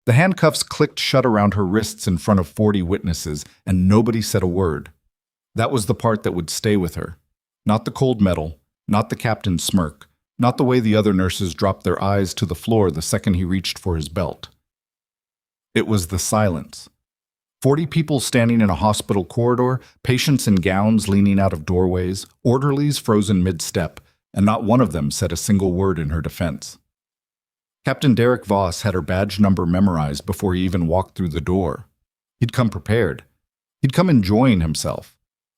The handcuffs clicked shut around her wrists in front of 40 witnesses, and nobody said a word. That was the part that would stay with her. Not the cold metal, not the captain's smirk, not the way the other nurses dropped their eyes to the floor the second he reached for his belt. It was the silence. 40 people standing in a hospital corridor, patients in gowns leaning out of doorways, orderlies frozen mid-step, and not one of them said a single word in her defense. Captain Derek Voss had her badge number memorized before he even walked through the door. He'd come prepared. He'd come enjoying himself.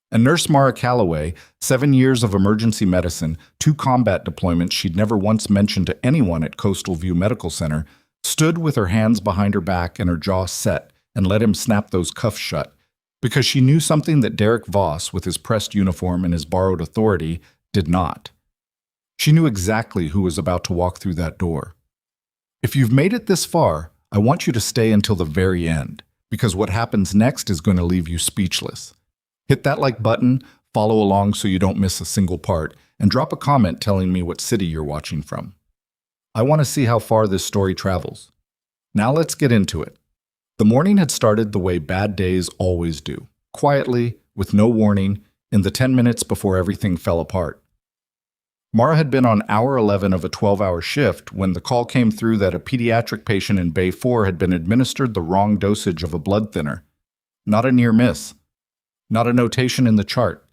And Nurse Mara Calloway, 7 years of emergency medicine, 2 combat deployments she'd never once mentioned to anyone at Coastal View Medical Center, stood with her hands behind her back and her jaw set and let him snap those cuffs shut, because she knew something that Derek Voss, with his pressed uniform and his borrowed authority, did not. She knew exactly who was about to walk through that door. If you've made it this far, I want you to stay until the very end, because what happens next is going to leave you speechless. Hit that like button, follow along so you don't miss a single part, and drop a comment telling me what city you're watching from. I want to see how far this story travels. Now let's get into it. The morning had started the way bad days always do, quietly, with no warning, in the 10 minutes before everything fell apart. Mara had been on hour 11 of a 12-hour shift when the call came through that a pediatric patient in Bay 4 had been administered the wrong dosage of a blood thinner. Not a near miss. Not a notation in the chart.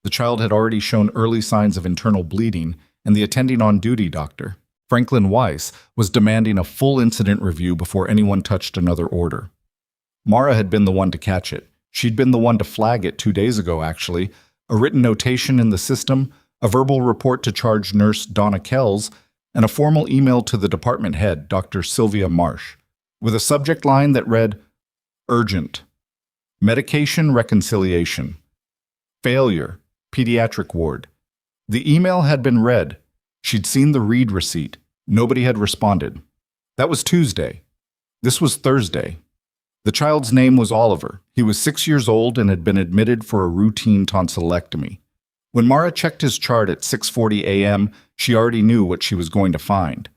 The child had already shown early signs of internal bleeding, and the attending on-duty doctor, Franklin Weiss, was demanding a full incident review before anyone touched another order. Mara had been the one to catch it. She'd been the one to flag it 2 days ago, actually. A written notation in the system, a verbal report to charge nurse Donna Kells, and a formal email to the department head, Dr. Sylvia Marsh, with a subject line that read, "Urgent. Medication reconciliation. Failure. Pediatric ward." The email had been read. She'd seen the read receipt. Nobody had responded. That was Tuesday. This was Thursday. The child's name was Oliver. He was 6 years old and had been admitted for a routine tonsillectomy. When Mara checked his chart at 6:40 a.m., she already knew what she was going to find.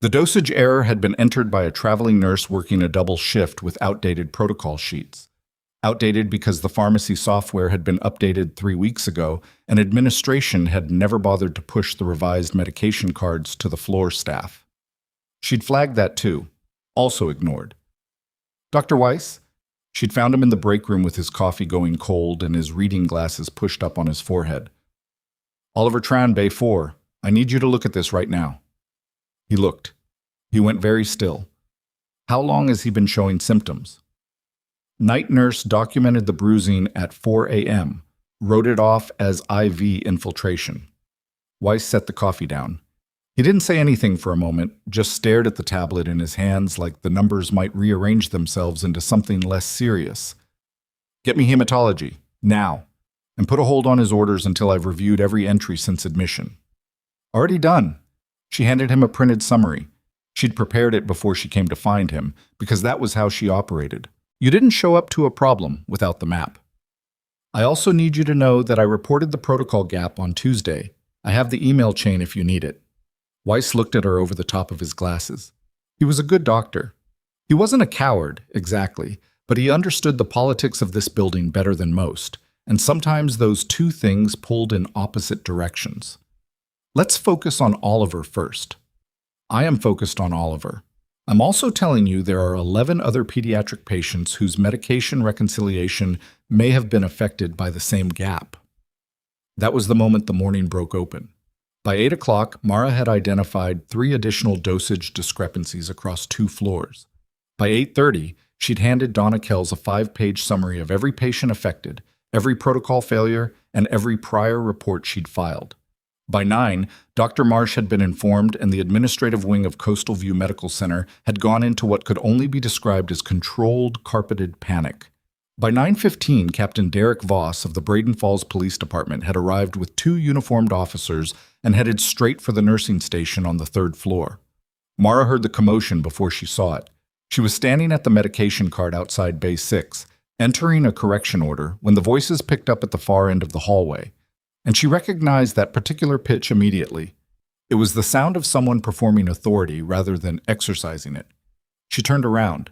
The dosage error had been entered by a traveling nurse working a double shift with outdated protocol sheets. Outdated because the pharmacy software had been updated 3 weeks ago, and administration had never bothered to push the revised medication cards to the floor staff. She'd flagged that too, also ignored. Dr. Weiss? She'd found him in the break room with his coffee going cold and his reading glasses pushed up on his forehead. "Oliver Tran, Bay 4. I need you to look at this right now." He looked. He went very still. "How long has he been showing symptoms?" Night nurse documented the bruising at 4 a.m., wrote it off as IV infiltration. Weiss set the coffee down. He didn't say anything for a moment, just stared at the tablet in his hands like the numbers might rearrange themselves into something less serious. "Get me hematology, now, and put a hold on his orders until I've reviewed every entry since admission." "Already done." She handed him a printed summary. She'd prepared it before she came to find him, because that was how she operated. You didn't show up to a problem without the map. "I also need you to know that I reported the protocol gap on Tuesday. I have the email chain if you need it." Weiss looked at her over the top of his glasses. He was a good doctor. He wasn't a coward, exactly, but he understood the politics of this building better than most, and sometimes those two things pulled in opposite directions. Let's focus on Oliver first. I am focused on Oliver. I'm also telling you there are 11 other pediatric patients whose medication reconciliation may have been affected by the same gap. That was the moment the morning broke open. By 8 o'clock, Mara had identified 3 additional dosage discrepancies across 2 floors. By 8:30, she'd handed Donna Kells a 5-page summary of every patient affected, every protocol failure, and every prior report she'd filed. By 9, Dr. Marsh had been informed and the administrative wing of Coastal View Medical Center had gone into what could only be described as controlled, carpeted panic. By 9:15, Captain Derek Voss of the Braden Falls Police Department had arrived with 2 uniformed officers and headed straight for the nursing station on the 3rd floor. Mara heard the commotion before she saw it. She was standing at the medication cart outside Bay 6, entering a correction order, when the voices picked up at the far end of the hallway. And she recognized that particular pitch immediately. It was the sound of someone performing authority rather than exercising it. She turned around.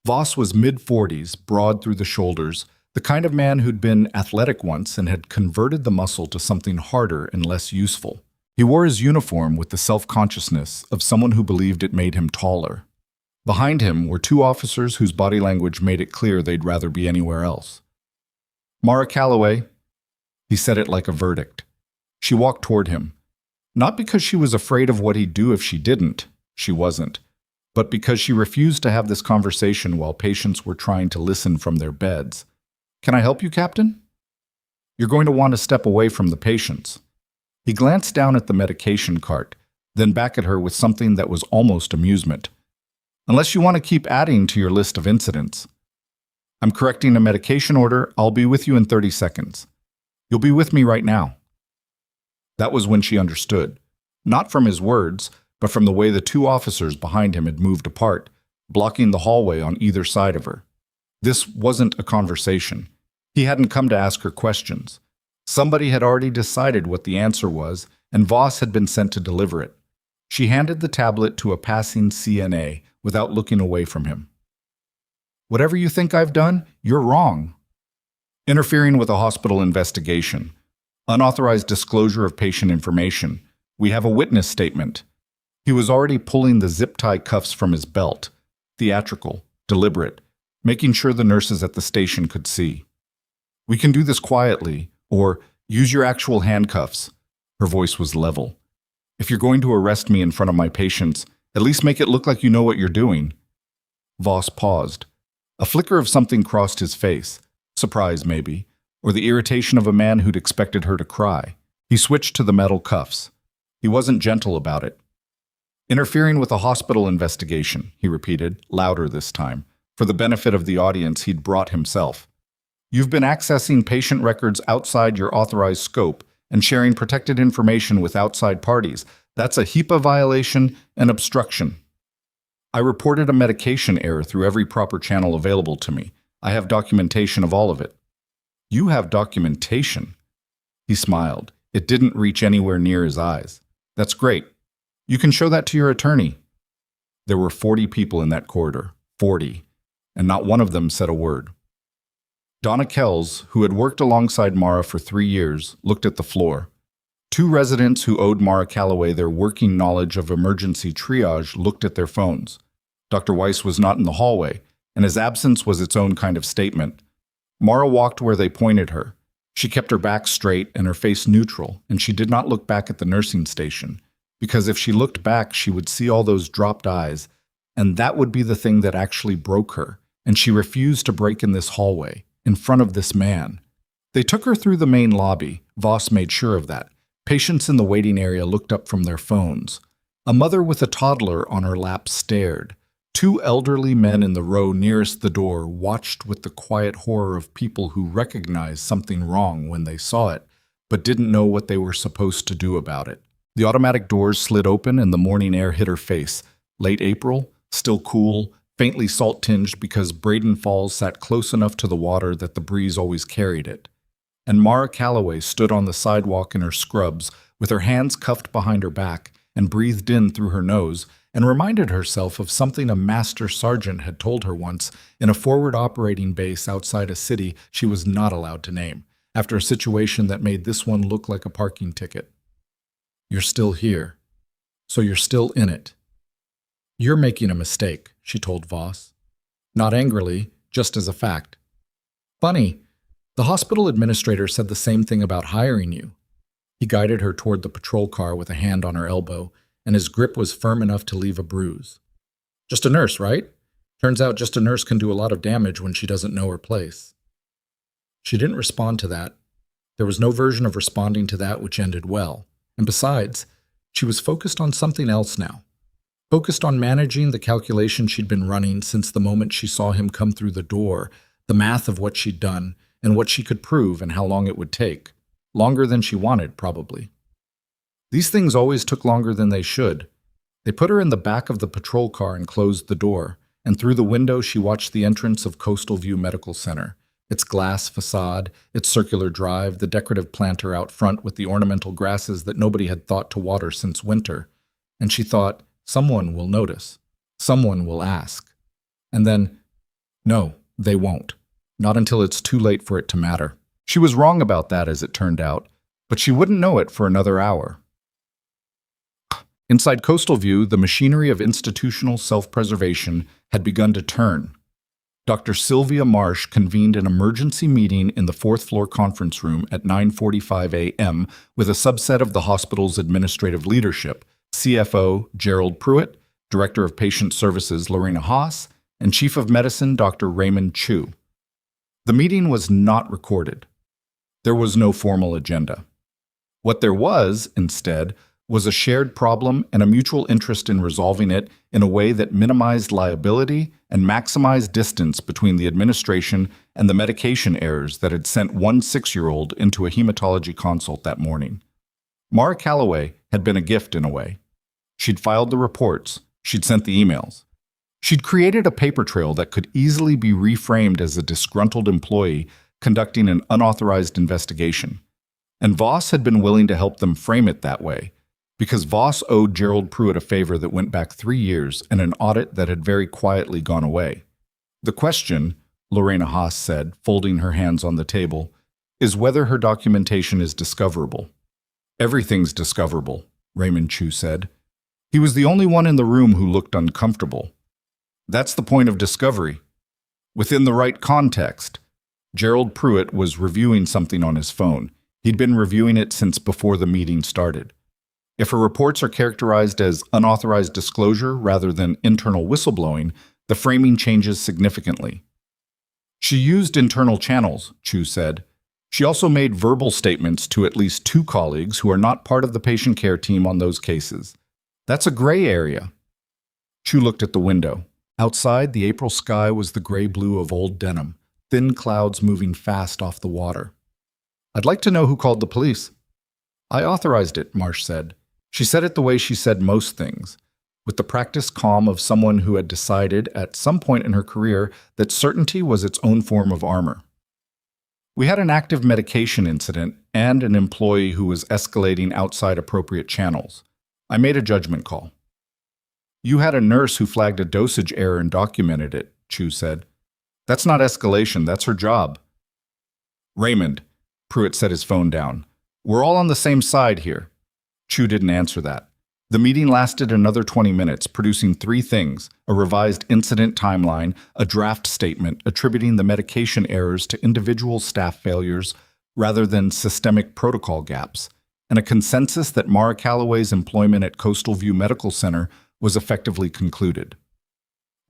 Voss was mid-40s, broad through the shoulders, the kind of man who'd been athletic once and had converted the muscle to something harder and less useful. He wore his uniform with the self-consciousness of someone who believed it made him taller. Behind him were two officers whose body language made it clear they'd rather be anywhere else. "Mara Calloway," he said it like a verdict. She walked toward him. Not because she was afraid of what he'd do if she didn't. She wasn't. But because she refused to have this conversation while patients were trying to listen from their beds. "Can I help you, Captain?" "You're going to want to step away from the patients." He glanced down at the medication cart, then back at her with something that was almost amusement. "Unless you want to keep adding to your list of incidents. I'm correcting a medication order. I'll be with you in 30 seconds. You'll be with me right now." That was when she understood. Not from his words, but from the way the two officers behind him had moved apart, blocking the hallway on either side of her. This wasn't a conversation. He hadn't come to ask her questions. Somebody had already decided what the answer was, and Voss had been sent to deliver it. She handed the tablet to a passing CNA without looking away from him. "Whatever you think I've done, you're wrong." Interfering with a hospital investigation. Unauthorized disclosure of patient information. We have a witness statement. He was already pulling the zip-tie cuffs from his belt. Theatrical, deliberate, making sure the nurses at the station could see. "We can do this quietly, or use your actual handcuffs." Her voice was level. "If you're going to arrest me in front of my patients, at least make it look like you know what you're doing." Voss paused. A flicker of something crossed his face. Surprise, maybe, or the irritation of a man who'd expected her to cry. He switched to the metal cuffs. He wasn't gentle about it. "Interfering with a hospital investigation," he repeated, louder this time, for the benefit of the audience he'd brought himself. "You've been accessing patient records outside your authorized scope and sharing protected information with outside parties. That's a HIPAA violation and obstruction. I reported a medication error through every proper channel available to me. I have documentation of all of it." "You have documentation?" He smiled. It didn't reach anywhere near his eyes. "That's great. You can show that to your attorney." There were 40 people in that corridor. 40. And not one of them said a word. Donna Kells, who had worked alongside Mara for 3 years, looked at the floor. Two residents who owed Mara Calloway their working knowledge of emergency triage looked at their phones. Dr. Weiss was not in the hallway, and his absence was its own kind of statement. Mara walked where they pointed her. She kept her back straight and her face neutral, and she did not look back at the nursing station, because if she looked back, she would see all those dropped eyes, and that would be the thing that actually broke her, and she refused to break in this hallway, in front of this man. They took her through the main lobby. Voss made sure of that. Patients in the waiting area looked up from their phones. A mother with a toddler on her lap stared. Two elderly men in the row nearest the door watched with the quiet horror of people who recognized something wrong when they saw it, but didn't know what they were supposed to do about it. The automatic doors slid open and the morning air hit her face. Late April, still cool, faintly salt-tinged because Braden Falls sat close enough to the water that the breeze always carried it. And Mara Calloway stood on the sidewalk in her scrubs, with her hands cuffed behind her back, and breathed in through her nose, and reminded herself of something a master sergeant had told her once in a forward operating base outside a city she was not allowed to name, after a situation that made this one look like a parking ticket. "You're still here, so you're still in it." "You're making a mistake," she told Voss. Not angrily, just as a fact. "Funny, the hospital administrator said the same thing about hiring you." He guided her toward the patrol car with a hand on her elbow, and his grip was firm enough to leave a bruise. "Just a nurse, right? Turns out just a nurse can do a lot of damage when she doesn't know her place." She didn't respond to that. There was no version of responding to that which ended well. And besides, she was focused on something else now. Focused on managing the calculation she'd been running since the moment she saw him come through the door, the math of what she'd done, and what she could prove and how long it would take. Longer than she wanted, probably. These things always took longer than they should. They put her in the back of the patrol car and closed the door, and through the window she watched the entrance of Coastal View Medical Center, its glass facade, its circular drive, the decorative planter out front with the ornamental grasses that nobody had thought to water since winter. And she thought, someone will notice. Someone will ask. And then, No, they won't. Not until it's too late for it to matter. She was wrong about that, as it turned out, but she wouldn't know it for another hour. Inside Coastal View, the machinery of institutional self-preservation had begun to turn. Dr. Sylvia Marsh convened an emergency meeting in the fourth-floor conference room at 9:45 a.m. with a subset of the hospital's administrative leadership, CFO Gerald Pruitt, Director of Patient Services Lorena Haas, and Chief of Medicine Dr. Raymond Chu. The meeting was not recorded. There was no formal agenda. What there was, instead, was a shared problem and a mutual interest in resolving it in a way that minimized liability and maximized distance between the administration and the medication errors that had sent one 6-year-old into a hematology consult that morning. Mara Calloway had been a gift in a way. She'd filed the reports. She'd sent the emails. She'd created a paper trail that could easily be reframed as a disgruntled employee conducting an unauthorized investigation. And Voss had been willing to help them frame it that way, because Voss owed Gerald Pruitt a favor that went back 3 years and an audit that had very quietly gone away. The question, Lorena Haas said, folding her hands on the table, is whether her documentation is discoverable. Everything's discoverable, Raymond Chu said. He was the only one in the room who looked uncomfortable. That's the point of discovery. Within the right context. Gerald Pruitt was reviewing something on his phone. He'd been reviewing it since before the meeting started. If her reports are characterized as unauthorized disclosure rather than internal whistleblowing, the framing changes significantly. She used internal channels, Chu said. She also made verbal statements to at least 2 colleagues who are not part of the patient care team on those cases. That's a gray area. Chu looked at the window. Outside, the April sky was the gray-blue of old denim, thin clouds moving fast off the water. I'd like to know who called the police. I authorized it, Marsh said. She said it the way she said most things, with the practiced calm of someone who had decided at some point in her career that certainty was its own form of armor. We had an active medication incident and an employee who was escalating outside appropriate channels. I made a judgment call. You had a nurse who flagged a dosage error and documented it, Chu said. That's not escalation, that's her job. Raymond, Pruitt set his phone down. We're all on the same side here. Chu didn't answer that. The meeting lasted another 20 minutes, producing 3 things: a revised incident timeline, a draft statement attributing the medication errors to individual staff failures rather than systemic protocol gaps, and a consensus that Mara Calloway's employment at Coastal View Medical Center was effectively concluded.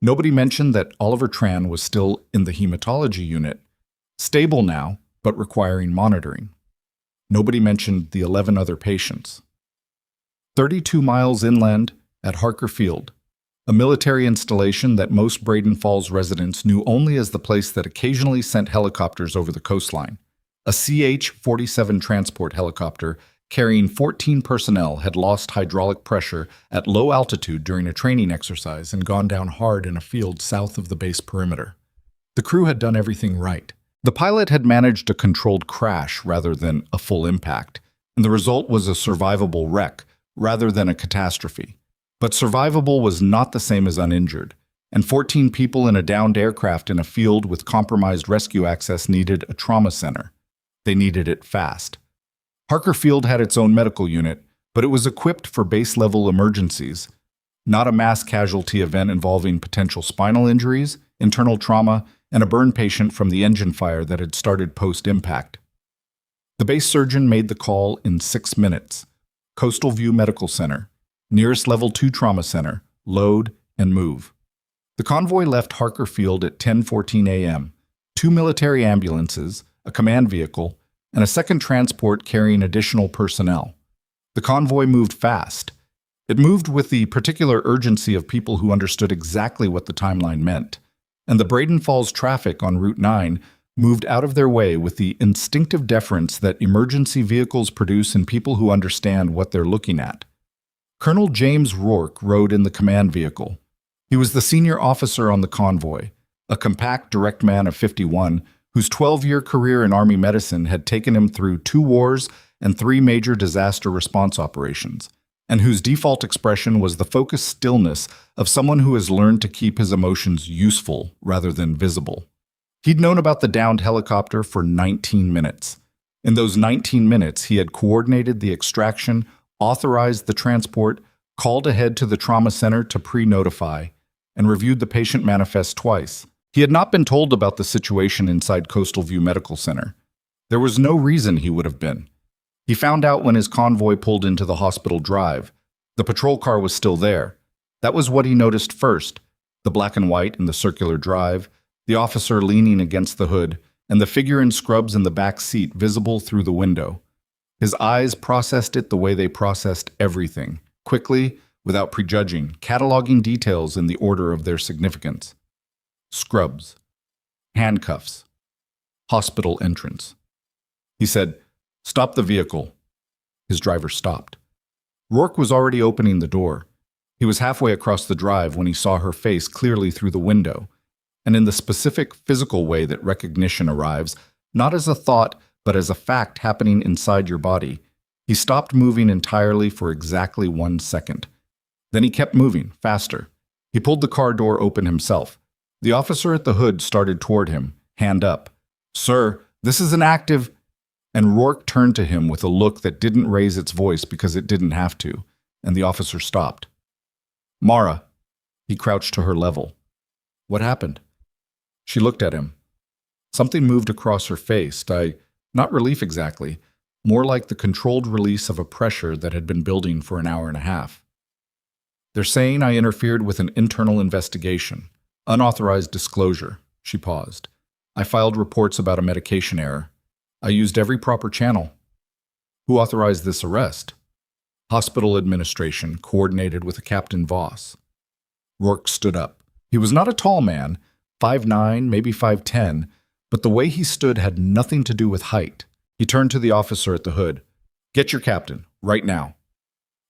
Nobody mentioned that Oliver Tran was still in the hematology unit, stable now, but requiring monitoring. Nobody mentioned the 11 other patients. 32 miles inland at Harker Field, a military installation that most Braden Falls residents knew only as the place that occasionally sent helicopters over the coastline. A CH-47 transport helicopter carrying 14 personnel had lost hydraulic pressure at low altitude during a training exercise and gone down hard in a field south of the base perimeter. The crew had done everything right. The pilot had managed a controlled crash rather than a full impact, and the result was a survivable wreck rather than a catastrophe. But survivable was not the same as uninjured, and 14 people in a downed aircraft in a field with compromised rescue access needed a trauma center. They needed it fast. Harker Field had its own medical unit, but it was equipped for base-level emergencies, not a mass casualty event involving potential spinal injuries, internal trauma, and a burn patient from the engine fire that had started post-impact. The base surgeon made the call in 6 minutes. Coastal View Medical Center, nearest Level 2 Trauma Center, load and move. The convoy left Harker Field at 10:14 a.m., 2 military ambulances, a command vehicle, and a second transport carrying additional personnel. The convoy moved fast. It moved with the particular urgency of people who understood exactly what the timeline meant, and the Braden Falls traffic on Route 9 moved out of their way with the instinctive deference that emergency vehicles produce in people who understand what they're looking at. Colonel James Rourke rode in the command vehicle. He was the senior officer on the convoy, a compact, direct man of 51, whose 12-year career in Army medicine had taken him through 2 wars and 3 major disaster response operations, and whose default expression was the focused stillness of someone who has learned to keep his emotions useful rather than visible. He'd known about the downed helicopter for 19 minutes. In those 19 minutes, he had coordinated the extraction, authorized the transport, called ahead to the trauma center to pre-notify, and reviewed the patient manifest twice. He had not been told about the situation inside Coastal View Medical Center. There was no reason he would have been. He found out when his convoy pulled into the hospital drive. The patrol car was still there. That was what he noticed first: the black and white in the circular drive, the officer leaning against the hood, and the figure in scrubs in the back seat visible through the window. His eyes processed it the way they processed everything, quickly, without prejudging, cataloging details in the order of their significance. Scrubs, handcuffs, hospital entrance. He said, "Stop the vehicle." His driver stopped. Rourke was already opening the door. He was halfway across the drive when he saw her face clearly through the window, and in the specific physical way that recognition arrives, not as a thought, but as a fact happening inside your body. He stopped moving entirely for exactly 1 second. Then he kept moving, faster. He pulled the car door open himself. The officer at the hood started toward him, hand up. "Sir, this is an active..." And Rourke turned to him with a look that didn't raise its voice because it didn't have to, and the officer stopped. "Mara." He crouched to her level. "What happened?" She looked at him. Something moved across her face. Not relief exactly, more like the controlled release of a pressure that had been building for an hour and a half. "They're saying I interfered with an internal investigation. Unauthorized disclosure." She paused. "I filed reports about a medication error. I used every proper channel." "Who authorized this arrest?" "Hospital administration, coordinated with a Captain Voss." Rourke stood up. He was not a tall man, 5'9", maybe 5'10", but the way he stood had nothing to do with height. He turned to the officer at the hood. "Get your captain, right now."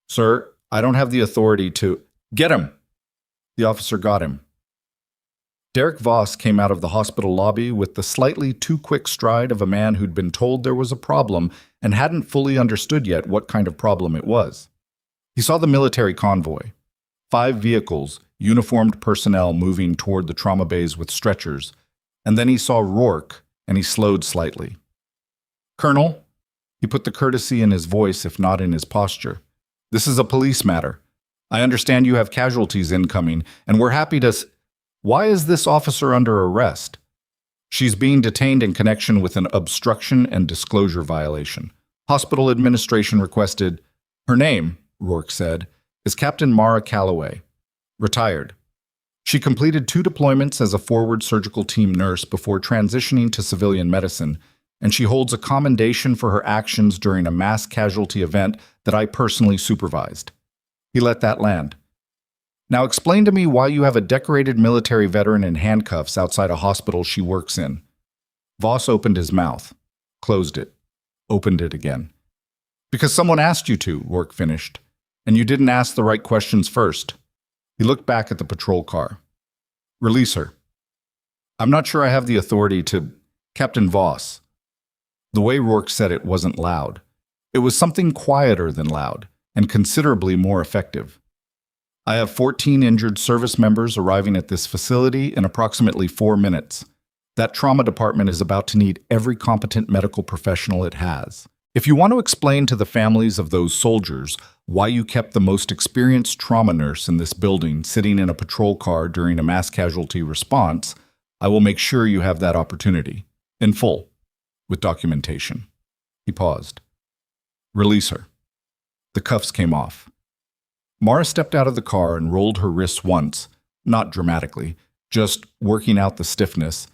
"Sir, I don't have the authority to..." "Get him!" The officer got him. Derek Voss came out of the hospital lobby with the slightly too quick stride of a man who'd been told there was a problem and hadn't fully understood yet what kind of problem it was. He saw the military convoy. 5 vehicles, uniformed personnel moving toward the trauma bays with stretchers, and then he saw Rourke, and he slowed slightly. "Colonel," he put the courtesy in his voice if not in his posture, "this is a police matter. I understand you have casualties incoming, and we're happy to... Why is this officer under arrest?" "She's being detained in connection with an obstruction and disclosure violation. Hospital administration requested..." "Her name," Rourke said, "is Captain Mara Calloway. Retired. She completed 2 deployments as a forward surgical team nurse before transitioning to civilian medicine, and she holds a commendation for her actions during a mass casualty event that I personally supervised." He let that land. "Now explain to me why you have a decorated military veteran in handcuffs outside a hospital she works in." Voss opened his mouth, closed it, opened it again. "Because someone asked you to," Rourke finished, "and you didn't ask the right questions first." He looked back at the patrol car. "Release her." "I'm not sure I have the authority to..." "Captain Voss." The way Rourke said it wasn't loud. It was something quieter than loud, and considerably more effective. "I have 14 injured service members arriving at this facility in approximately 4 minutes. That trauma department is about to need every competent medical professional it has. If you want to explain to the families of those soldiers why you kept the most experienced trauma nurse in this building sitting in a patrol car during a mass casualty response, I will make sure you have that opportunity. In full. With documentation." He paused. "Release her." The cuffs came off. Mara stepped out of the car and rolled her wrists once, not dramatically, just working out the stiffness,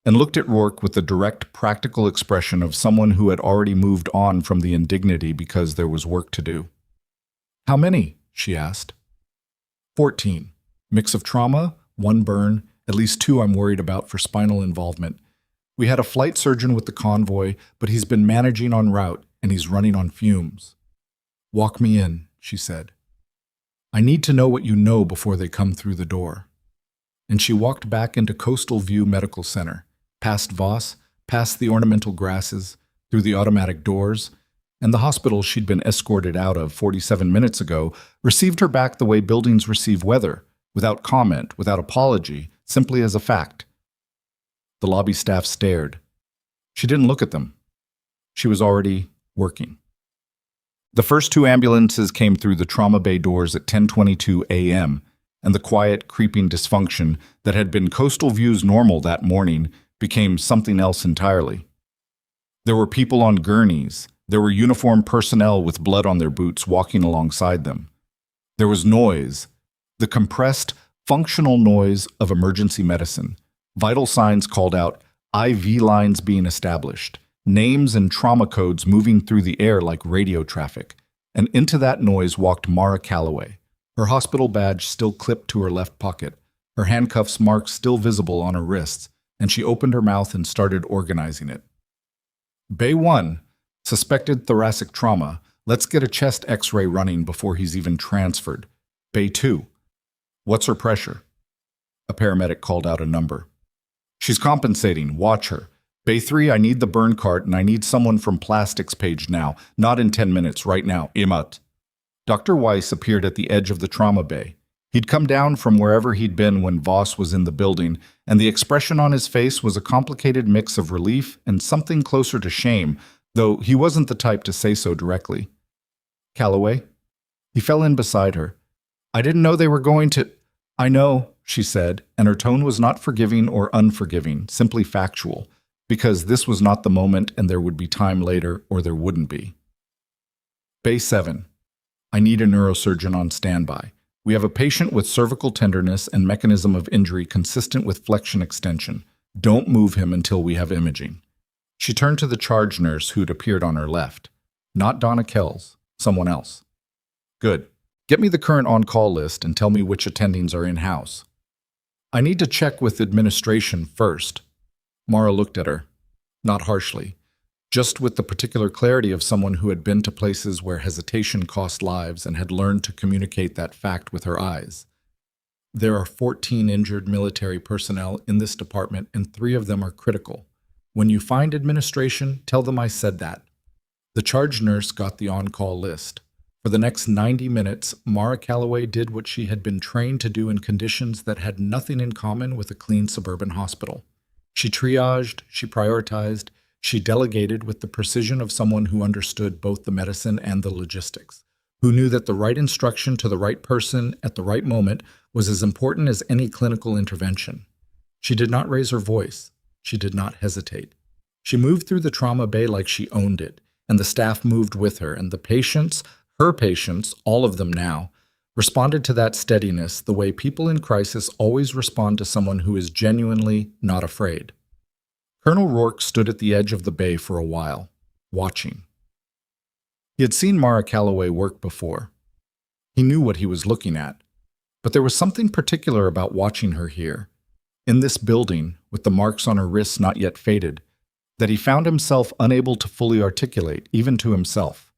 and looked at Rourke with the direct, practical expression of someone who had already moved on from the indignity because there was work to do. "How many?" she asked. 14. Mix of trauma, 1 burn, at least 2 I'm worried about for spinal involvement. We had a flight surgeon with the convoy, but he's been managing en route, and he's running on fumes." "Walk me in," she said. "I need to know what you know before they come through the door." And she walked back into Coastal View Medical Center, past Voss, past the ornamental grasses, through the automatic doors, and the hospital she'd been escorted out of 47 minutes ago received her back the way buildings receive weather, without comment, without apology, simply as a fact. The lobby staff stared. She didn't look at them. She was already working. The first two ambulances came through the trauma bay doors at 10:22 a.m., and the quiet, creeping dysfunction that had been Coastal View's normal that morning became something else entirely. There were people on gurneys. There were uniformed personnel with blood on their boots walking alongside them. There was noise, the compressed, functional noise of emergency medicine. Vital signs called out, IV lines being established, names and trauma codes moving through the air like radio traffic. And into that noise walked Mara Calloway, her hospital badge still clipped to her left pocket, her handcuffs marks still visible on her wrists, and she opened her mouth and started organizing it. Bay 1, suspected thoracic trauma. Let's get a chest x-ray running before he's even transferred. Bay 2, what's her pressure? A paramedic called out a number. She's compensating, watch her. Bay 3, I need the burn cart and I need someone from plastics page now, not in 10 minutes, right now, Imat. Dr. Weiss appeared at the edge of the trauma bay. He'd come down from wherever he'd been when Voss was in the building, and the expression on his face was a complicated mix of relief and something closer to shame, though he wasn't the type to say so directly. Calloway? He fell in beside her. I didn't know they were going to... I know, she said, and her tone was not forgiving or unforgiving, simply factual, because this was not the moment and there would be time later or there wouldn't be. Bay 7. I need a neurosurgeon on standby. We have a patient with cervical tenderness and mechanism of injury consistent with flexion extension. Don't move him until we have imaging. She turned to the charge nurse who'd appeared on her left. Not Donna Kells, someone else. Good. Get me the current on-call list and tell me which attendings are in-house. I need to check with administration first. Mara looked at her, not harshly, just with the particular clarity of someone who had been to places where hesitation cost lives and had learned to communicate that fact with her eyes. There are 14 injured military personnel in this department and 3 of them are critical. When you find administration, tell them I said that. The charge nurse got the on-call list. For the next 90 minutes, Mara Calloway did what she had been trained to do in conditions that had nothing in common with a clean suburban hospital. She triaged, she prioritized, she delegated with the precision of someone who understood both the medicine and the logistics, who knew that the right instruction to the right person at the right moment was as important as any clinical intervention. She did not raise her voice. She did not hesitate. She moved through the trauma bay like she owned it, and the staff moved with her, and the patients, her patients, all of them now, responded to that steadiness the way people in crisis always respond to someone who is genuinely not afraid. Colonel Rourke stood at the edge of the bay for a while, watching. He had seen Mara Calloway work before. He knew what he was looking at, but there was something particular about watching her here, in this building, with the marks on her wrists not yet faded, that he found himself unable to fully articulate, even to himself.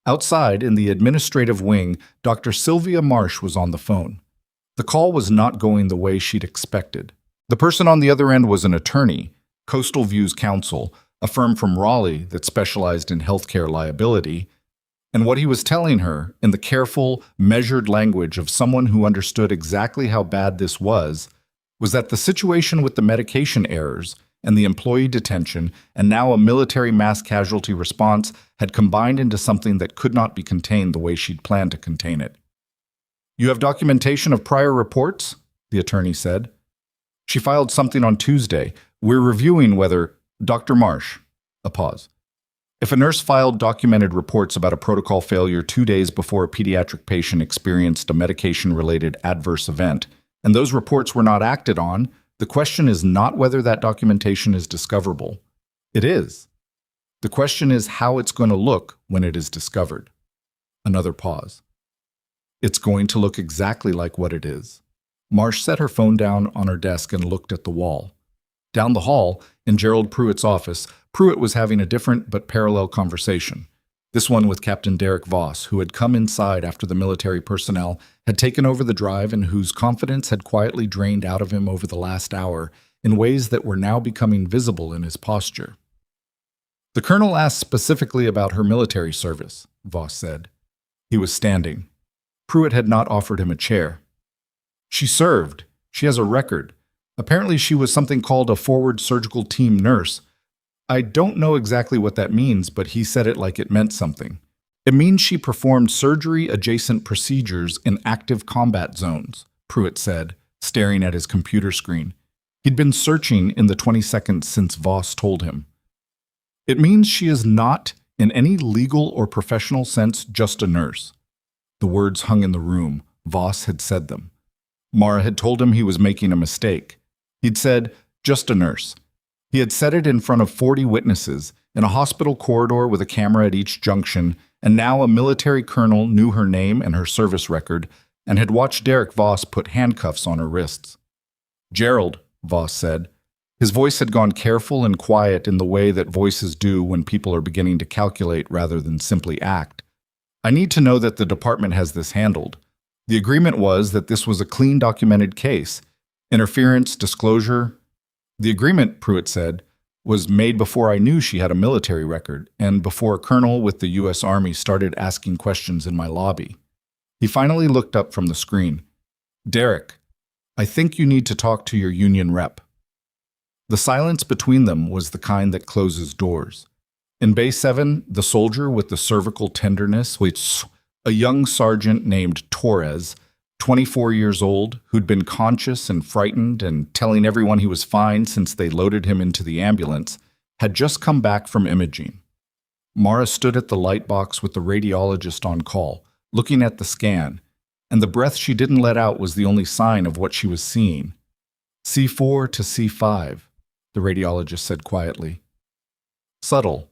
Outside, in the administrative wing, Dr. Sylvia Marsh was on the phone. The call was not going the way she'd expected. The person on the other end was an attorney, Coastal View's counsel, a firm from Raleigh that specialized in healthcare liability, and what he was telling her, in the careful, measured language of someone who understood exactly how bad this was that the situation with the medication errors and the employee detention and now a military mass casualty response had combined into something that could not be contained the way she'd planned to contain it. You have documentation of prior reports? The attorney said. She filed something on Tuesday. We're reviewing whether... Dr. Marsh. A pause. If a nurse filed documented reports about a protocol failure 2 days before a pediatric patient experienced a medication-related adverse event, and those reports were not acted on, the question is not whether that documentation is discoverable. It is. The question is how it's going to look when it is discovered. Another pause. It's going to look exactly like what it is. Marsh set her phone down on her desk and looked at the wall. Down the hall, in Gerald Pruitt's office, Pruitt was having a different but parallel conversation. This one with Captain Derek Voss, who had come inside after the military personnel had taken over the drive and whose confidence had quietly drained out of him over the last hour in ways that were now becoming visible in his posture. The colonel asked specifically about her military service, Voss said. He was standing. Pruitt had not offered him a chair. She served. She has a record. Apparently she was something called a forward surgical team nurse. I don't know exactly what that means, but he said it like it meant something. It means she performed surgery-adjacent procedures in active combat zones, Pruitt said, staring at his computer screen. He'd been searching in the 20 seconds since Voss told him. It means she is not, in any legal or professional sense, just a nurse. The words hung in the room. Voss had said them. Mara had told him he was making a mistake. He'd said, just a nurse. He had said it in front of 40 witnesses, in a hospital corridor with a camera at each junction, and now a military colonel knew her name and her service record, and had watched Derek Voss put handcuffs on her wrists. Gerald, Voss said. His voice had gone careful and quiet in the way that voices do when people are beginning to calculate rather than simply act. I need to know that the department has this handled. The agreement was that this was a clean documented case. Interference, disclosure. The agreement, Pruitt said, was made before I knew she had a military record and before a colonel with the U.S. Army started asking questions in my lobby. He finally looked up from the screen. Derek, I think you need to talk to your union rep. The silence between them was the kind that closes doors. In Bay 7, the soldier with the cervical tenderness waits a young sergeant named Torres, 24 years old, who'd been conscious and frightened and telling everyone he was fine since they loaded him into the ambulance, had just come back from imaging. Mara stood at the light box with the radiologist on call, looking at the scan, and the breath she didn't let out was the only sign of what she was seeing. C4 to C5, the radiologist said quietly. Subtle.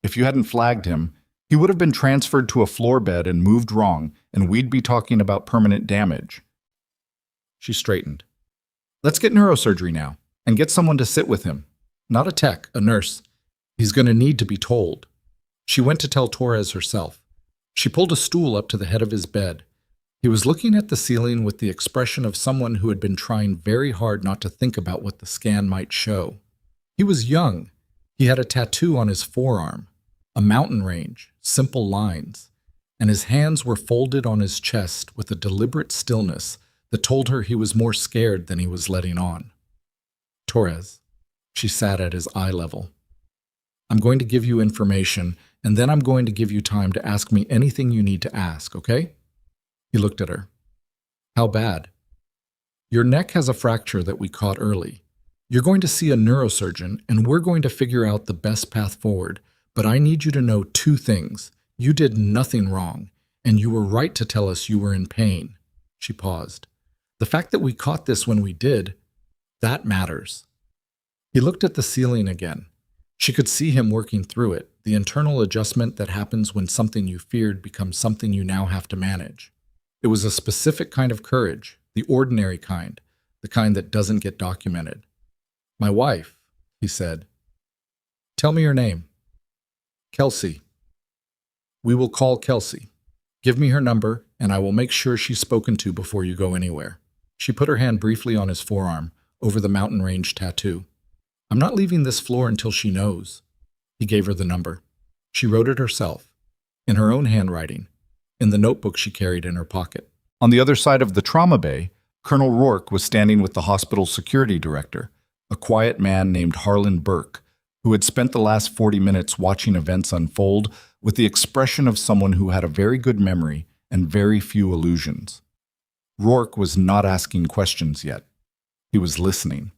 If you hadn't flagged him, he would have been transferred to a floor bed and moved wrong, and we'd be talking about permanent damage. She straightened. Let's get neurosurgery now, and get someone to sit with him. Not a tech, a nurse. He's going to need to be told. She went to tell Torres herself. She pulled a stool up to the head of his bed. He was looking at the ceiling with the expression of someone who had been trying very hard not to think about what the scan might show. He was young. He had a tattoo on his forearm, a mountain range, simple lines, and his hands were folded on his chest with a deliberate stillness that told her he was more scared than he was letting on. Torres, she sat at his eye level. I'm going to give you information, and then I'm going to give you time to ask me anything you need to ask, okay? He looked at her. How bad? Your neck has a fracture that we caught early. You're going to see a neurosurgeon, and we're going to figure out the best path forward, but I need you to know two things. You did nothing wrong, and you were right to tell us you were in pain. She paused. The fact that we caught this when we did, that matters. He looked at the ceiling again. She could see him working through it, the internal adjustment that happens when something you feared becomes something you now have to manage. It was a specific kind of courage, the ordinary kind, the kind that doesn't get documented. My wife, he said. Tell me your name. Kelsey. We will call Kelsey. Give me her number, and I will make sure she's spoken to before you go anywhere. She put her hand briefly on his forearm, over the mountain range tattoo. I'm not leaving this floor until she knows. He gave her the number. She wrote it herself, in her own handwriting, in the notebook she carried in her pocket. On the other side of the trauma bay, Colonel Rourke was standing with the hospital's security director, a quiet man named Harlan Burke, who had spent the last 40 minutes watching events unfold with the expression of someone who had a very good memory and very few illusions. Rourke was not asking questions yet. He was listening.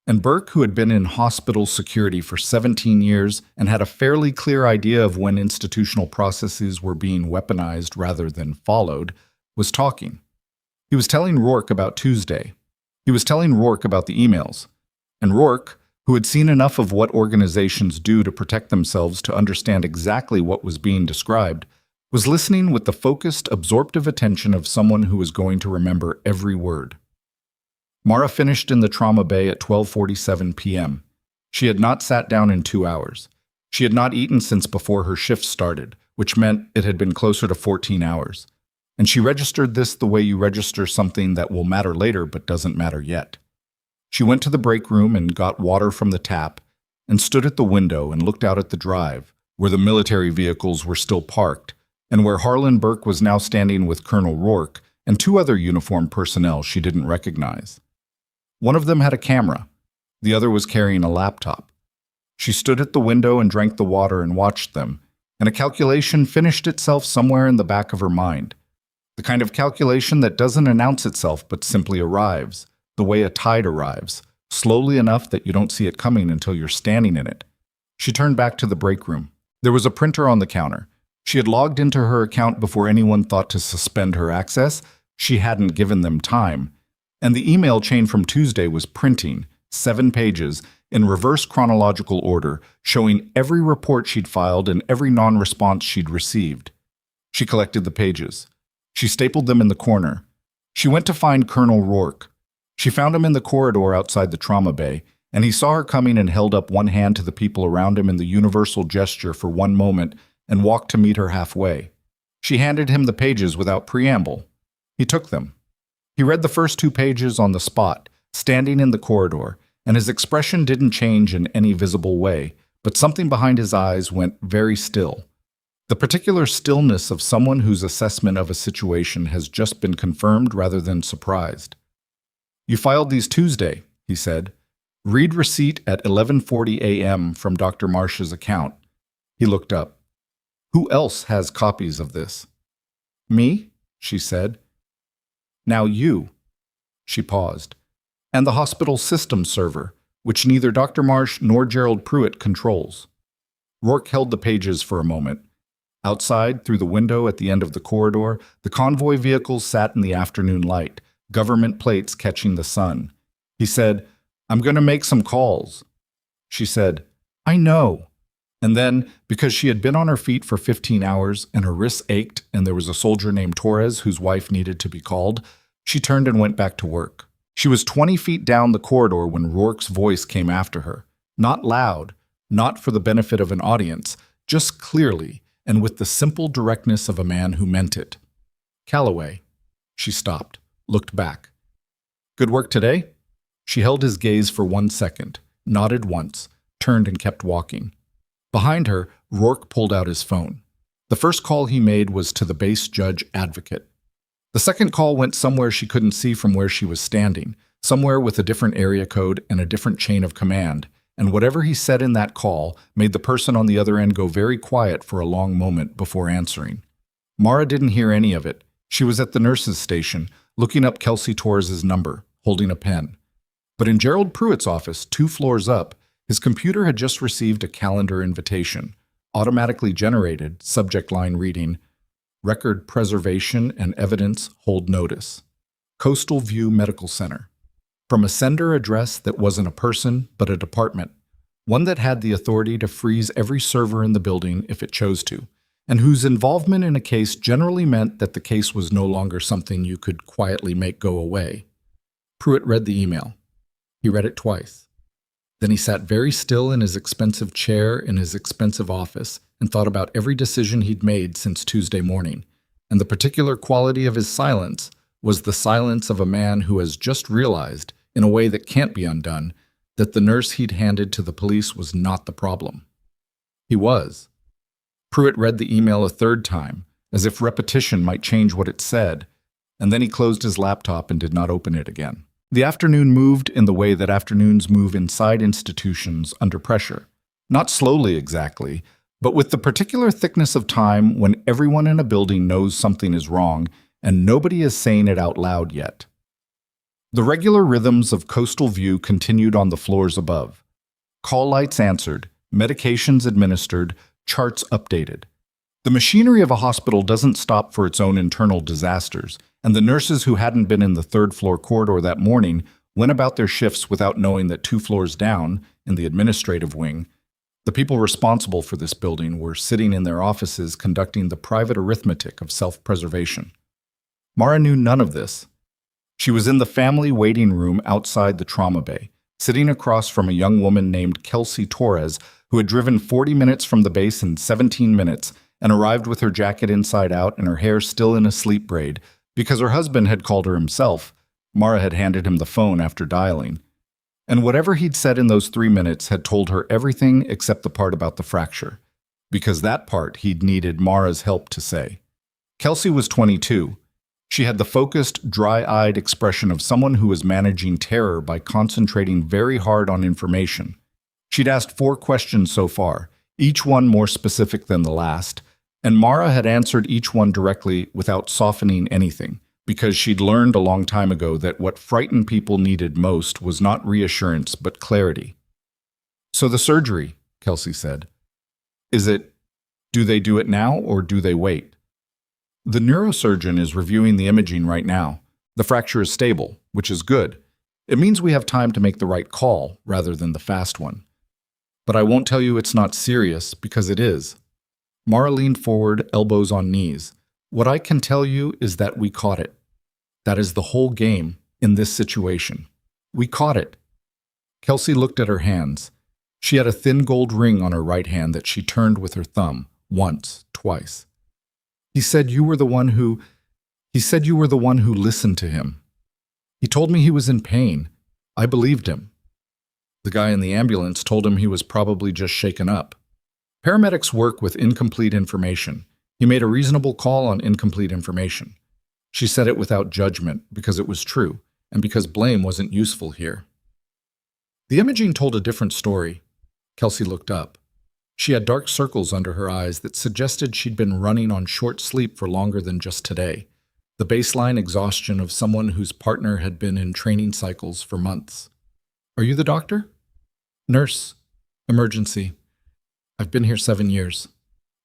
And Burke, who had been in hospital security for 17 years and had a fairly clear idea of when institutional processes were being weaponized rather than followed, was talking. He was telling Rourke about Tuesday. He was telling Rourke about the emails. And Rourke, who had seen enough of what organizations do to protect themselves to understand exactly what was being described, was listening with the focused, absorptive attention of someone who was going to remember every word. Mara finished in the trauma bay at 12:47 p.m. She had not sat down in 2 hours. She had not eaten since before her shift started, which meant it had been closer to 14 hours. And she registered this the way you register something that will matter later but doesn't matter yet. She went to the break room and got water from the tap, and stood at the window and looked out at the drive, where the military vehicles were still parked, and where Harlan Burke was now standing with Colonel Rourke and two other uniformed personnel she didn't recognize. One of them had a camera. The other was carrying a laptop. She stood at the window and drank the water and watched them, and a calculation finished itself somewhere in the back of her mind. The kind of calculation that doesn't announce itself but simply arrives, the way a tide arrives, slowly enough that you don't see it coming until you're standing in it. She turned back to the break room. There was a printer on the counter. She had logged into her account before anyone thought to suspend her access. She hadn't given them time. And the email chain from Tuesday was printing, 7 pages, in reverse chronological order, showing every report she'd filed and every non-response she'd received. She collected the pages. She stapled them in the corner. She went to find Colonel Rourke. She found him in the corridor outside the trauma bay, and he saw her coming and held up one hand to the people around him in the universal gesture for one moment and walked to meet her halfway. She handed him the pages without preamble. He took them. He read the first 2 pages on the spot, standing in the corridor, and his expression didn't change in any visible way, but something behind his eyes went very still. The particular stillness of someone whose assessment of a situation has just been confirmed rather than surprised. "You filed these Tuesday," he said. "Read receipt at 11:40 a.m. from Dr. Marsh's account." He looked up. "Who else has copies of this?" "Me," she said. "Now you." She paused. "And the hospital system server, which neither Dr. Marsh nor Gerald Pruitt controls." Rourke held the pages for a moment. Outside, through the window at the end of the corridor, the convoy vehicles sat in the afternoon light, government plates catching the sun. He said, "I'm going to make some calls." She said, "I know." And then, because she had been on her feet for 15 hours and her wrists ached and there was a soldier named Torres whose wife needed to be called, she turned and went back to work. She was 20 feet down the corridor when Rourke's voice came after her. Not loud, not for the benefit of an audience, just clearly and with the simple directness of a man who meant it. "Calloway." She stopped, looked back. "Good work today?" She held his gaze for 1 second, nodded once, turned and kept walking. Behind her, Rourke pulled out his phone. The first call he made was to the base judge advocate. The second call went somewhere she couldn't see from where she was standing, somewhere with a different area code and a different chain of command, and whatever he said in that call made the person on the other end go very quiet for a long moment before answering. Mara didn't hear any of it. She was at the nurse's station, looking up Kelsey Torres's number, holding a pen. But in Gerald Pruitt's office, 2 floors up, his computer had just received a calendar invitation, automatically generated, subject line reading, "Record Preservation and Evidence Hold Notice. Coastal View Medical Center." From a sender address that wasn't a person, but a department, one that had the authority to freeze every server in the building if it chose to, and whose involvement in a case generally meant that the case was no longer something you could quietly make go away. Pruitt read the email. He read it twice. Then he sat very still in his expensive chair in his expensive office and thought about every decision he'd made since Tuesday morning, and the particular quality of his silence was the silence of a man who has just realized, in a way that can't be undone, that the nurse he'd handed to the police was not the problem. He was. Pruitt read the email a 3rd time, as if repetition might change what it said, and then he closed his laptop and did not open it again. The afternoon moved in the way that afternoons move inside institutions under pressure. Not slowly exactly, but with the particular thickness of time when everyone in a building knows something is wrong and nobody is saying it out loud yet. The regular rhythms of Coastal View continued on the floors above. Call lights answered, medications administered, charts updated. The machinery of a hospital doesn't stop for its own internal disasters, and the nurses who hadn't been in the 3rd floor corridor that morning went about their shifts without knowing that 2 floors down, in the administrative wing, the people responsible for this building were sitting in their offices conducting the private arithmetic of self-preservation. Mara knew none of this. She was in the family waiting room outside the trauma bay, sitting across from a young woman named Kelsey Torres, who had driven 40 minutes from the base in 17 minutes and arrived with her jacket inside out and her hair still in a sleep braid, because her husband had called her himself. Mara had handed him the phone after dialing. And whatever he'd said in those 3 minutes had told her everything except the part about the fracture, because that part he'd needed Mara's help to say. Kelsey was 22. She had the focused, dry-eyed expression of someone who was managing terror by concentrating very hard on information. She'd asked 4 questions so far, each one more specific than the last, and Mara had answered each one directly without softening anything, because she'd learned a long time ago that what frightened people needed most was not reassurance but clarity. "So the surgery," Kelsey said. Do they do it now or do they wait?" "The neurosurgeon is reviewing the imaging right now. The fracture is stable, which is good. It means we have time to make the right call rather than the fast one. But I won't tell you it's not serious, because it is." Mara leaned forward, elbows on knees. "What I can tell you is that we caught it. That is the whole game in this situation. We caught it." Kelsey looked at her hands. She had a thin gold ring on her right hand that she turned with her thumb, once, twice. He said you were the one who listened to him. He told me he was in pain. I believed him. The guy in the ambulance told him he was probably just shaken up. Paramedics work with incomplete information. He made a reasonable call on incomplete information. She said it without judgment, because it was true, and because blame wasn't useful here. The imaging told a different story. Kelsey looked up. She had dark circles under her eyes that suggested she'd been running on short sleep for longer than just today, the baseline exhaustion of someone whose partner had been in training cycles for months. "Are you the doctor?" "Nurse. Emergency. I've been here 7 years.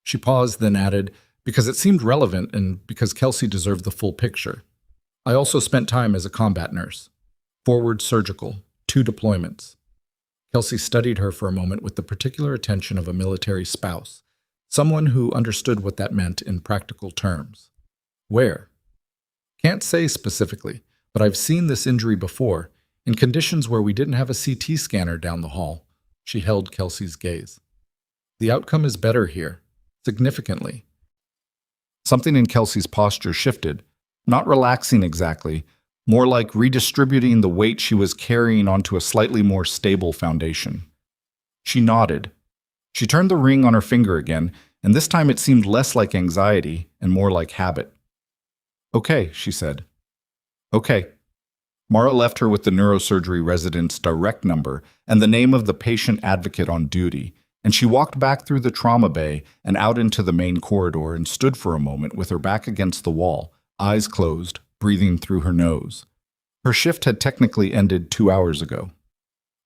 She paused, then added, because it seemed relevant and because Kelsey deserved the full picture. "I also spent time as a combat nurse. Forward surgical, 2 deployments. Kelsey studied her for a moment with the particular attention of a military spouse, someone who understood what that meant in practical terms. "Where?" "Can't say specifically, but I've seen this injury before, in conditions where we didn't have a CT scanner down the hall." She held Kelsey's gaze. "The outcome is better here, significantly." Something in Kelsey's posture shifted, not relaxing exactly, more like redistributing the weight she was carrying onto a slightly more stable foundation. She nodded. She turned the ring on her finger again, and this time it seemed less like anxiety and more like habit. "Okay," she said. "Okay." Mara left her with the neurosurgery resident's direct number and the name of the patient advocate on duty, and she walked back through the trauma bay and out into the main corridor and stood for a moment with her back against the wall, eyes closed, breathing through her nose. Her shift had technically ended 2 hours ago.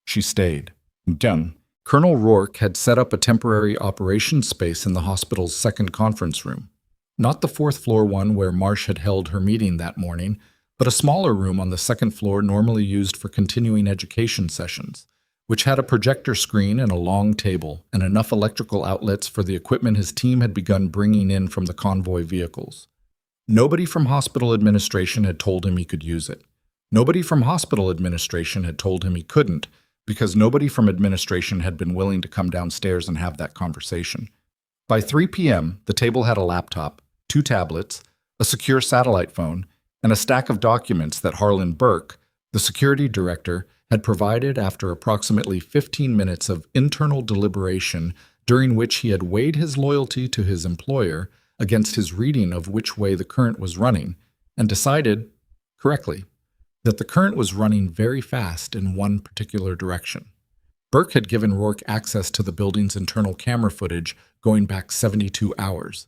She stayed. Done. Colonel Rourke had set up a temporary operations space in the hospital's second conference room. Not the 4th floor one where Marsh had held her meeting that morning, but a smaller room on the 2nd floor normally used for continuing education sessions, which had a projector screen and a long table and enough electrical outlets for the equipment his team had begun bringing in from the convoy vehicles. Nobody from hospital administration had told him he could use it. Nobody from hospital administration had told him he couldn't, because nobody from administration had been willing to come downstairs and have that conversation. By 3 p.m., the table had a laptop, 2 tablets, a secure satellite phone, and a stack of documents that Harlan Burke, the security director, had provided after approximately 15 minutes of internal deliberation during which he had weighed his loyalty to his employer against his reading of which way the current was running, and decided, correctly, that the current was running very fast in one particular direction. Burke had given Rourke access to the building's internal camera footage going back 72 hours.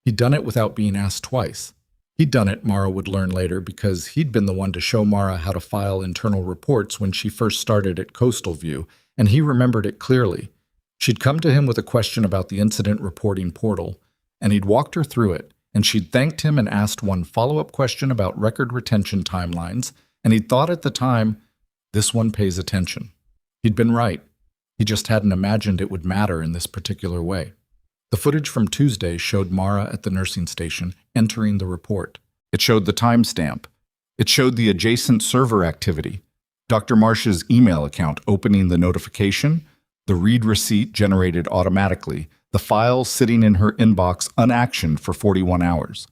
He'd done it without being asked twice. He'd done it, Mara would learn later, because he'd been the one to show Mara how to file internal reports when she first started at Coastal View, and he remembered it clearly. She'd come to him with a question about the incident reporting portal, and he'd walked her through it, and she'd thanked him and asked one follow-up question about record retention timelines, and he'd thought at the time, this one pays attention. He'd been right. He just hadn't imagined it would matter in this particular way. The footage from Tuesday showed Mara at the nursing station entering the report. It showed the timestamp. It showed the adjacent server activity, Dr. Marsh's email account opening the notification, the read receipt generated automatically, the file sitting in her inbox unactioned for 41 hours.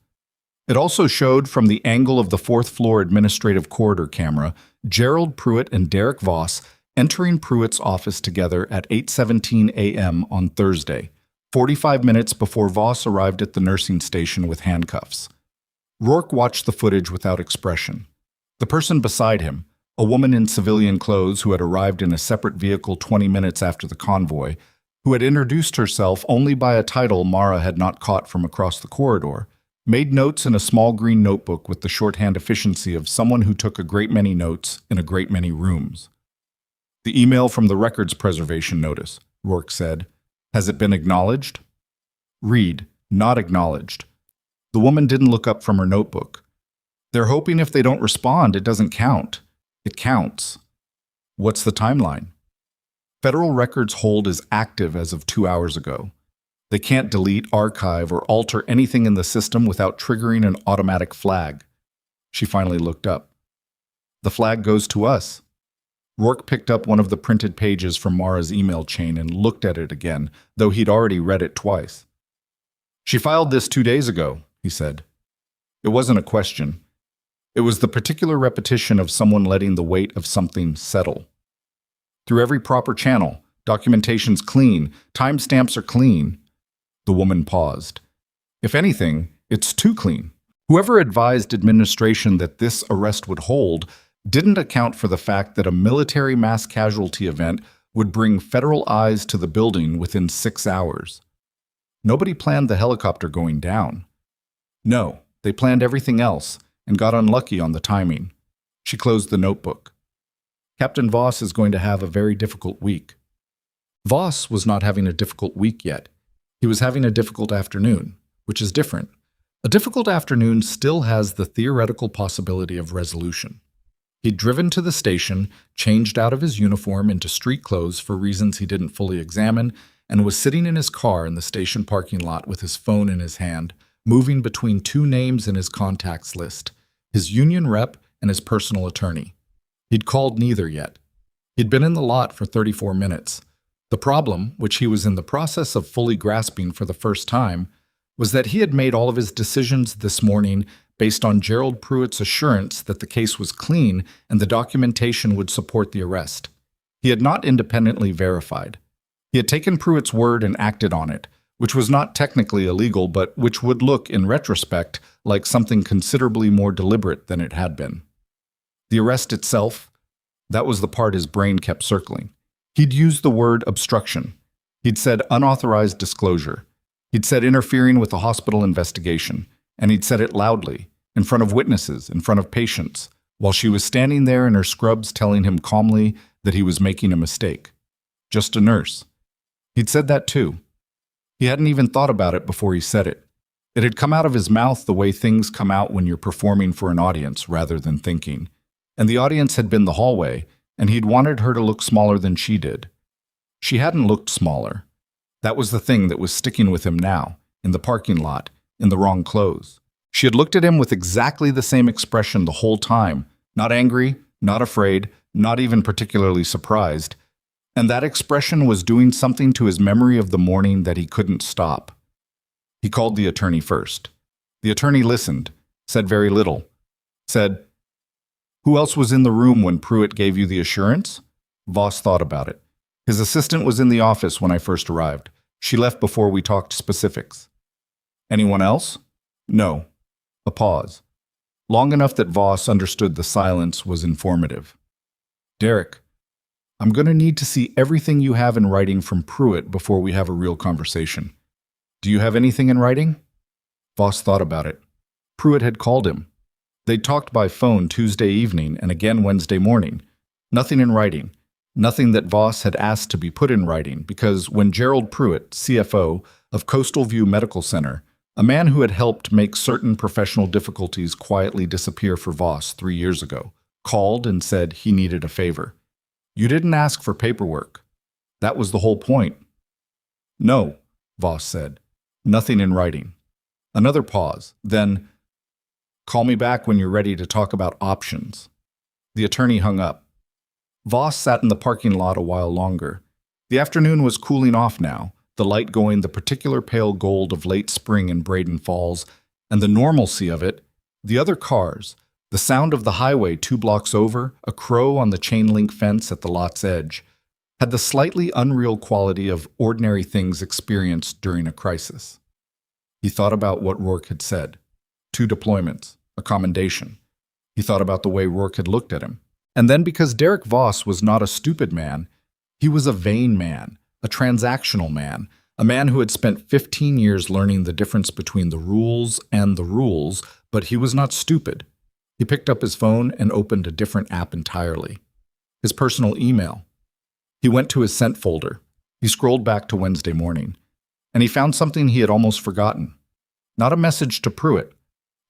It also showed, from the angle of the 4th floor administrative corridor camera, Gerald Pruitt and Derek Voss entering Pruitt's office together at 8:17 a.m. on Thursday, 45 minutes before Voss arrived at the nursing station with handcuffs. Rourke watched the footage without expression. The person beside him, a woman in civilian clothes who had arrived in a separate vehicle 20 minutes after the convoy, who had introduced herself only by a title Mara had not caught from across the corridor, made notes in a small green notebook with the shorthand efficiency of someone who took a great many notes in a great many rooms. "The email from the records preservation notice," Rourke said. "Has it been acknowledged?" "Read, not acknowledged." The woman didn't look up from her notebook. "They're hoping if they don't respond, it doesn't count. It counts." "What's the timeline?" "Federal Records hold is active as of 2 hours ago. They can't delete, archive, or alter anything in the system without triggering an automatic flag." She finally looked up. "The flag goes to us." Rourke picked up one of the printed pages from Mara's email chain and looked at it again, though he'd already read it twice. "She filed this 2 days ago," he said. It wasn't a question. It was the particular repetition of someone letting the weight of something settle. "Through every proper channel, documentation's clean, timestamps are clean." The woman paused. "If anything, it's too clean." Whoever advised administration that this arrest would hold didn't account for the fact that a military mass casualty event would bring federal eyes to the building within 6 hours. Nobody planned the helicopter going down. No, they planned everything else and got unlucky on the timing. She closed the notebook. "Captain Voss is going to have a very difficult week." Voss was not having a difficult week yet. He was having a difficult afternoon, which is different. A difficult afternoon still has the theoretical possibility of resolution. He'd driven to the station, changed out of his uniform into street clothes for reasons he didn't fully examine, and was sitting in his car in the station parking lot with his phone in his hand, moving between 2 names in his contacts list, his union rep and his personal attorney. He'd called neither yet. He'd been in the lot for 34 minutes. The problem, which he was in the process of fully grasping for the first time, was that he had made all of his decisions this morning based on Gerald Pruitt's assurance that the case was clean and the documentation would support the arrest. He had not independently verified. He had taken Pruitt's word and acted on it, which was not technically illegal, but which would look, in retrospect, like something considerably more deliberate than it had been. The arrest itself, that was the part his brain kept circling. He'd used the word obstruction. He'd said unauthorized disclosure. He'd said interfering with the hospital investigation, and he'd said it loudly, in front of witnesses, in front of patients, while she was standing there in her scrubs telling him calmly that he was making a mistake. Just a nurse. He'd said that too. He hadn't even thought about it before he said it. It had come out of his mouth the way things come out when you're performing for an audience rather than thinking. And the audience had been the hallway, and he'd wanted her to look smaller than she did. She hadn't looked smaller. That was the thing that was sticking with him now, in the parking lot, in the wrong clothes. She had looked at him with exactly the same expression the whole time, not angry, not afraid, not even particularly surprised. And that expression was doing something to his memory of the morning that he couldn't stop. He called the attorney first. The attorney listened, said very little. Said, "Who else was in the room when Pruitt gave you the assurance?" Voss thought about it. "His assistant was in the office when I first arrived. She left before we talked specifics." "Anyone else?" "No." A pause. Long enough that Voss understood the silence was informative. "Derek, I'm going to need to see everything you have in writing from Pruitt before we have a real conversation. Do you have anything in writing?" Voss thought about it. Pruitt had called him. They'd talked by phone Tuesday evening and again Wednesday morning. Nothing in writing. Nothing that Voss had asked to be put in writing, because when Gerald Pruitt, CFO of Coastal View Medical Center, a man who had helped make certain professional difficulties quietly disappear for Voss 3 years ago, called and said he needed a favor. "You didn't ask for paperwork. That was the whole point." "No," Voss said. "Nothing in writing." Another pause, then, "Call me back when you're ready to talk about options." The attorney hung up. Voss sat in the parking lot a while longer. The afternoon was cooling off now, the light going the particular pale gold of late spring in Braden Falls, and the normalcy of it, the other cars, The sound of the highway 2 blocks over, a crow on the chain-link fence at the lot's edge, had the slightly unreal quality of ordinary things experienced during a crisis. He thought about what Rourke had said. 2 deployments, a commendation. He thought about the way Rourke had looked at him. And then because Derek Voss was not a stupid man, he was a vain man, a transactional man, a man who had spent 15 years learning the difference between the rules and the rules, but he was not stupid. He picked up his phone and opened a different app entirely. His personal email. He went to his sent folder. He scrolled back to Wednesday morning, and he found something he had almost forgotten. Not a message to Pruitt.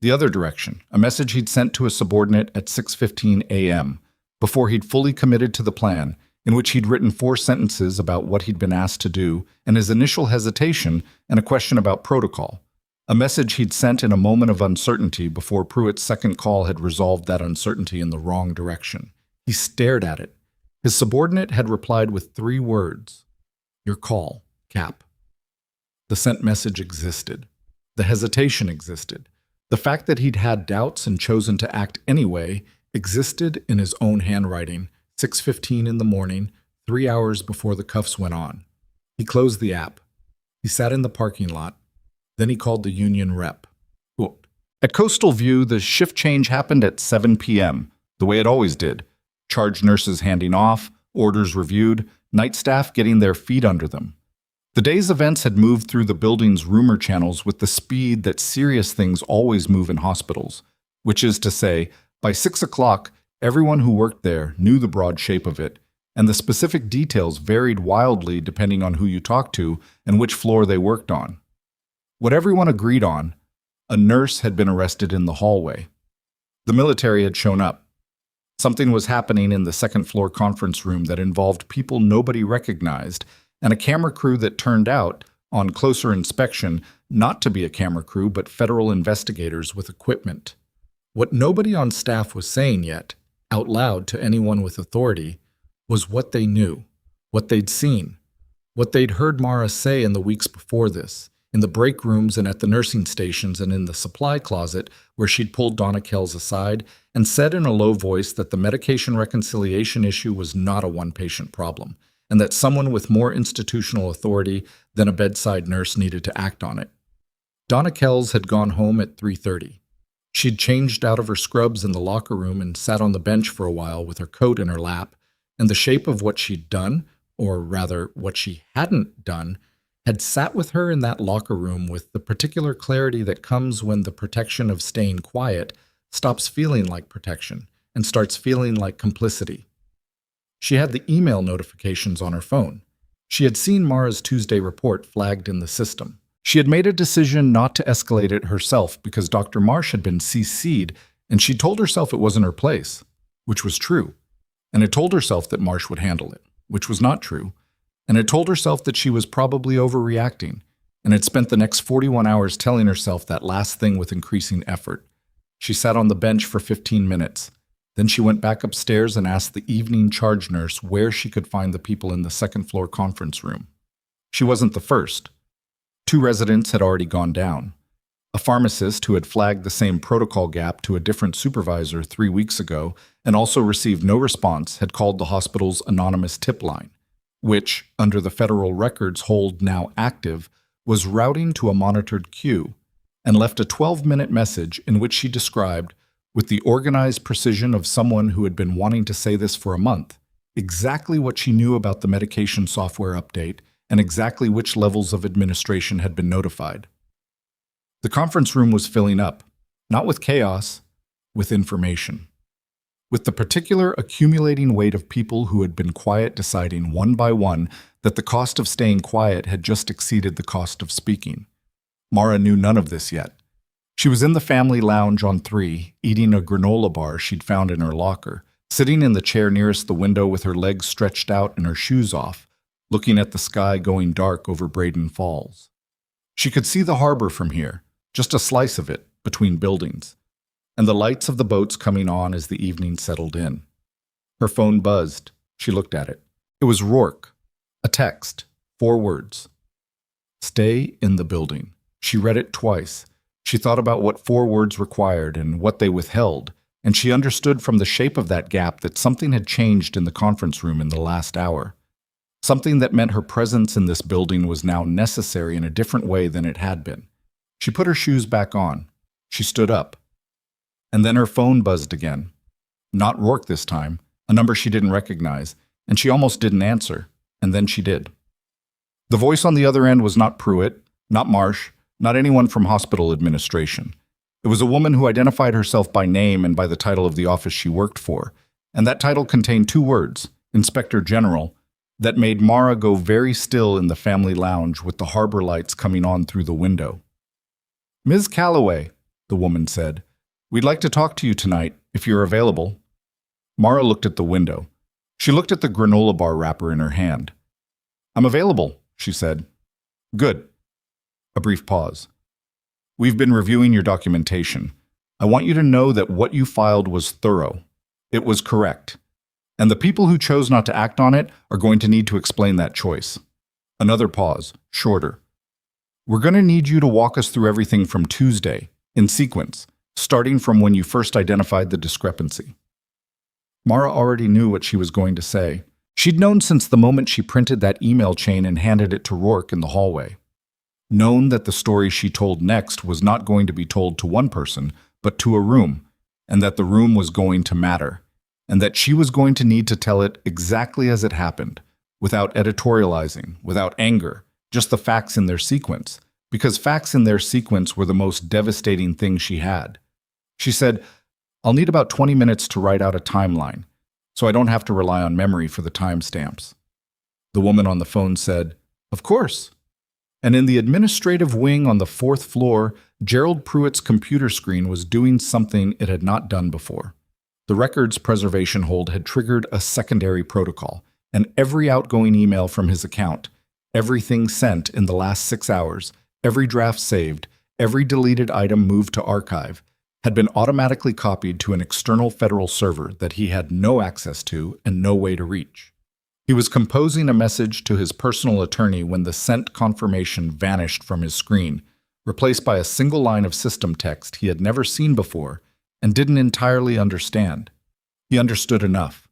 The other direction, a message he'd sent to a subordinate at 6:15 a.m., before he'd fully committed to the plan, in which he'd written 4 sentences about what he'd been asked to do, and his initial hesitation, and a question about protocol. A message he'd sent in a moment of uncertainty before Pruitt's second call had resolved that uncertainty in the wrong direction. He stared at it. His subordinate had replied with 3 words. Your call, Cap. The sent message existed. The hesitation existed. The fact that he'd had doubts and chosen to act anyway existed in his own handwriting, 6:15 in the morning, 3 hours before the cuffs went on. He closed the app. He sat in the parking lot. Then he called the union rep. Quote, at Coastal View, the shift change happened at 7 p.m., the way it always did. Charge nurses handing off, orders reviewed, night staff getting their feet under them. The day's events had moved through the building's rumor channels with the speed that serious things always move in hospitals, which is to say, by 6 o'clock, everyone who worked there knew the broad shape of it, and the specific details varied wildly depending on who you talked to and which floor they worked on. What everyone agreed on, a nurse had been arrested in the hallway. The military had shown up. Something was happening in the second-floor conference room that involved people nobody recognized, and a camera crew that turned out, on closer inspection, not to be a camera crew but federal investigators with equipment. What nobody on staff was saying yet, out loud to anyone with authority, was what they knew, what they'd seen, what they'd heard Mara say in the weeks before this, in the break rooms and at the nursing stations and in the supply closet where she'd pulled Donna Kells aside and said in a low voice that the medication reconciliation issue was not a one-patient problem, and that someone with more institutional authority than a bedside nurse needed to act on it. Donna Kells had gone home at 3:30. She'd changed out of her scrubs in the locker room and sat on the bench for a while with her coat in her lap, and the shape of what she'd done, or rather what she hadn't done, had sat with her in that locker room with the particular clarity that comes when the protection of staying quiet stops feeling like protection and starts feeling like complicity. She had the email notifications on her phone. She had seen Mara's Tuesday report flagged in the system. She had made a decision not to escalate it herself because Dr. Marsh had been CC'd, and she told herself it wasn't her place, which was true, and had told herself that Marsh would handle it, which was not true, and had told herself that she was probably overreacting, and had spent the next 41 hours telling herself that last thing with increasing effort. She sat on the bench for 15 minutes. Then she went back upstairs and asked the evening charge nurse where she could find the people in the second-floor conference room. She wasn't the first. 2 residents had already gone down. A pharmacist who had flagged the same protocol gap to a different supervisor 3 weeks ago and also received no response had called the hospital's anonymous tip line, which, under the federal records hold now active, was routing to a monitored queue, and left a 12-minute message in which she described, with the organized precision of someone who had been wanting to say this for a month, exactly what she knew about the medication software update and exactly which levels of administration had been notified. The conference room was filling up, not with chaos, with information. With the particular accumulating weight of people who had been quiet deciding one by one that the cost of staying quiet had just exceeded the cost of speaking. Mara knew none of this yet. She was in the family lounge on 3, eating a granola bar she'd found in her locker, sitting in the chair nearest the window with her legs stretched out and her shoes off, looking at the sky going dark over Braden Falls. She could see the harbor from here, just a slice of it, between buildings, and the lights of the boats coming on as the evening settled in. Her phone buzzed. She looked at it. It was Rourke. A text. 4 words. Stay in the building. She read it twice. She thought about what 4 words required and what they withheld, and she understood from the shape of that gap that something had changed in the conference room in the last hour. Something that meant her presence in this building was now necessary in a different way than it had been. She put her shoes back on. She stood up. And then her phone buzzed again. Not Rourke this time, a number she didn't recognize, and she almost didn't answer, and then she did. The voice on the other end was not Pruitt, not Marsh, not anyone from hospital administration. It was a woman who identified herself by name and by the title of the office she worked for, and that title contained two words, Inspector General, that made Mara go very still in the family lounge with the harbor lights coming on through the window. "Ms. Calloway," the woman said, "we'd like to talk to you tonight, if you're available." Mara looked at the window. She looked at the granola bar wrapper in her hand. "I'm available," she said. "Good." A brief pause. "We've been reviewing your documentation. I want you to know that what you filed was thorough. It was correct. And the people who chose not to act on it are going to need to explain that choice." Another pause, shorter. "We're going to need you to walk us through everything from Tuesday, in sequence, starting from when you first identified the discrepancy." Mara already knew what she was going to say. She'd known since the moment she printed that email chain and handed it to Rourke in the hallway. Known that the story she told next was not going to be told to one person, but to a room, and that the room was going to matter, and that she was going to need to tell it exactly as it happened, without editorializing, without anger, just the facts in their sequence, because facts in their sequence were the most devastating thing she had. She said, "I'll need about 20 minutes to write out a timeline, so I don't have to rely on memory for the timestamps." The woman on the phone said, "Of course." And in the administrative wing on the 4th floor, Gerald Pruitt's computer screen was doing something it had not done before. The records preservation hold had triggered a secondary protocol, and every outgoing email from his account, everything sent in the last 6 hours, every draft saved, every deleted item moved to archive, had been automatically copied to an external federal server that he had no access to and no way to reach. He was composing a message to his personal attorney when the sent confirmation vanished from his screen, replaced by a single line of system text he had never seen before and didn't entirely understand. He understood enough.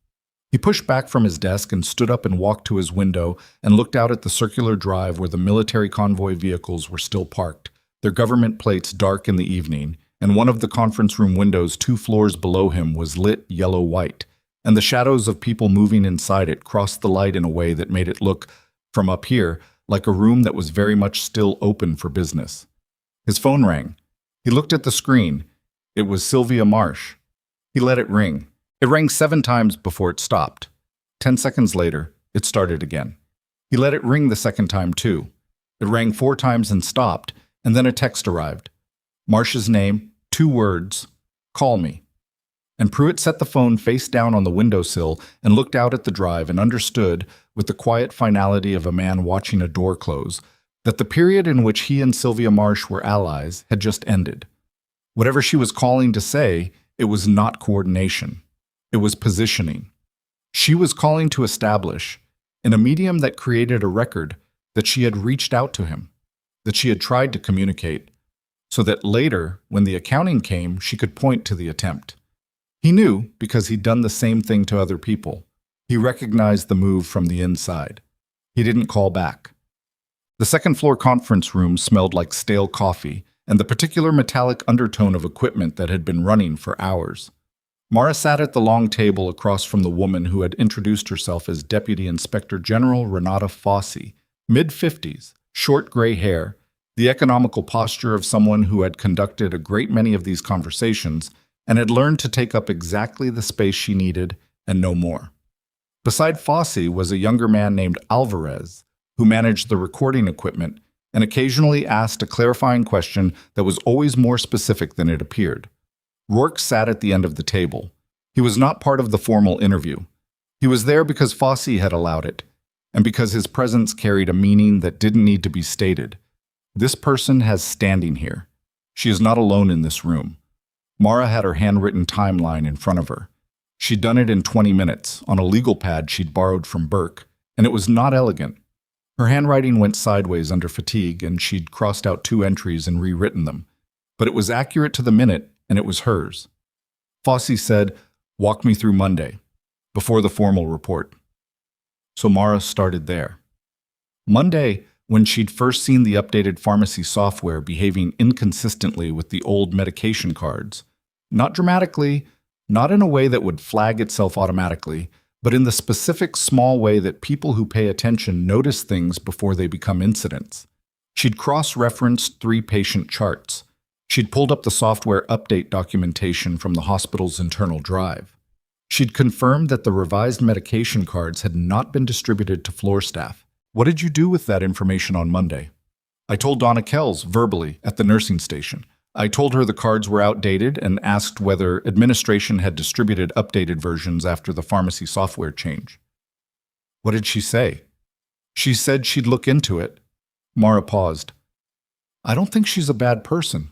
He pushed back from his desk and stood up and walked to his window and looked out at the circular drive where the military convoy vehicles were still parked, their government plates dark in the evening, and one of the conference room windows 2 floors below him was lit yellow-white, and the shadows of people moving inside it crossed the light in a way that made it look, from up here, like a room that was very much still open for business. His phone rang. He looked at the screen. It was Sylvia Marsh. He let it ring. It rang 7 times before it stopped. 10 seconds later, it started again. He let it ring the second time too. It rang 4 times and stopped, and then a text arrived. Marsh's name, 2 words, "Call me." And Pruitt set the phone face down on the windowsill and looked out at the drive and understood, with the quiet finality of a man watching a door close, that the period in which he and Sylvia Marsh were allies had just ended. Whatever she was calling to say, it was not coordination. It was positioning. She was calling to establish, in a medium that created a record, that she had reached out to him, that she had tried to communicate, so that later, when the accounting came, she could point to the attempt. He knew because he'd done the same thing to other people. He recognized the move from the inside. He didn't call back. The second-floor conference room smelled like stale coffee and the particular metallic undertone of equipment that had been running for hours. Mara sat at the long table across from the woman who had introduced herself as Deputy Inspector General Renata Fossey, mid-50s, short gray hair, the economical posture of someone who had conducted a great many of these conversations and had learned to take up exactly the space she needed and no more. Beside Fossey was a younger man named Alvarez, who managed the recording equipment and occasionally asked a clarifying question that was always more specific than it appeared. Rourke sat at the end of the table. He was not part of the formal interview. He was there because Fossey had allowed it, and because his presence carried a meaning that didn't need to be stated. This person has standing here. She is not alone in this room. Mara had her handwritten timeline in front of her. She'd done it in 20 minutes, on a legal pad she'd borrowed from Burke, and it was not elegant. Her handwriting went sideways under fatigue, and she'd crossed out 2 entries and rewritten them. But it was accurate to the minute, and it was hers. Fossey said, "Walk me through Monday, before the formal report." So Mara started there. Monday, when she'd first seen the updated pharmacy software behaving inconsistently with the old medication cards. Not dramatically, not in a way that would flag itself automatically, but in the specific small way that people who pay attention notice things before they become incidents. She'd cross-referenced 3 patient charts. She'd pulled up the software update documentation from the hospital's internal drive. She'd confirmed that the revised medication cards had not been distributed to floor staff. "What did you do with that information on Monday?" "I told Donna Kells verbally at the nursing station. I told her the cards were outdated and asked whether administration had distributed updated versions after the pharmacy software change." "What did she say?" "She said she'd look into it." Mara paused. "I don't think she's a bad person.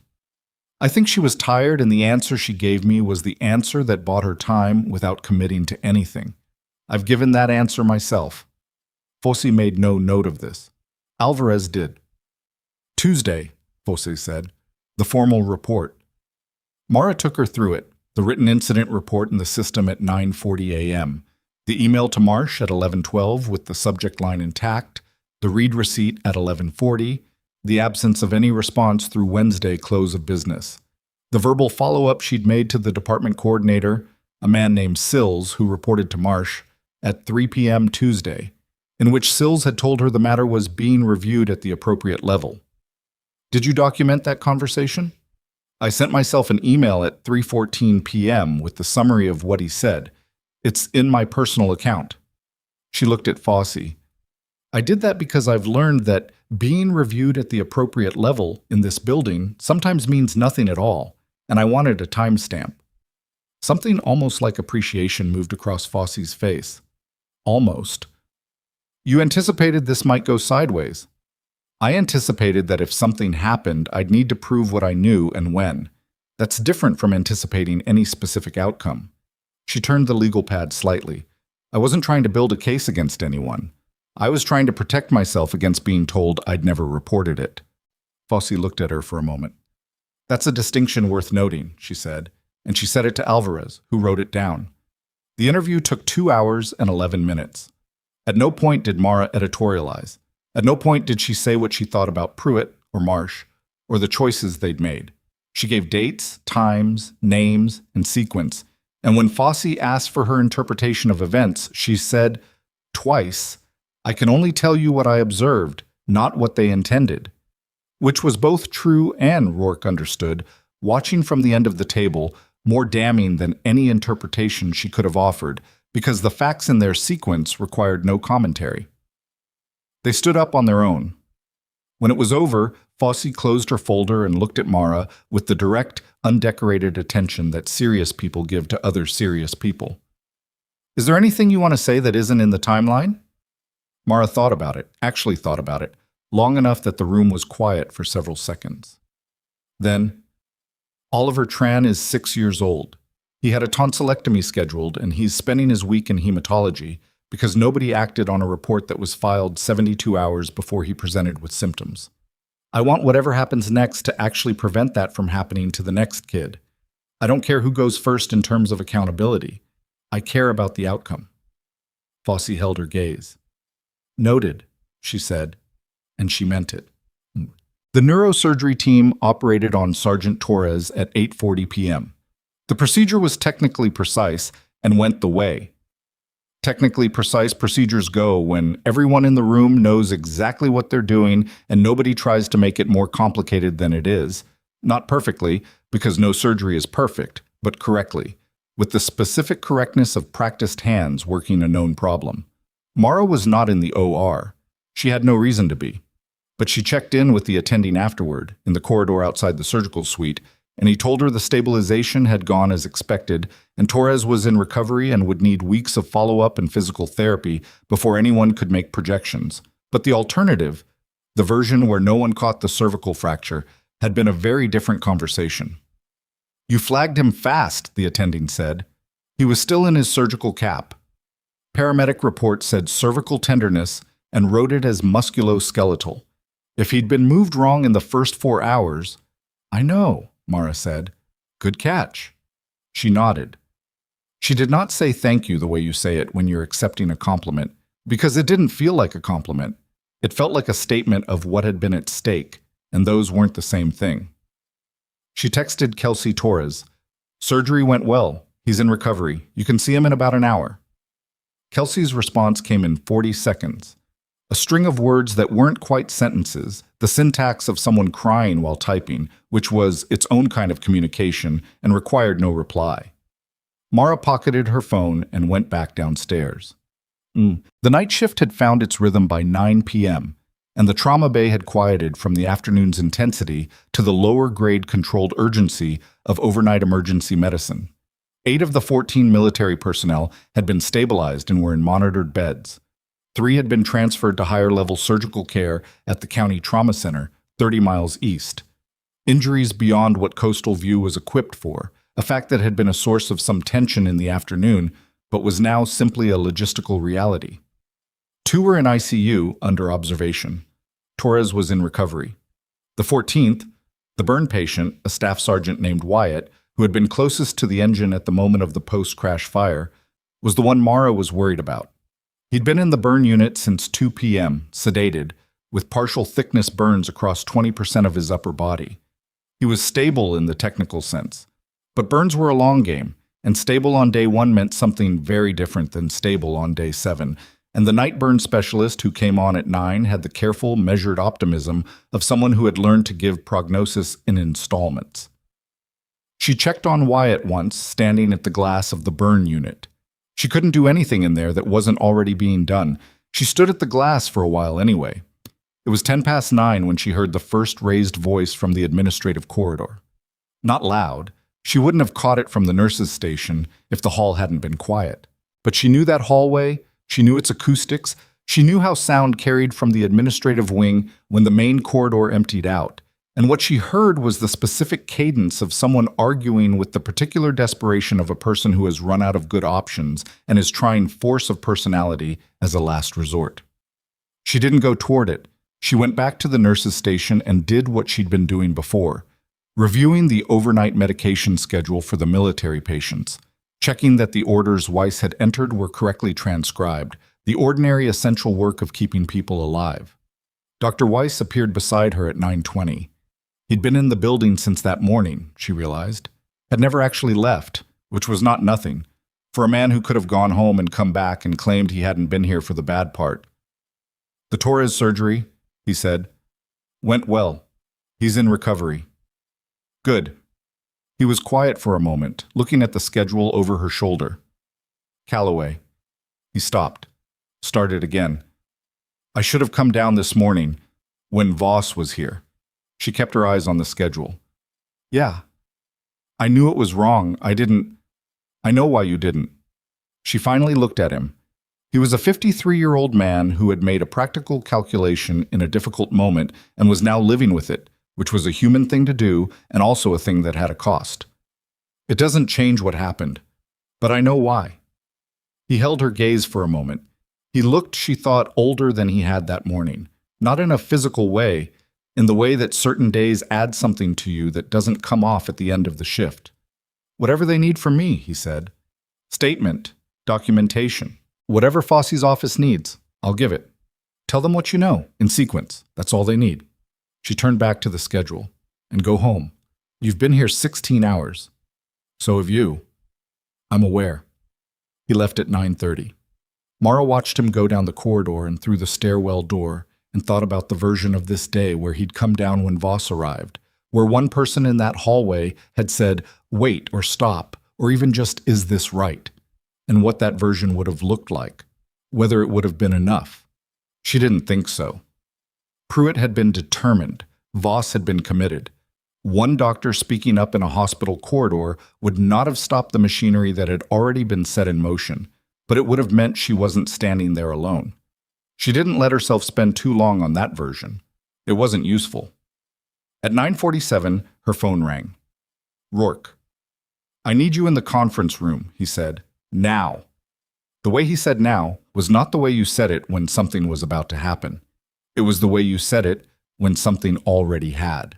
I think she was tired, and the answer she gave me was the answer that bought her time without committing to anything. I've given that answer myself." Fossey made no note of this. Alvarez did. "Tuesday," Fossey said. "The formal report." Mara took her through it, the written incident report in the system at 9:40 a.m., the email to Marsh at 11:12 with the subject line intact, the read receipt at 11:40, the absence of any response through Wednesday close of business, the verbal follow-up she'd made to the department coordinator, a man named Sills who reported to Marsh, at 3 p.m. Tuesday, in which Sills had told her the matter was being reviewed at the appropriate level. "Did you document that conversation?" "I sent myself an email at 3:14 p.m. with the summary of what he said. It's in my personal account." She looked at Fossey. "I did that because I've learned that being reviewed at the appropriate level in this building sometimes means nothing at all, and I wanted a timestamp." Something almost like appreciation moved across Fossey's face. "Almost. You anticipated this might go sideways." "I anticipated that if something happened, I'd need to prove what I knew and when. That's different from anticipating any specific outcome." She turned the legal pad slightly. "I wasn't trying to build a case against anyone. I was trying to protect myself against being told I'd never reported it." Fossey looked at her for a moment. "That's a distinction worth noting," she said, and she said it to Alvarez, who wrote it down. The interview took 2 hours and 11 minutes. At no point did Mara editorialize. At no point did she say what she thought about Pruitt or Marsh, or the choices they'd made. She gave dates, times, names, and sequence, and when Fossey asked for her interpretation of events, she said, twice, "I can only tell you what I observed, not what they intended." Which was both true and, Rourke understood, watching from the end of the table, more damning than any interpretation she could have offered, because the facts in their sequence required no commentary. They stood up on their own. When it was over, Fossey closed her folder and looked at Mara with the direct, undecorated attention that serious people give to other serious people. "Is there anything you want to say that isn't in the timeline?" Mara thought about it, actually thought about it, long enough that the room was quiet for several seconds. Then, "Oliver Tran is 6 years old. He had a tonsillectomy scheduled, and he's spending his week in hematology because nobody acted on a report that was filed 72 hours before he presented with symptoms. I want whatever happens next to actually prevent that from happening to the next kid. I don't care who goes first in terms of accountability. I care about the outcome." Fossey held her gaze. "Noted," she said, and she meant it. The neurosurgery team operated on Sergeant Torres at 8:40 p.m. The procedure was technically precise and went the way. Technically precise procedures go when everyone in the room knows exactly what they're doing and nobody tries to make it more complicated than it is. Not perfectly, because no surgery is perfect, but correctly, with the specific correctness of practiced hands working a known problem. Mara was not in the OR. She had no reason to be. But she checked in with the attending afterward, in the corridor outside the surgical suite, and he told her the stabilization had gone as expected, and Torres was in recovery and would need weeks of follow-up and physical therapy before anyone could make projections. But the alternative, the version where no one caught the cervical fracture, had been a very different conversation. "You flagged him fast," the attending said. "He was still in his surgical cap. Paramedic report said cervical tenderness and wrote it as musculoskeletal. If he'd been moved wrong in the first 4 hours..." "I know," Mara said. "Good catch." She nodded. She did not say thank you the way you say it when you're accepting a compliment, because it didn't feel like a compliment. It felt like a statement of what had been at stake, and those weren't the same thing. She texted Kelsey Torres. Surgery went well. He's in recovery. You can see him in about an hour. Kelsey's response came in 40 seconds. A string of words that weren't quite sentences, the syntax of someone crying while typing, which was its own kind of communication and required no reply. Mara pocketed her phone and went back downstairs. The night shift had found its rhythm by 9 p.m., and the trauma bay had quieted from the afternoon's intensity to the lower-grade controlled urgency of overnight emergency medicine. 8 of the 14 military personnel had been stabilized and were in monitored beds. 3 had been transferred to higher-level surgical care at the County Trauma Center, 30 miles east. Injuries beyond what Coastal View was equipped for, a fact that had been a source of some tension in the afternoon, but was now simply a logistical reality. 2 were in ICU under observation. Torres was in recovery. The 14th, the burn patient, a staff sergeant named Wyatt, who had been closest to the engine at the moment of the post-crash fire, was the one Mara was worried about. He'd been in the burn unit since 2 p.m., sedated, with partial thickness burns across 20% of his upper body. He was stable in the technical sense, but burns were a long game, and stable on day 1 meant something very different than stable on day 7, and the night burn specialist who came on at 9 had the careful, measured optimism of someone who had learned to give prognosis in installments. She checked on Wyatt once, standing at the glass of the burn unit. She couldn't do anything in there that wasn't already being done. She stood at the glass for a while anyway. It was 10 past 9 when she heard the first raised voice from the administrative corridor. Not loud. She wouldn't have caught it from the nurse's station if the hall hadn't been quiet. But she knew that hallway, she knew its acoustics, she knew how sound carried from the administrative wing when the main corridor emptied out. And what she heard was the specific cadence of someone arguing with the particular desperation of a person who has run out of good options and is trying force of personality as a last resort. She didn't go toward it. She went back to the nurse's station and did what she'd been doing before, reviewing the overnight medication schedule for the military patients, checking that the orders Weiss had entered were correctly transcribed, the ordinary essential work of keeping people alive. Dr. Weiss appeared beside her at 9:20. He'd been in the building since that morning, she realized, had never actually left, which was not nothing, for a man who could have gone home and come back and claimed he hadn't been here for the bad part. The Torres surgery, he said, went well. He's in recovery. Good. He was quiet for a moment, looking at the schedule over her shoulder. Calloway. He stopped. Started again. I should have come down this morning, when Voss was here. She kept her eyes on the schedule. Yeah. I knew it was wrong. I know why you didn't. She finally looked at him. He was a 53-year-old man who had made a practical calculation in a difficult moment and was now living with it, which was a human thing to do and also a thing that had a cost. It doesn't change what happened, but I know why. He held her gaze for a moment. He looked, she thought, older than he had that morning, not in a physical way, in the way that certain days add something to you that doesn't come off at the end of the shift. Whatever they need from me, he said. Statement, documentation, whatever Fosse's office needs, I'll give it. Tell them what you know, in sequence. That's all they need. She turned back to the schedule. And go home. You've been here 16 hours. So have you. I'm aware. He left at 9:30. Mara watched him go down the corridor and through the stairwell door and thought about the version of this day where he'd come down when Voss arrived, where one person in that hallway had said, wait or stop, or even just, is this right? And what that version would have looked like, whether it would have been enough. She didn't think so. Pruitt had been determined. Voss had been committed. One doctor speaking up in a hospital corridor would not have stopped the machinery that had already been set in motion, but it would have meant she wasn't standing there alone. She didn't let herself spend too long on that version. It wasn't useful. At 9:47, her phone rang. Rourke. I need you in the conference room, he said. Now. The way he said now was not the way you said it when something was about to happen. It was the way you said it when something already had.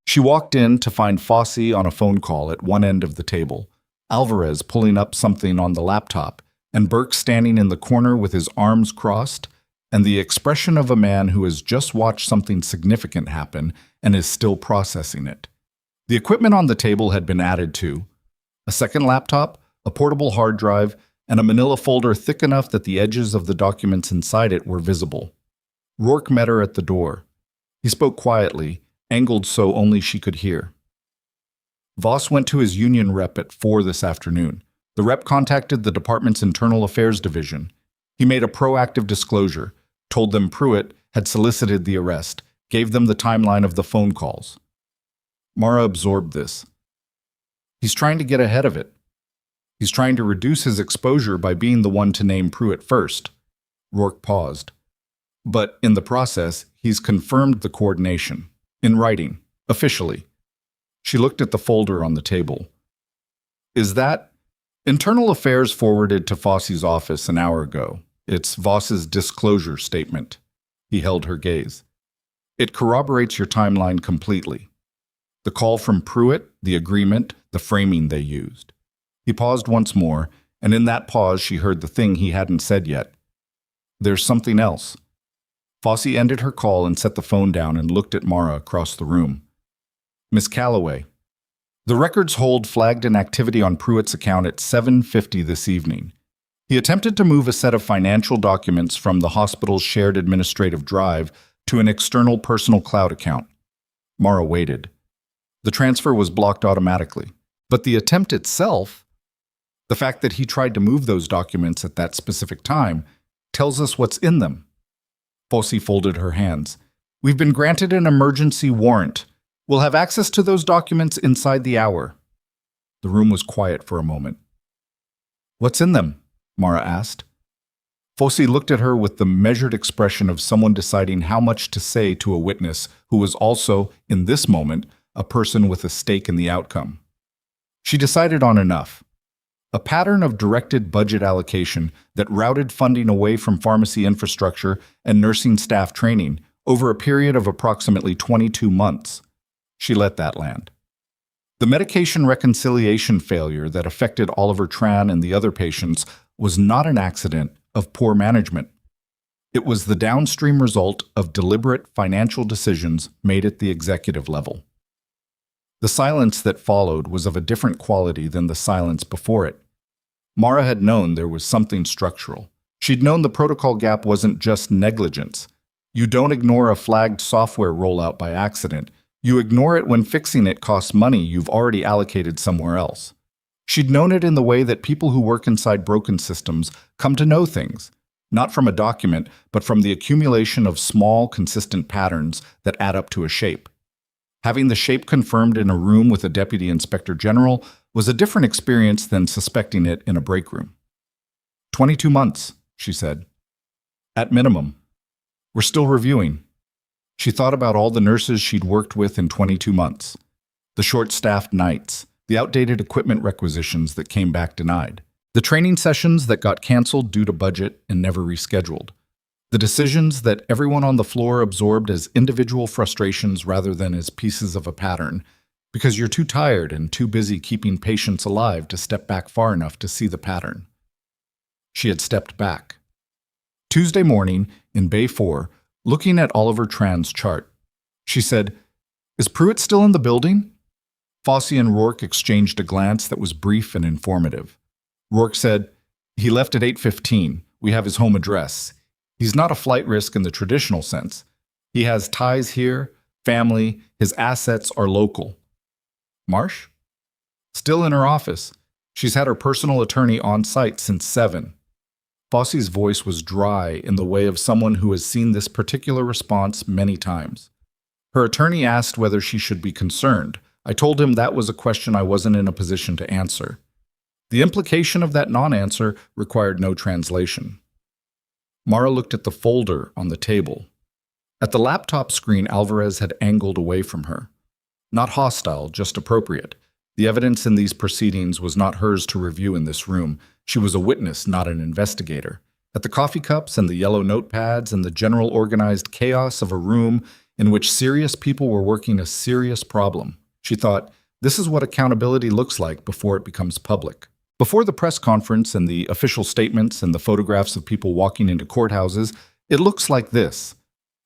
She walked in to find Fosse on a phone call at one end of the table, Alvarez pulling up something on the laptop, and Burke standing in the corner with his arms crossed, and the expression of a man who has just watched something significant happen and is still processing it. The equipment on the table had been added to: a second laptop, a portable hard drive, and a manila folder thick enough that the edges of the documents inside it were visible. Rourke met her at the door. He spoke quietly, angled so only she could hear. Voss went to his union rep at 4 this afternoon. The rep contacted the department's internal affairs division. He made a proactive disclosure, told them Pruitt had solicited the arrest, gave them the timeline of the phone calls. Mara absorbed this. He's trying to get ahead of it. He's trying to reduce his exposure by being the one to name Pruitt first. Rourke paused. But in the process, he's confirmed the coordination. In writing. Officially. She looked at the folder on the table. Is that? Internal Affairs forwarded to Fosse's office an hour ago. It's Voss's disclosure statement. He held her gaze. It corroborates your timeline completely. The call from Pruitt, the agreement, the framing they used. He paused once more, and in that pause she heard the thing he hadn't said yet. There's something else. Fosse ended her call and set the phone down and looked at Mara across the room. Miss Calloway. The records hold flagged an activity on Pruitt's account at 7:50 this evening. He attempted to move a set of financial documents from the hospital's shared administrative drive to an external personal cloud account. Mara waited. The transfer was blocked automatically. But the attempt itself, the fact that he tried to move those documents at that specific time, tells us what's in them. Fosse folded her hands. We've been granted an emergency warrant. We'll have access to those documents inside the hour. The room was quiet for a moment. What's in them? Mara asked. Fosse looked at her with the measured expression of someone deciding how much to say to a witness who was also, in this moment, a person with a stake in the outcome. She decided on enough. A pattern of directed budget allocation that routed funding away from pharmacy infrastructure and nursing staff training over a period of approximately 22 months. She let that land. The medication reconciliation failure that affected Oliver Tran and the other patients was not an accident of poor management. It was the downstream result of deliberate financial decisions made at the executive level. The silence that followed was of a different quality than the silence before it. Mara had known there was something structural. She'd known the protocol gap wasn't just negligence. You don't ignore a flagged software rollout by accident. You ignore it when fixing it costs money you've already allocated somewhere else. She'd known it in the way that people who work inside broken systems come to know things, not from a document, but from the accumulation of small, consistent patterns that add up to a shape. Having the shape confirmed in a room with a deputy inspector general was a different experience than suspecting it in a break room. 22 months, she said. At minimum. We're still reviewing. She thought about all the nurses she'd worked with in 22 months. The short-staffed nights, the outdated equipment requisitions that came back denied, the training sessions that got canceled due to budget and never rescheduled, the decisions that everyone on the floor absorbed as individual frustrations rather than as pieces of a pattern, because you're too tired and too busy keeping patients alive to step back far enough to see the pattern. She had stepped back. Tuesday morning, in Bay 4, looking at Oliver Tran's chart, she said, "Is Pruitt still in the building?" Fosse and Rourke exchanged a glance that was brief and informative. Rourke said, "He left at 8:15. We have his home address. He's not a flight risk in the traditional sense. He has ties here, family, his assets are local." Marsh? Still in her office. She's had her personal attorney on site since 7. Fosse's voice was dry in the way of someone who has seen this particular response many times. Her attorney asked whether she should be concerned. I told him that was a question I wasn't in a position to answer. The implication of that non-answer required no translation. Mara looked at the folder on the table. At the laptop screen, Alvarez had angled away from her. Not hostile, just appropriate. The evidence in these proceedings was not hers to review in this room. She was a witness, not an investigator. At the coffee cups and the yellow notepads and the general organized chaos of a room in which serious people were working a serious problem, she thought, This is what accountability looks like before it becomes public. Before the press conference and the official statements and the photographs of people walking into courthouses, it looks like this.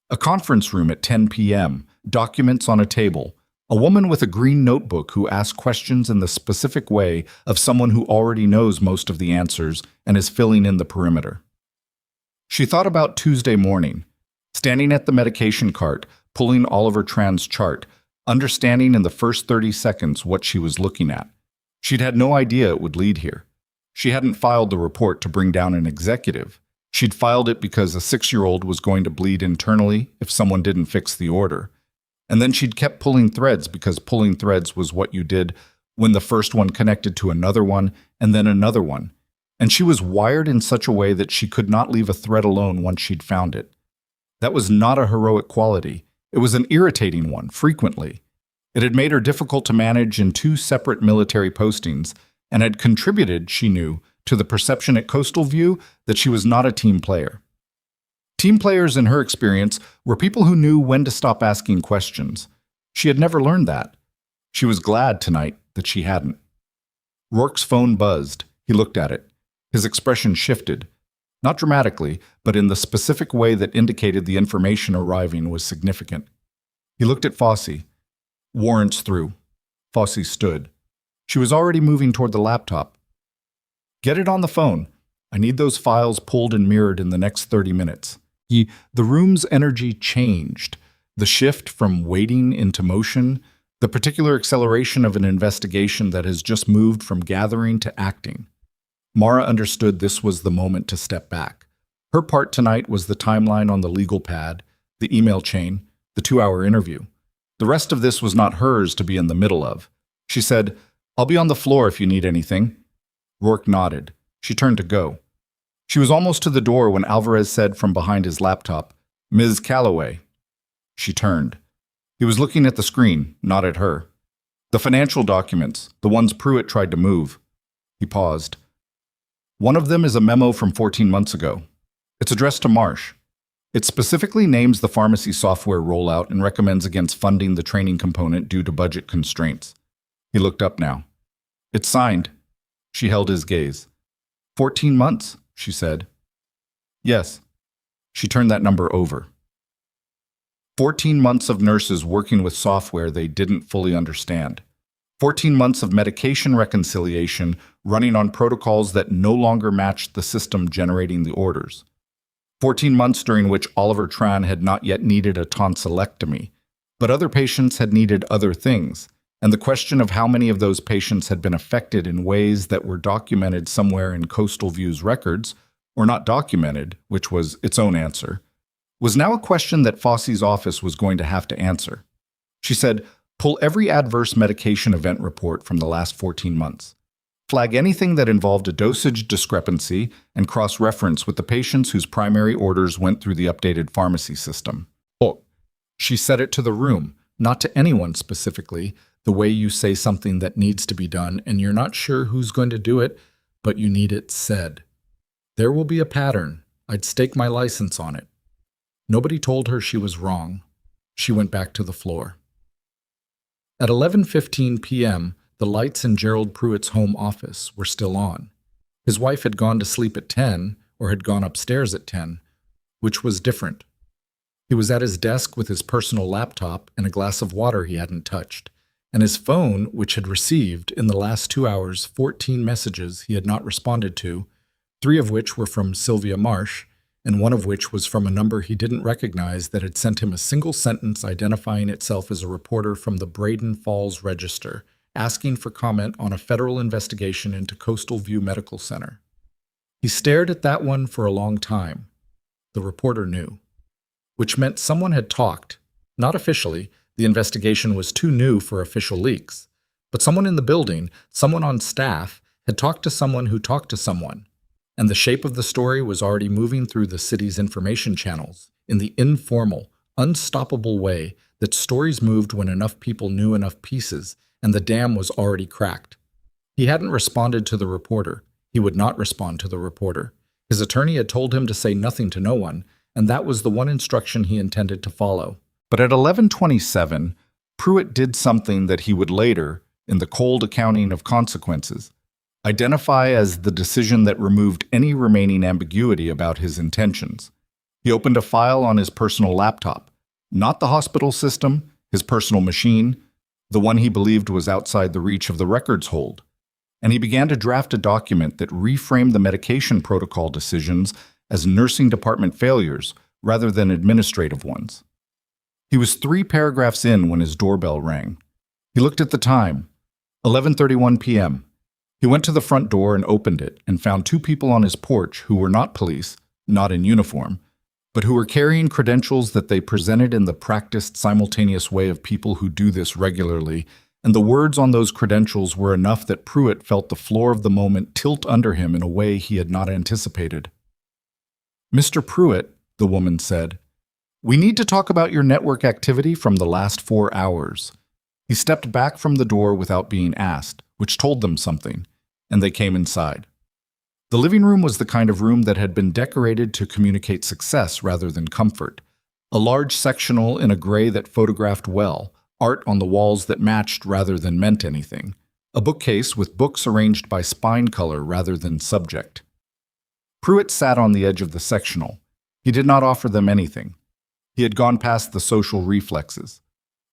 A conference room at 10 p.m., documents on a table, a woman with a green notebook who asks questions in the specific way of someone who already knows most of the answers and is filling in the perimeter. She thought about Tuesday morning, standing at the medication cart, pulling Oliver Tran's chart, understanding in the first 30 seconds what she was looking at. She'd had no idea it would lead here. She hadn't filed the report to bring down an executive. She'd filed it because a 6-year-old was going to bleed internally if someone didn't fix the order. And then she'd kept pulling threads because pulling threads was what you did when the first one connected to another one and then another one. And she was wired in such a way that she could not leave a thread alone once she'd found it. That was not a heroic quality. It was an irritating one, frequently. It had made her difficult to manage in 2 separate military postings and had contributed, she knew, to the perception at Coastal View that she was not a team player. Team players, in her experience, were people who knew when to stop asking questions. She had never learned that. She was glad tonight that she hadn't. Rourke's phone buzzed. He looked at it. His expression shifted. Not dramatically, but in the specific way that indicated the information arriving was significant. He looked at Fosse. Warrants through. Fosse stood. She was already moving toward the laptop. Get it on the phone. I need those files pulled and mirrored in the next 30 minutes. The room's energy changed. The shift from waiting into motion, the particular acceleration of an investigation that has just moved from gathering to acting. Mara understood this was the moment to step back. Her part tonight was the timeline on the legal pad, the email chain, the 2-hour interview. The rest of this was not hers to be in the middle of. She said, "I'll be on the floor if you need anything." Rourke nodded. She turned to go. She was almost to the door when Alvarez said from behind his laptop, "Ms. Calloway." She turned. He was looking at the screen, not at her. "The financial documents, the ones Pruitt tried to move." He paused. "One of them is a memo from 14 months ago. It's addressed to Marsh. It specifically names the pharmacy software rollout and recommends against funding the training component due to budget constraints." He looked up now. "It's signed." She held his gaze. 14 months, she said. "Yes." She turned that number over. 14 months of nurses working with software they didn't fully understand. 14 months of medication reconciliation running on protocols that no longer matched the system generating the orders. 14 months during which Oliver Tran had not yet needed a tonsillectomy, but other patients had needed other things, and the question of how many of those patients had been affected in ways that were documented somewhere in Coastal View's records, or not documented, which was its own answer, was now a question that Fosse's office was going to have to answer. She said, "Pull every adverse medication event report from the last 14 months. Flag anything that involved a dosage discrepancy and cross-reference with the patients whose primary orders went through the updated pharmacy system." Oh, she said it to the room, not to anyone specifically, the way you say something that needs to be done and you're not sure who's going to do it, but you need it said. There will be a pattern. I'd stake my license on it. Nobody told her she was wrong. She went back to the floor. At 11:15 p.m., the lights in Gerald Pruitt's home office were still on. His wife had gone to sleep at 10, or had gone upstairs at 10, which was different. He was at his desk with his personal laptop and a glass of water he hadn't touched, and his phone, which had received, in the last 2 hours, 14 messages he had not responded to, 3 of which were from Sylvia Marsh, and 1 of which was from a number he didn't recognize that had sent him a single sentence identifying itself as a reporter from the Braden Falls Register, asking for comment on a federal investigation into Coastal View Medical Center. He stared at that one for a long time. The reporter knew. Which meant someone had talked. Not officially, the investigation was too new for official leaks. But someone in the building, someone on staff, had talked to someone who talked to someone. And the shape of the story was already moving through the city's information channels in the informal, unstoppable way that stories moved when enough people knew enough pieces, and the dam was already cracked. He hadn't responded to the reporter. He would not respond to the reporter. His attorney had told him to say nothing to no one, and that was the one instruction he intended to follow. But at 11:27, Pruitt did something that he would later, in the cold accounting of consequences. Identify as the decision that removed any remaining ambiguity about his intentions. He opened a file on his personal laptop, not the hospital system, his personal machine, the one he believed was outside the reach of the records hold. And he began to draft a document that reframed the medication protocol decisions as nursing department failures rather than administrative ones. He was 3 paragraphs in when his doorbell rang. He looked at the time, 11:31 p.m. He went to the front door and opened it and found 2 people on his porch who were not police, not in uniform, but who were carrying credentials that they presented in the practiced simultaneous way of people who do this regularly, and the words on those credentials were enough that Pruitt felt the floor of the moment tilt under him in a way he had not anticipated. "Mr. Pruitt," the woman said, "we need to talk about your network activity from the last 4 hours." He stepped back from the door without being asked, which told them something, and they came inside. The living room was the kind of room that had been decorated to communicate success rather than comfort. A large sectional in a gray that photographed well, art on the walls that matched rather than meant anything, a bookcase with books arranged by spine color rather than subject. Pruitt sat on the edge of the sectional. He did not offer them anything. He had gone past the social reflexes.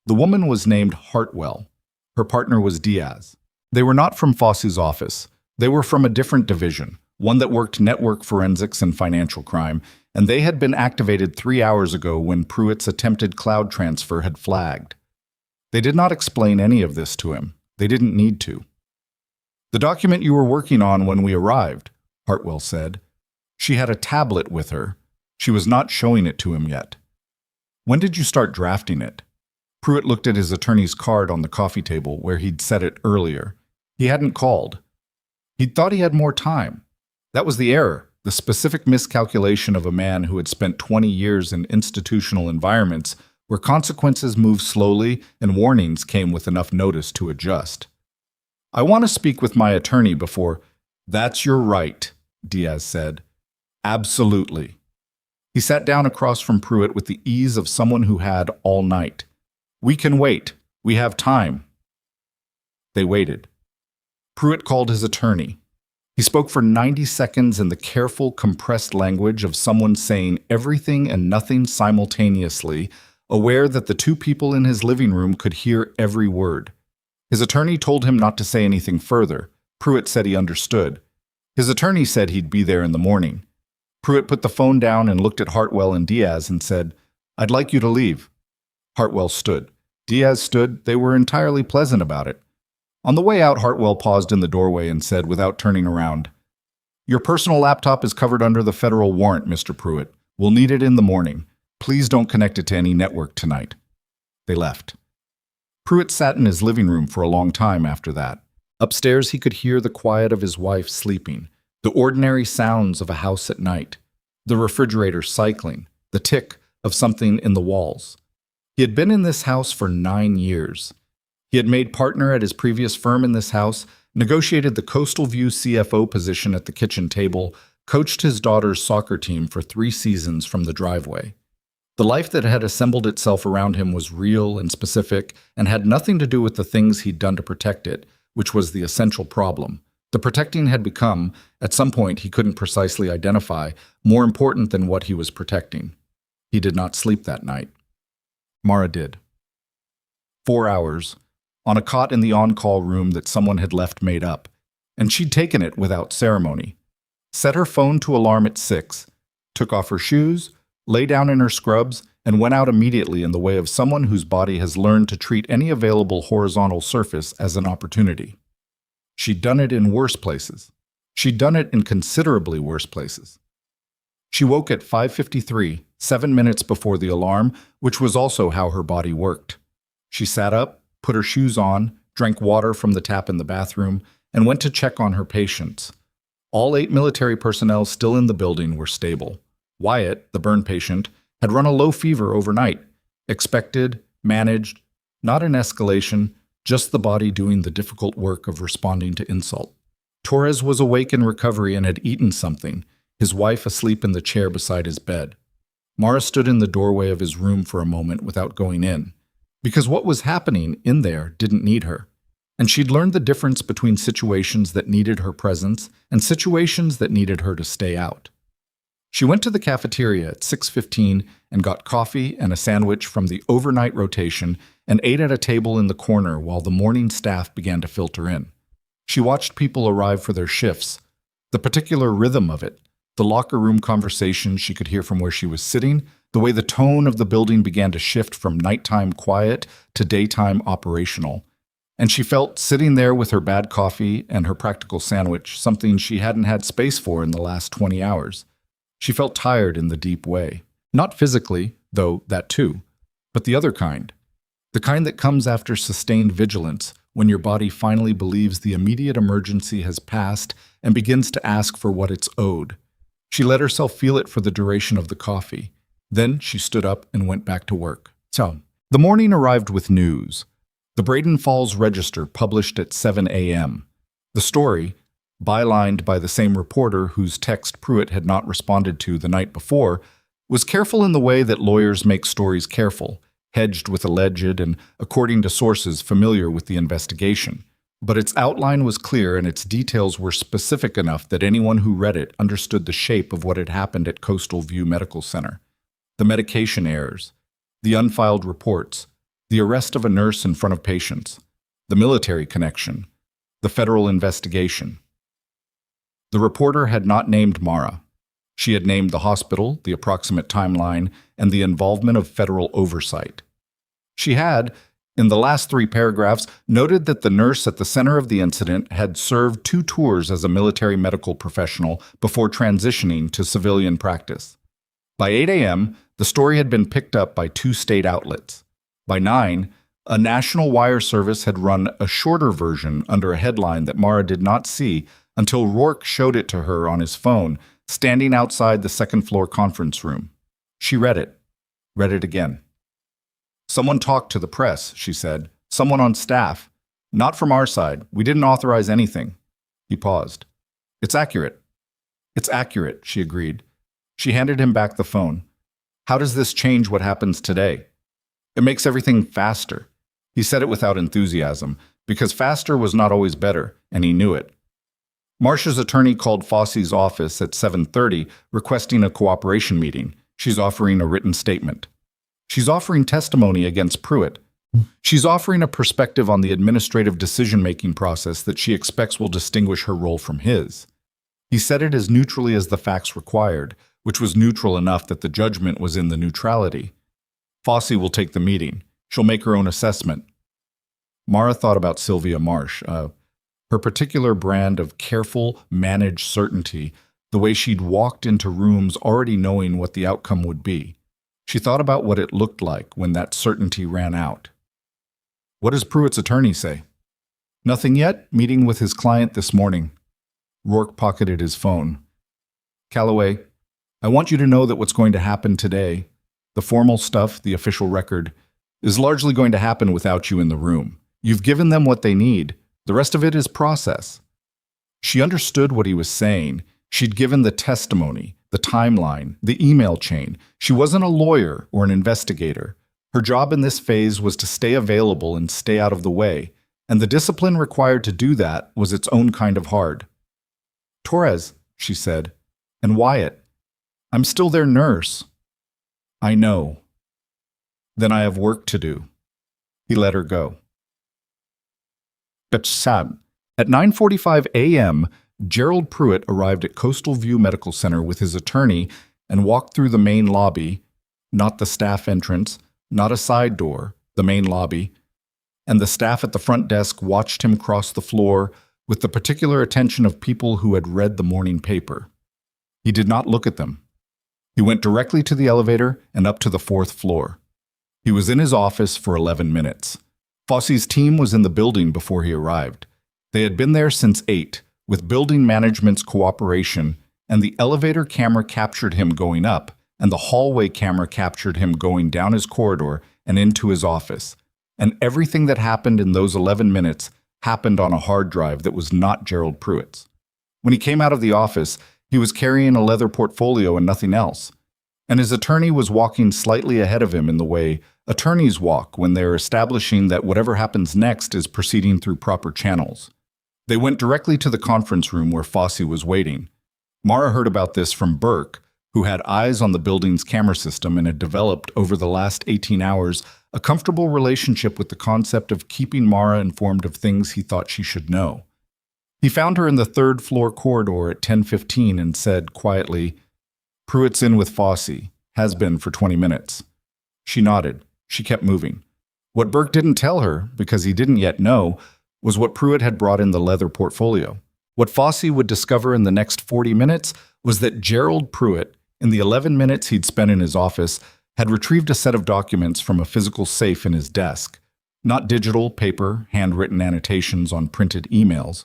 The woman was named Hartwell. Her partner was Diaz. They were not from Foss's office. They were from a different division, one that worked network forensics and financial crime, and they had been activated 3 hours ago when Pruitt's attempted cloud transfer had flagged. They did not explain any of this to him. They didn't need to. "The document you were working on when we arrived," Hartwell said. She had a tablet with her. She was not showing it to him yet. "When did you start drafting it?" Pruitt looked at his attorney's card on the coffee table where he'd set it earlier. He hadn't called. He'd thought he had more time. That was the error, the specific miscalculation of a man who had spent 20 years in institutional environments where consequences moved slowly and warnings came with enough notice to adjust. "I want to speak with my attorney before—" "That's your right," Diaz said. "Absolutely." He sat down across from Pruitt with the ease of someone who had all night. "We can wait. We have time." They waited. Pruitt called his attorney. He spoke for 90 seconds in the careful, compressed language of someone saying everything and nothing simultaneously, aware that the 2 people in his living room could hear every word. His attorney told him not to say anything further. Pruitt said he understood. His attorney said he'd be there in the morning. Pruitt put the phone down and looked at Hartwell and Diaz and said, "I'd like you to leave." Hartwell stood. Diaz stood. They were entirely pleasant about it. On the way out, Hartwell paused in the doorway and said, without turning around, "Your personal laptop is covered under the federal warrant, Mr. Pruitt. We'll need it in the morning. Please don't connect it to any network tonight." They left. Pruitt sat in his living room for a long time after that. Upstairs, he could hear the quiet of his wife sleeping, the ordinary sounds of a house at night, the refrigerator cycling, the tick of something in the walls. He had been in this house for 9 years. He had made partner at his previous firm in this house, negotiated the Coastal View CFO position at the kitchen table, coached his daughter's soccer team for 3 seasons from the driveway. The life that had assembled itself around him was real and specific and had nothing to do with the things he'd done to protect it, which was the essential problem. The protecting had become, at some point he couldn't precisely identify, more important than what he was protecting. He did not sleep that night. Mara did. 4 hours, on a cot in the on-call room that someone had left made up, and she'd taken it without ceremony. Set her phone to alarm at 6, took off her shoes, lay down in her scrubs, and went out immediately in the way of someone whose body has learned to treat any available horizontal surface as an opportunity. She'd done it in worse places. She'd done it in considerably worse places. She woke at 5:53, 7 minutes before the alarm, which was also how her body worked. She sat up, put her shoes on, drank water from the tap in the bathroom, and went to check on her patients. All 8 military personnel still in the building were stable. Wyatt, the burn patient, had run a low fever overnight. Expected, managed, not an escalation, just the body doing the difficult work of responding to insult. Torres was awake in recovery and had eaten something, his wife asleep in the chair beside his bed. Mara stood in the doorway of his room for a moment without going in, because what was happening in there didn't need her. And she'd learned the difference between situations that needed her presence and situations that needed her to stay out. She went to the cafeteria at 6:15 and got coffee and a sandwich from the overnight rotation and ate at a table in the corner while the morning staff began to filter in. She watched people arrive for their shifts, the particular rhythm of it, the locker room conversations she could hear from where she was sitting, the way the tone of the building began to shift from nighttime quiet to daytime operational. And she felt, sitting there with her bad coffee and her practical sandwich, something she hadn't had space for in the last 20 hours. She felt tired in the deep way. Not physically, though that too, but the other kind. The kind that comes after sustained vigilance, when your body finally believes the immediate emergency has passed and begins to ask for what it's owed. She let herself feel it for the duration of the coffee. Then she stood up and went back to work. So, the morning arrived with news. The Braden Falls Register published at 7 a.m. The story, bylined by the same reporter whose text Pruitt had not responded to the night before, was careful in the way that lawyers make stories careful, hedged with alleged and according to sources familiar with the investigation. But its outline was clear and its details were specific enough that anyone who read it understood the shape of what had happened at Coastal View Medical Center. The medication errors, the unfiled reports, the arrest of a nurse in front of patients, the military connection, the federal investigation. The reporter had not named Mara. She had named the hospital, the approximate timeline, and the involvement of federal oversight. She had, in the last 3 paragraphs, noted that the nurse at the center of the incident had served 2 tours as a military medical professional before transitioning to civilian practice. By 8 a.m., the story had been picked up by 2 state outlets. By 9, a national wire service had run a shorter version under a headline that Mara did not see until Rourke showed it to her on his phone, standing outside the second-floor conference room. She read it again. "Someone talked to the press," she said. "Someone on staff. Not from our side. We didn't authorize anything." He paused. "It's accurate." "It's accurate," she agreed. She handed him back the phone. "How does this change what happens today?" "It makes everything faster." He said it without enthusiasm, because faster was not always better, and he knew it. Marcia's attorney called Fosse's office at 7:30, requesting a cooperation meeting. She's offering a written statement. She's offering testimony against Pruitt. She's offering a perspective on the administrative decision-making process that she expects will distinguish her role from his. He said it as neutrally as the facts required, which was neutral enough that the judgment was in the neutrality. Fosse will take the meeting. She'll make her own assessment. Mara thought about Sylvia Marsh, her particular brand of careful, managed certainty, the way she'd walked into rooms already knowing what the outcome would be. She thought about what it looked like when that certainty ran out. "What does Pruitt's attorney say?" "Nothing yet. Meeting with his client this morning." Rourke pocketed his phone. "Calloway, I want you to know that what's going to happen today, the formal stuff, the official record, is largely going to happen without you in the room. You've given them what they need. The rest of it is process." She understood what he was saying. She'd given the testimony, the timeline, the email chain. She wasn't a lawyer or an investigator. Her job in this phase was to stay available and stay out of the way, and the discipline required to do that was its own kind of hard. "Torres," she said, "and Wyatt. I'm still their nurse." "I know." "Then I have work to do." He let her go. But sad. At 9:45 a.m., Gerald Pruitt arrived at Coastal View Medical Center with his attorney and walked through the main lobby, not the staff entrance, not a side door, the main lobby, and the staff at the front desk watched him cross the floor with the particular attention of people who had read the morning paper. He did not look at them. He went directly to the elevator and up to the 4th floor. He was in his office for 11 minutes. Fosse's team was in the building before he arrived. They had been there since 8, with building management's cooperation, and the elevator camera captured him going up, and the hallway camera captured him going down his corridor and into his office. And everything that happened in those 11 minutes happened on a hard drive that was not Gerald Pruitt's. When he came out of the office, he was carrying a leather portfolio and nothing else. And his attorney was walking slightly ahead of him in the way attorneys walk when they're establishing that whatever happens next is proceeding through proper channels. They went directly to the conference room where Fosse was waiting. Mara heard about this from Burke, who had eyes on the building's camera system and had developed, over the last 18 hours, a comfortable relationship with the concept of keeping Mara informed of things he thought she should know. He found her in the third-floor corridor at 10:15 and said quietly, "Pruitt's in with Fosse. Has been for 20 minutes." She nodded. She kept moving. What Burke didn't tell her, because he didn't yet know, was what Pruitt had brought in the leather portfolio. What Fosse would discover in the next 40 minutes was that Gerald Pruitt, in the 11 minutes he'd spent in his office, had retrieved a set of documents from a physical safe in his desk. Not digital, paper, handwritten annotations on printed emails.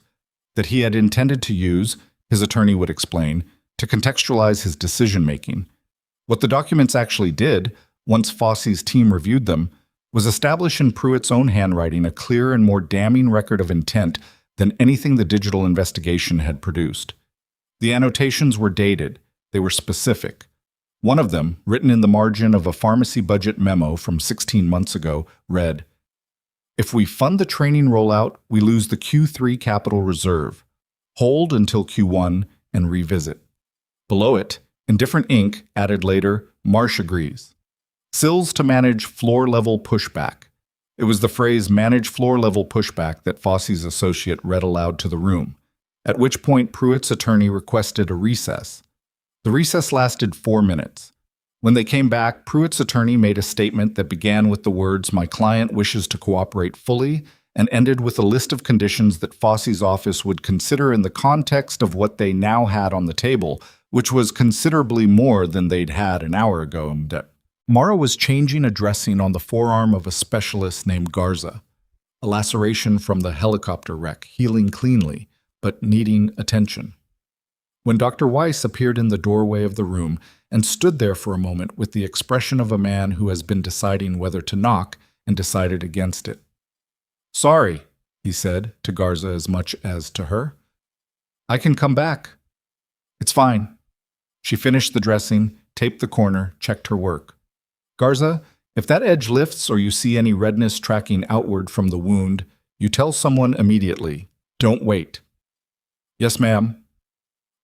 That he had intended to use, his attorney would explain, to contextualize his decision-making. What the documents actually did, once Fosse's team reviewed them, was establish in Pruitt's own handwriting a clear and more damning record of intent than anything the digital investigation had produced. The annotations were dated. They were specific. One of them, written in the margin of a pharmacy budget memo from 16 months ago, read, "If we fund the training rollout, we lose the Q3 capital reserve. Hold until Q1 and revisit." Below it, in different ink, added later, "Marsh agrees. Sills to manage floor-level pushback." It was the phrase "manage floor-level pushback" that Fosse's associate read aloud to the room, at which point Pruitt's attorney requested a recess. The recess lasted 4 minutes. When they came back, Pruitt's attorney made a statement that began with the words, "My client wishes to cooperate fully," and ended with a list of conditions that Fosse's office would consider in the context of what they now had on the table, which was considerably more than they'd had an hour ago. Mara was changing a dressing on the forearm of a specialist named Garza, a laceration from the helicopter wreck, healing cleanly, but needing attention. When Dr. Weiss appeared in the doorway of the room and stood there for a moment with the expression of a man who has been deciding whether to knock and decided against it. "Sorry," he said, to Garza as much as to her. "I can come back." "It's fine." She finished the dressing, taped the corner, checked her work. "Garza, if that edge lifts or you see any redness tracking outward from the wound, you tell someone immediately. Don't wait." "Yes, ma'am."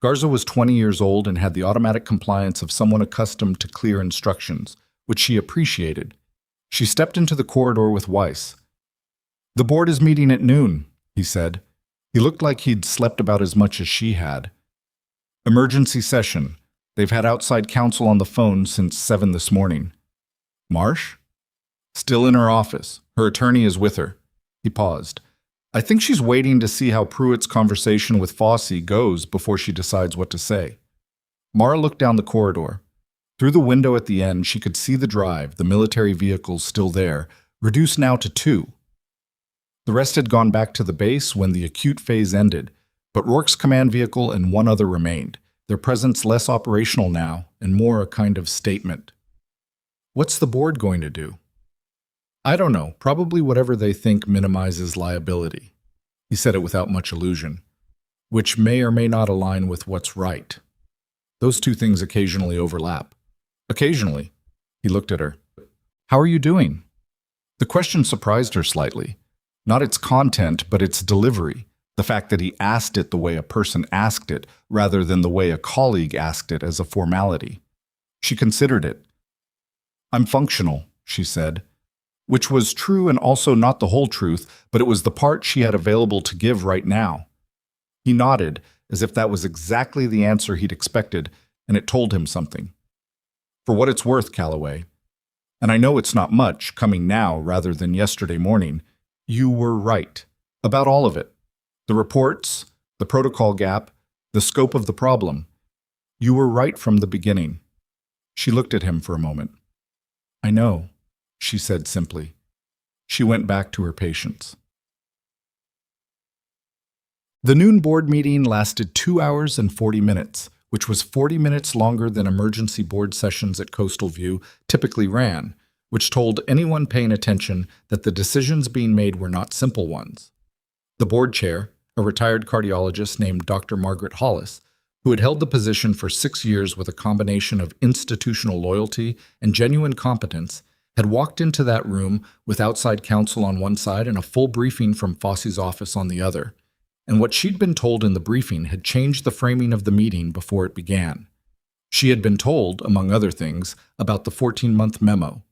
Garza was 20 years old and had the automatic compliance of someone accustomed to clear instructions, which she appreciated. She stepped into the corridor with Weiss. "The board is meeting at noon," he said. He looked like he'd slept about as much as she had. "Emergency session. They've had outside counsel on the phone since 7 this morning." "Marsh?" "Still in her office. Her attorney is with her." He paused. "I think she's waiting to see how Pruitt's conversation with Fosse goes before she decides what to say." Mara looked down the corridor. Through the window at the end, she could see the drive, the military vehicles still there, reduced now to 2. The rest had gone back to the base when the acute phase ended, but Rourke's command vehicle and one other remained, their presence less operational now and more a kind of statement. "What's the board going to do?" "I don't know, probably whatever they think minimizes liability." He said it without much illusion. "Which may or may not align with what's right. Those two things occasionally overlap." "Occasionally." He looked at her. "How are you doing?" The question surprised her slightly. Not its content, but its delivery. The fact that he asked it the way a person asked it, rather than the way a colleague asked it as a formality. She considered it. "I'm functional," she said. Which was true and also not the whole truth, but it was the part she had available to give right now. He nodded, as if that was exactly the answer he'd expected, and it told him something. "For what it's worth, Calloway, and I know it's not much, coming now rather than yesterday morning, you were right. About all of it. The reports, the protocol gap, the scope of the problem. You were right from the beginning." She looked at him for a moment. "I know," she said simply. She went back to her patients. The noon board meeting lasted 2 hours and 40 minutes, which was 40 minutes longer than emergency board sessions at Coastal View typically ran, which told anyone paying attention that the decisions being made were not simple ones. The board chair, a retired cardiologist named Dr. Margaret Hollis, who had held the position for 6 years with a combination of institutional loyalty and genuine competence, had walked into that room with outside counsel on one side and a full briefing from Fosse's office on the other. And what she'd been told in the briefing had changed the framing of the meeting before it began. She had been told, among other things, about the 14-month memo,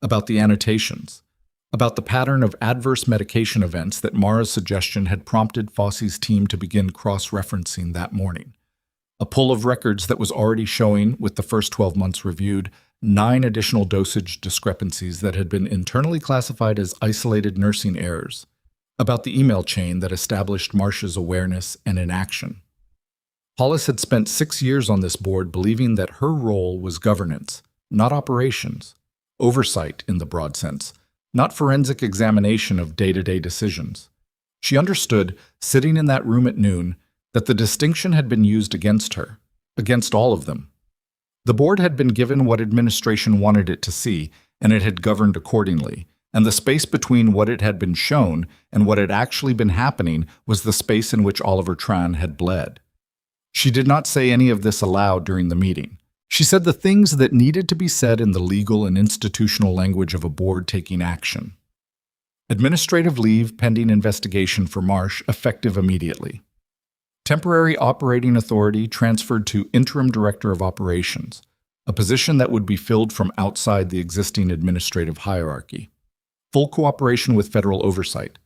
about the annotations, about the pattern of adverse medication events that Mara's suggestion had prompted Fosse's team to begin cross-referencing that morning. A pull of records that was already showing, with the first 12 months reviewed, 9 additional dosage discrepancies that had been internally classified as isolated nursing errors, about the email chain that established Marcia's awareness and inaction. Hollis had spent 6 years on this board believing that her role was governance, not operations, oversight in the broad sense, not forensic examination of day-to-day decisions. She understood, sitting in that room at noon, that the distinction had been used against her, against all of them. The board had been given what administration wanted it to see, and it had governed accordingly, and the space between what it had been shown and what had actually been happening was the space in which Oliver Tran had bled. She did not say any of this aloud during the meeting. She said the things that needed to be said in the legal and institutional language of a board taking action. Administrative leave pending investigation for Marsh, effective immediately. Temporary operating authority transferred to interim director of operations, a position that would be filled from outside the existing administrative hierarchy. Full cooperation with federal oversight.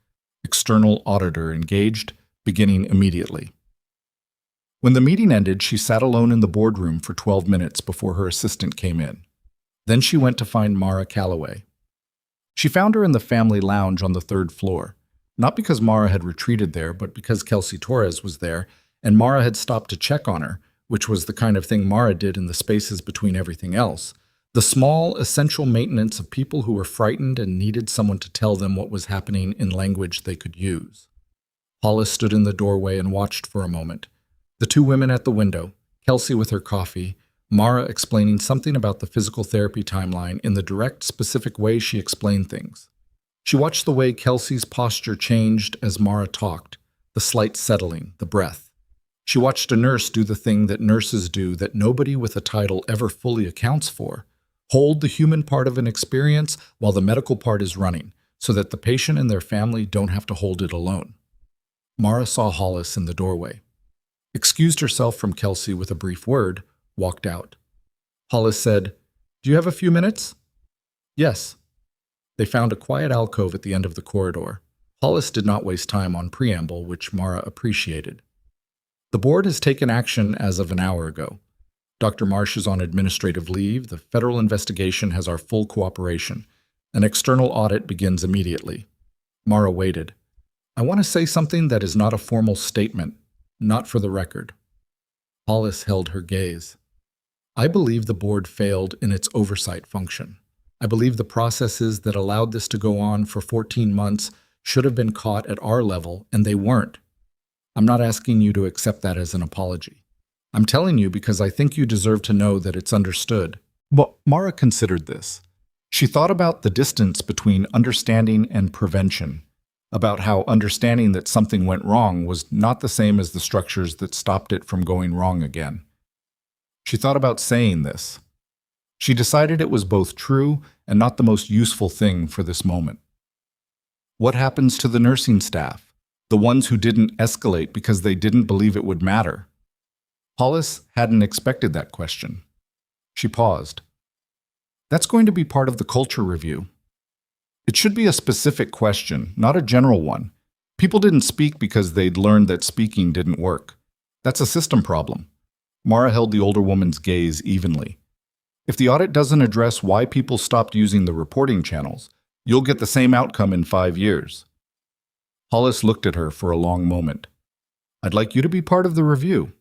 External auditor engaged, beginning immediately. When the meeting ended, she sat alone in the boardroom for 12 minutes before her assistant came in. Then she went to find Mara Calloway. She found her in the family lounge on the 3rd floor, not because Mara had retreated there, but because Kelsey Torres was there, and Mara had stopped to check on her, which was the kind of thing Mara did in the spaces between everything else. The small, essential maintenance of people who were frightened and needed someone to tell them what was happening in language they could use. Hollis stood in the doorway and watched for a moment. The 2 women at the window, Kelsey with her coffee, Mara explaining something about the physical therapy timeline in the direct, specific way she explained things. She watched the way Kelsey's posture changed as Mara talked, the slight settling, the breath. She watched a nurse do the thing that nurses do that nobody with a title ever fully accounts for. Hold the human part of an experience while the medical part is running, so that the patient and their family don't have to hold it alone. Mara saw Hollis in the doorway, excused herself from Kelsey with a brief word, walked out. Hollis said, "Do you have a few minutes?" "Yes." They found a quiet alcove at the end of the corridor. Hollis did not waste time on preamble, which Mara appreciated. "The board has taken action as of an hour ago. Dr. Marsh is on administrative leave. The federal investigation has our full cooperation. An external audit begins immediately." Mara waited. "I want to say something that is not a formal statement, not for the record." Hollis held her gaze. "I believe the board failed in its oversight function. I believe the processes that allowed this to go on for 14 months should have been caught at our level, and they weren't. I'm not asking you to accept that as an apology. I'm telling you because I think you deserve to know that it's understood." But Mara considered this. She thought about the distance between understanding and prevention, about how understanding that something went wrong was not the same as the structures that stopped it from going wrong again. She thought about saying this. She decided it was both true and not the most useful thing for this moment. What happens to the nursing staff, the ones who didn't escalate because they didn't believe it would matter? Hollis hadn't expected that question. She paused. "That's going to be part of the culture review. It should be a specific question, not a general one. People didn't speak because they'd learned that speaking didn't work. That's a system problem." Mara held the older woman's gaze evenly. "If the audit doesn't address why people stopped using the reporting channels, you'll get the same outcome in 5 years." Hollis looked at her for a long moment. "I'd like you to be part of the review.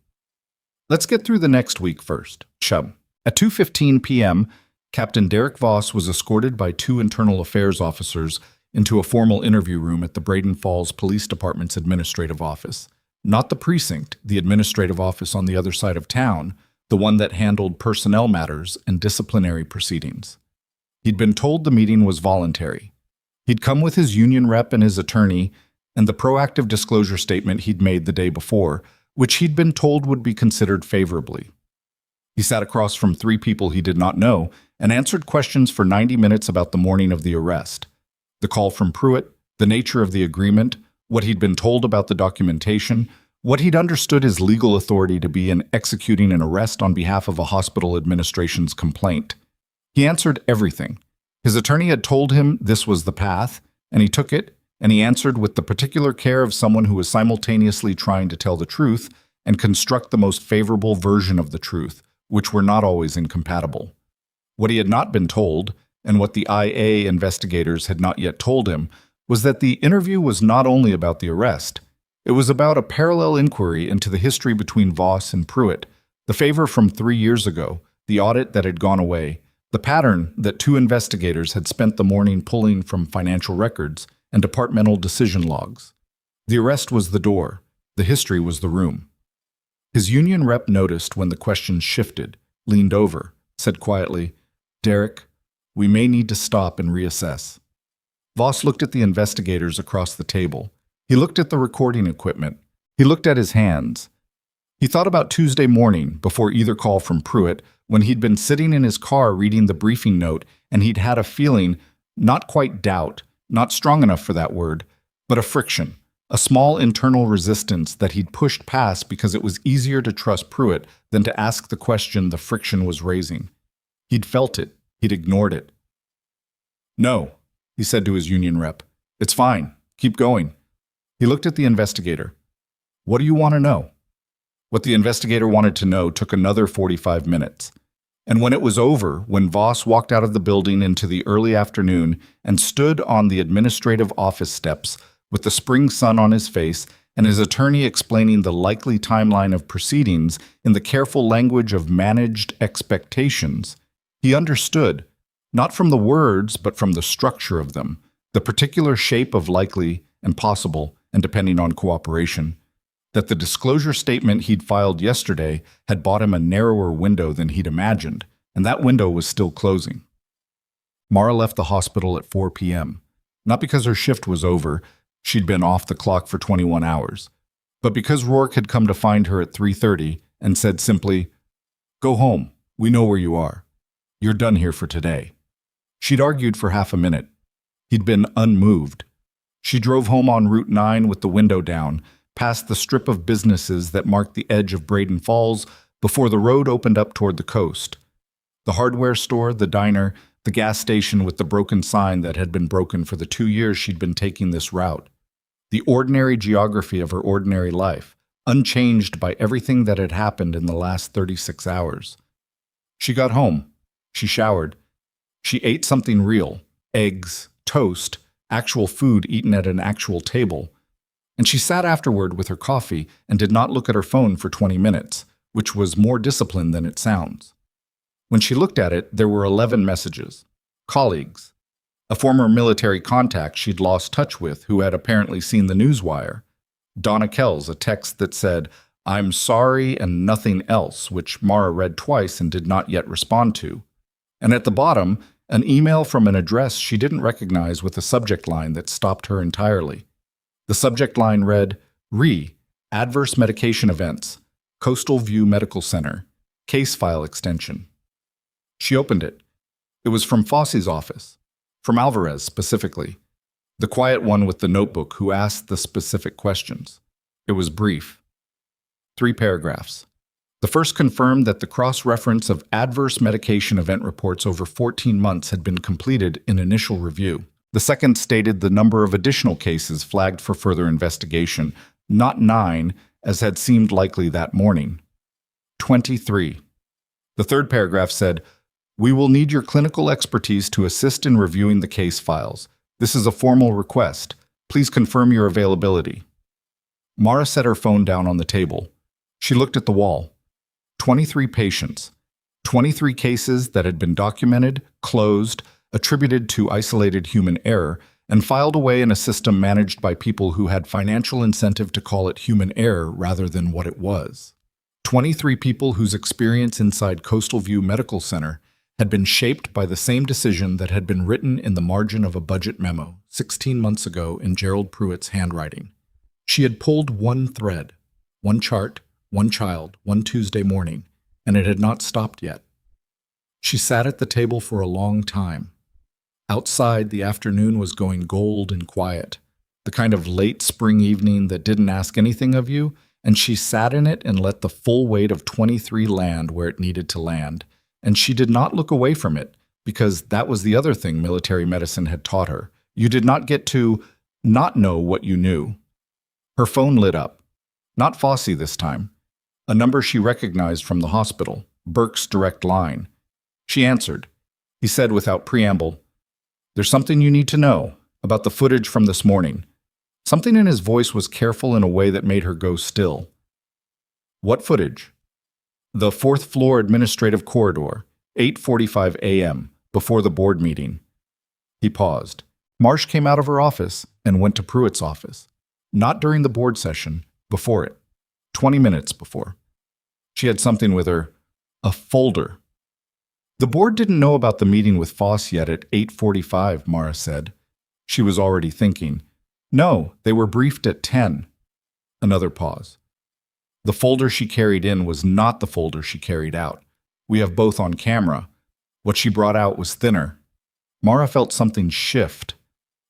Let's get through the next week first." Chub. At 2:15 p.m., Captain Derek Voss was escorted by 2 internal affairs officers into a formal interview room at the Braden Falls Police Department's administrative office. Not the precinct, the administrative office on the other side of town, the one that handled personnel matters and disciplinary proceedings. He'd been told the meeting was voluntary. He'd come with his union rep and his attorney, and the proactive disclosure statement he'd made the day before, which he'd been told would be considered favorably. He sat across from three people he did not know and answered questions for 90 minutes about the morning of the arrest, the call from Pruitt, the nature of the agreement, what he'd been told about the documentation, what he'd understood his legal authority to be in executing an arrest on behalf of a hospital administration's complaint. He answered everything. His attorney had told him this was the path, and he took it, and he answered with the particular care of someone who was simultaneously trying to tell the truth and construct the most favorable version of the truth, which were not always incompatible. What he had not been told, and what the IA investigators had not yet told him, was that the interview was not only about the arrest. It was about a parallel inquiry into the history between Voss and Pruitt, the favor from 3 years ago, the audit that had gone away, the pattern that two investigators had spent the morning pulling from financial records and departmental decision logs. The arrest was the door. The history was the room. His union rep noticed when the questions shifted, leaned over, said quietly, "Derek, we may need to stop and reassess." Voss looked at the investigators across the table. He looked at the recording equipment. He looked at his hands. He thought about Tuesday morning, before either call from Pruitt, when he'd been sitting in his car reading the briefing note and he'd had a feeling, not quite doubt, not strong enough for that word, but a friction, a small internal resistance that he'd pushed past because it was easier to trust Pruitt than to ask the question the friction was raising. He'd felt it. He'd ignored it. "No," he said to his union rep. "It's fine. Keep going." He looked at the investigator. "What do you want to know?" What the investigator wanted to know took another 45 minutes. And when it was over, when Voss walked out of the building into the early afternoon and stood on the administrative office steps with the spring sun on his face and his attorney explaining the likely timeline of proceedings in the careful language of managed expectations, he understood, not from the words but from the structure of them, the particular shape of likely and possible and depending on cooperation, that the disclosure statement he'd filed yesterday had bought him a narrower window than he'd imagined, and that window was still closing. Mara left the hospital at 4 p.m., not because her shift was over, she'd been off the clock for 21 hours, but because Rourke had come to find her at 3:30 and said simply, "Go home, we know where you are. You're done here for today." She'd argued for half a minute. He'd been unmoved. She drove home on Route 9 with the window down, past the strip of businesses that marked the edge of Braden Falls before the road opened up toward the coast. The hardware store, the diner, the gas station with the broken sign that had been broken for the 2 years she'd been taking this route. The ordinary geography of her ordinary life, unchanged by everything that had happened in the last 36 hours. She got home. She showered. She ate something real, eggs, toast, actual food eaten at an actual table. And she sat afterward with her coffee and did not look at her phone for 20 minutes, which was more discipline than it sounds. When she looked at it, there were 11 messages. Colleagues. A former military contact she'd lost touch with who had apparently seen the newswire. Donna Kells, a text that said, "I'm sorry and nothing else," which Mara read twice and did not yet respond to. And at the bottom, an email from an address she didn't recognize with a subject line that stopped her entirely. The subject line read, Adverse Medication Events, Coastal View Medical Center, Case File Extension. She opened it. It was from Fosse's office, from Alvarez specifically, the quiet one with the notebook who asked the specific questions. It was brief. 3 paragraphs. The first confirmed that the cross-reference of adverse medication event reports over 14 months had been completed in initial review. The second stated the number of additional cases flagged for further investigation, not 9, as had seemed likely that morning. 23. The third paragraph said, "We will need your clinical expertise to assist in reviewing the case files. This is a formal request. Please confirm your availability." Mara set her phone down on the table. She looked at the wall. 23 patients. 23 cases that had been documented, closed, attributed to isolated human error, and filed away in a system managed by people who had financial incentive to call it human error rather than what it was. 23 people whose experience inside Coastal View Medical Center had been shaped by the same decision that had been written in the margin of a budget memo 16 months ago in Gerald Pruitt's handwriting. She had pulled one thread, one chart, one child, one Tuesday morning, and it had not stopped yet. She sat at the table for a long time. Outside, the afternoon was going gold and quiet, the kind of late spring evening that didn't ask anything of you, and she sat in it and let the full weight of 23 land where it needed to land, and she did not look away from it, because that was the other thing military medicine had taught her. You did not get to not know what you knew. Her phone lit up. Not Fossey this time. A number she recognized from the hospital, Burke's direct line. She answered. He said without preamble, "There's something you need to know about the footage from this morning." Something in his voice was careful in a way that made her go still. "What footage?" "The fourth floor administrative corridor, 8:45 a.m., before the board meeting." He paused. Marsh came out of her office and went to Pruitt's office. Not during the board session, before it. 20 minutes before. She had something with her. A folder. The board didn't know about the meeting with Foss yet at 8:45, Mara said. She was already thinking. No, they were briefed at 10. Another pause. The folder she carried in was not the folder she carried out. We have both on camera. What she brought out was thinner. Mara felt something shift.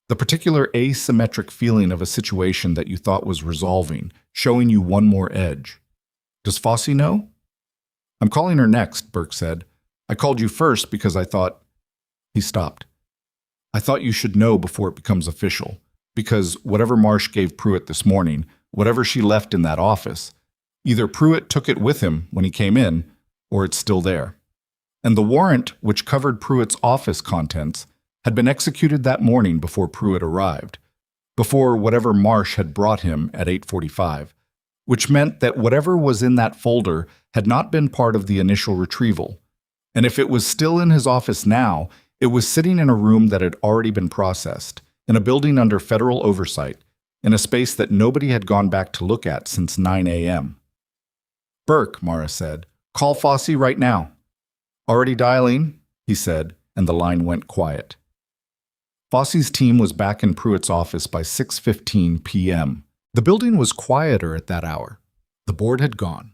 The particular asymmetric feeling of a situation that you thought was resolving, showing you one more edge. Does Fossey know? I'm calling her next, Burke said. I called you first because I thought... He stopped. I thought you should know before it becomes official. Because whatever Marsh gave Pruitt this morning, whatever she left in that office, either Pruitt took it with him when he came in, or it's still there. And the warrant, which covered Pruitt's office contents, had been executed that morning before Pruitt arrived, before whatever Marsh had brought him at 8:45, which meant that whatever was in that folder had not been part of the initial retrieval. And if it was still in his office now, it was sitting in a room that had already been processed, in a building under federal oversight, in a space that nobody had gone back to look at since 9 a.m. Burke, Mara said, call Fossey right now. Already dialing, he said, and the line went quiet. Fossey's team was back in Pruitt's office by 6:15 p.m. The building was quieter at that hour. The board had gone.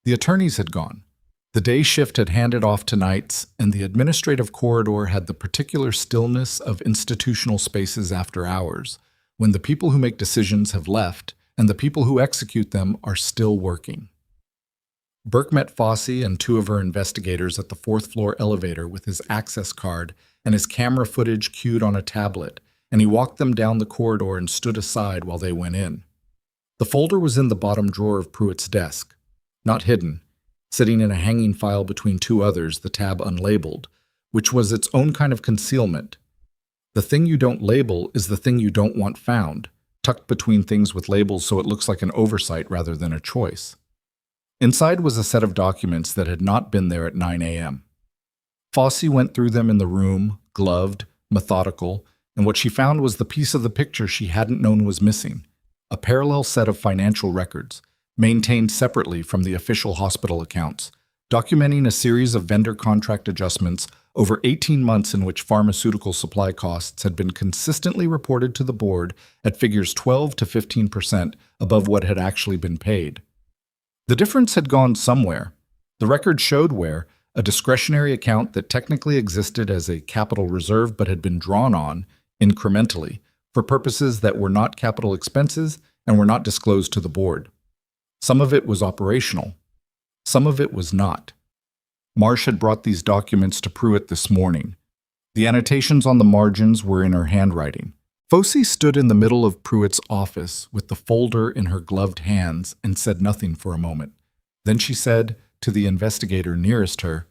The attorneys had gone. The day shift had handed off to nights, and the administrative corridor had the particular stillness of institutional spaces after hours, when the people who make decisions have left, and the people who execute them are still working. Burke met Fossey and two of her investigators at the fourth-floor elevator with his access card and his camera footage cued on a tablet, and he walked them down the corridor and stood aside while they went in. The folder was in the bottom drawer of Pruitt's desk, not hidden, sitting in a hanging file between two others, the tab unlabeled, which was its own kind of concealment. The thing you don't label is the thing you don't want found, tucked between things with labels so it looks like an oversight rather than a choice. Inside was a set of documents that had not been there at 9 a.m. Fossey went through them in the room, gloved, methodical, and what she found was the piece of the picture she hadn't known was missing, a parallel set of financial records, maintained separately from the official hospital accounts, documenting a series of vendor contract adjustments over 18 months in which pharmaceutical supply costs had been consistently reported to the board at figures 12 to 15% above what had actually been paid. The difference had gone somewhere. The record showed where, a discretionary account that technically existed as a capital reserve but had been drawn on, incrementally, for purposes that were not capital expenses and were not disclosed to the board. Some of it was operational. Some of it was not. Marsh had brought these documents to Pruitt this morning. The annotations on the margins were in her handwriting. Fossey stood in the middle of Pruitt's office with the folder in her gloved hands and said nothing for a moment. Then she said, to the investigator nearest her,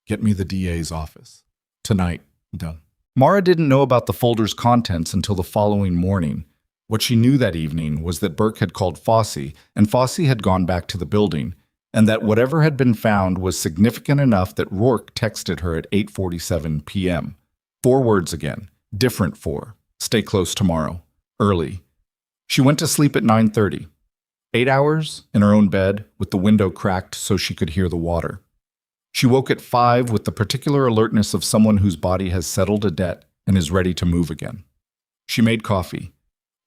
"Get me the DA's office. Tonight, done." Mara didn't know about the folder's contents until the following morning. What she knew that evening was that Burke had called Fossey, and Fossey had gone back to the building, and that whatever had been found was significant enough that Rourke texted her at 8:47 p.m. 4 words again, different 4. Stay close tomorrow. Early. She went to sleep at 9:30. 8 hours in her own bed with the window cracked so she could hear the water. She woke at 5 with the particular alertness of someone whose body has settled a debt and is ready to move again. She made coffee.